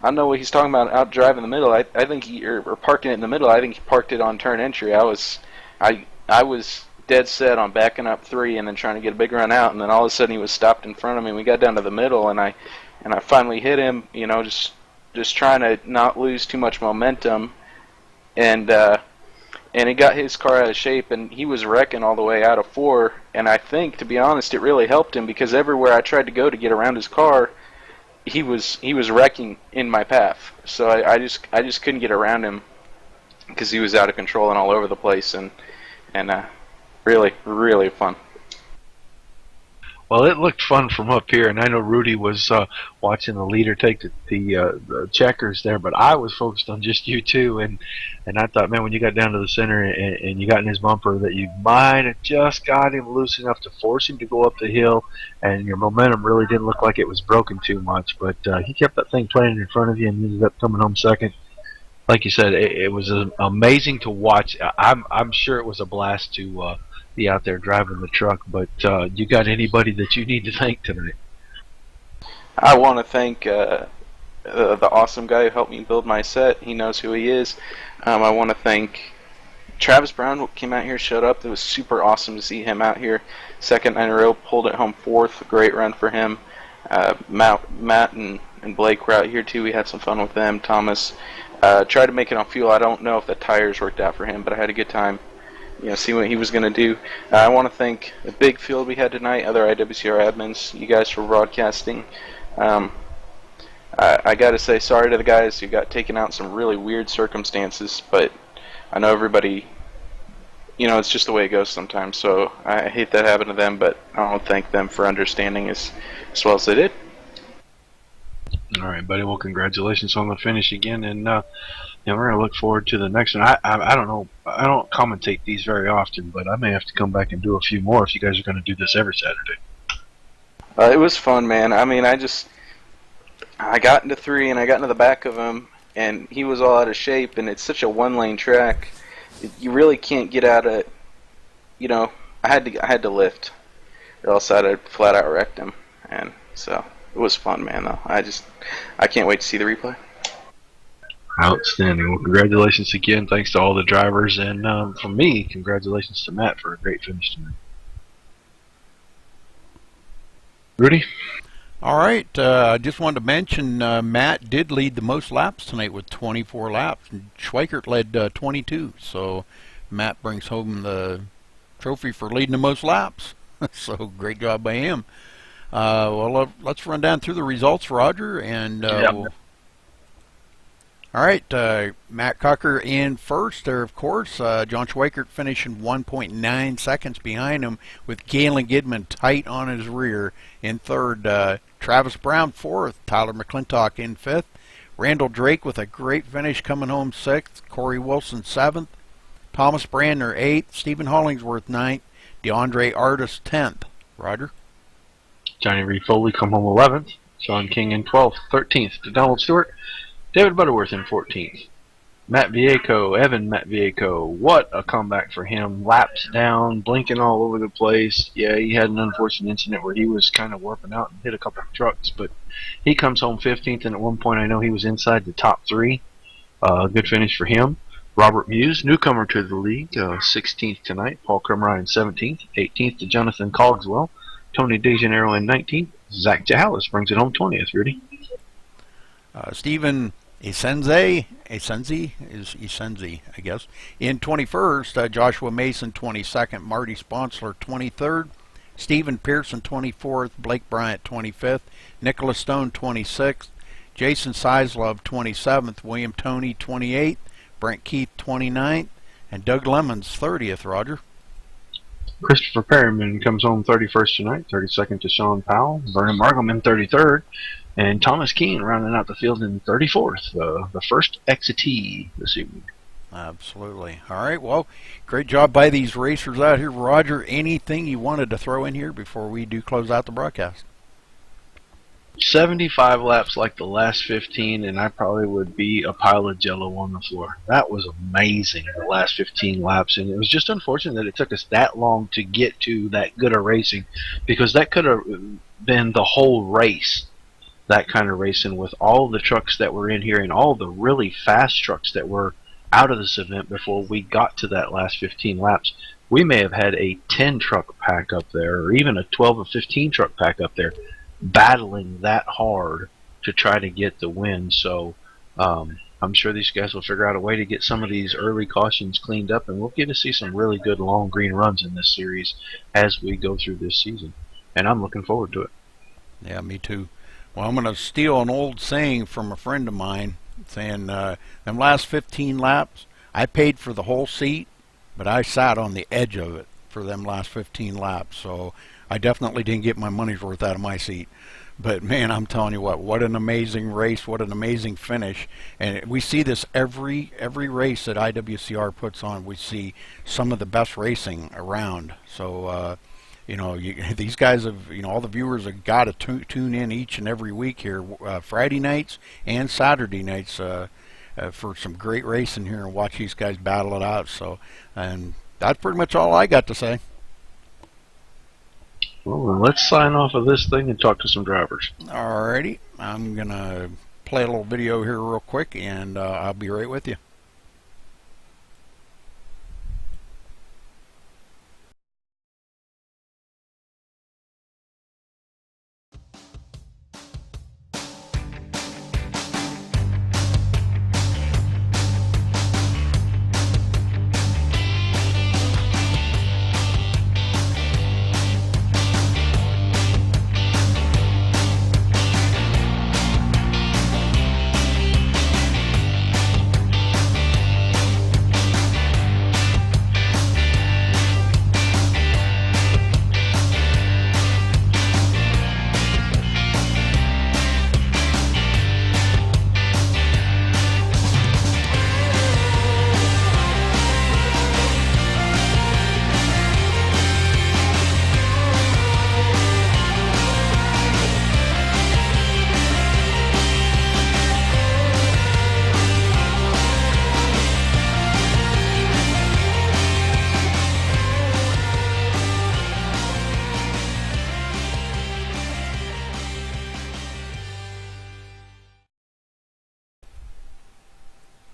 don't know what he's talking about out driving the middle. I think or parking it in the middle. I think he parked it on turn entry. I was dead set on backing up 3 and then trying to get a big run out, and then all of a sudden he was stopped in front of me. And we got down to the middle, and I finally hit him. You know, just trying to not lose too much momentum. And he got his car out of shape, and he was wrecking all the way out of 4. And I think, to be honest, it really helped him, because everywhere I tried to go to get around his car, he was wrecking in my path. So I just couldn't get around him because he was out of control and all over the place, and really, really fun. Well, it looked fun from up here, and I know Rudy was watching the leader take the checkers there, but I was focused on just you two, and I thought, man, when you got down to the center and you got in his bumper, that you might have just got him loose enough to force him to go up the hill, and your momentum really didn't look like it was broken too much, but he kept that thing playing in front of you and ended up coming home second. Like you said, it was amazing to watch. I'm sure it was a blast to be out there driving the truck, but you got anybody that you need to thank tonight? I want to thank the awesome guy who helped me build my set. He knows who he is. I want to thank Travis Brown came out here, showed up. It was super awesome to see him out here. Second night in a row, pulled it home fourth. Great run for him. Matt and Blake were out here too. We had some fun with them. Thomas tried to make it on fuel. I don't know if the tires worked out for him, but I had a good time. See what he was going to do. I want to thank the big field we had tonight, other IWCR admins, you guys for broadcasting. I got to say sorry to the guys who got taken out in some really weird circumstances, but I know everybody, it's just the way it goes sometimes, so I hate that happened to them, but I want to thank them for understanding as well as they did. All right, buddy. Well, congratulations on the finish again, and we're going to look forward to the next one. I don't know. I don't commentate these very often, but I may have to come back and do a few more if you guys are going to do this every Saturday. It was fun, man. I mean, I got into 3 and I got into the back of him, and he was all out of shape, and it's such a one-lane track. You really can't get out of, I had to lift, or else I'd have flat out wrecked him, and so it was fun, man. Though I can't wait to see the replay. Outstanding. Well, congratulations again. Thanks to all the drivers, and from me, congratulations to Matt for a great finish tonight. Rudy? All right. I just wanted to mention Matt did lead the most laps tonight with 24 laps. And Schweikert led 22. So Matt brings home the trophy for leading the most laps. So great job by him. Let's run down through the results, Roger, and all right, Matt Cocker in first there, of course. John Schweikert finishing 1.9 seconds behind him, with Galen Gidman tight on his rear in third. Travis Brown fourth. Tyler McClintock in fifth. Randall Drake with a great finish coming home sixth. Corey Wilson seventh. Thomas Brandner eighth. Stephen Hollingsworth ninth. DeAndre Artis 10th. Roger? Johnny Reed Foley come home 11th. Sean King in 12th. 13th to Donald Stewart. David Butterworth in 14th. Matt Vieco, what a comeback for him. Laps down, blinking all over the place. Yeah, he had an unfortunate incident where he was kind of warping out and hit a couple of trucks, but he comes home 15th, and at one point I know he was inside the top 3. Good finish for him. Robert Muse, newcomer to the league, 16th tonight. Paul Krumrine 17th. 18th to Jonathan Cogswell. Tony DeGenero in 19th. Zach Jahalis brings it home 20th. Rudy? Stephen Esenzi, I guess, in 21st. Joshua Mason 22nd. Marty Sponsler 23rd. Stephen Pearson 24th. Blake Bryant 25th. Nicholas Stone 26th. Jason Sizlove 27th. William Toney 28th. Brent Keith 29th. And Doug Lemons 30th, Roger. Christopher Perryman comes home 31st tonight. 32nd to Sean Powell. Vernon Margleman 33rd. And Thomas Keene rounding out the field in 34th, the first exitee this evening. Absolutely. All right, well, great job by these racers out here. Roger, anything you wanted to throw in here before we do close out the broadcast? 75 laps like the last 15, and I probably would be a pile of jello on the floor. That was amazing, the last 15 laps, and it was just unfortunate that it took us that long to get to that good a racing, because that could have been the whole race. That kind of racing with all the trucks that were in here and all the really fast trucks that were out of this event before we got to that last 15 laps. We may have had a 10 truck pack up there, or even a 12 or 15 truck pack up there, battling that hard to try to get the win. So I'm sure these guys will figure out a way to get some of these early cautions cleaned up, and we'll get to see some really good long green runs in this series as we go through this season. And I'm looking forward to it. Yeah, me too. Well, I'm going to steal an old saying from a friend of mine, saying, them last 15 laps, I paid for the whole seat, but I sat on the edge of it for them last 15 laps. So I definitely didn't get my money's worth out of my seat. But, man, I'm telling you what an amazing race, what an amazing finish. And we see this every race that IWCR puts on. We see some of the best racing around. So, these guys have, all the viewers have got to tune in each and every week here, Friday nights and Saturday nights for some great racing here, and watch these guys battle it out. So, and that's pretty much all I got to say. Well, then let's sign off of this thing and talk to some drivers. Alrighty, I'm going to play a little video here real quick, and I'll be right with you.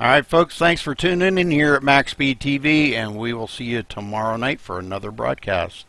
All right, folks, thanks for tuning in here at MaxSpeedTV, and we will see you tomorrow night for another broadcast.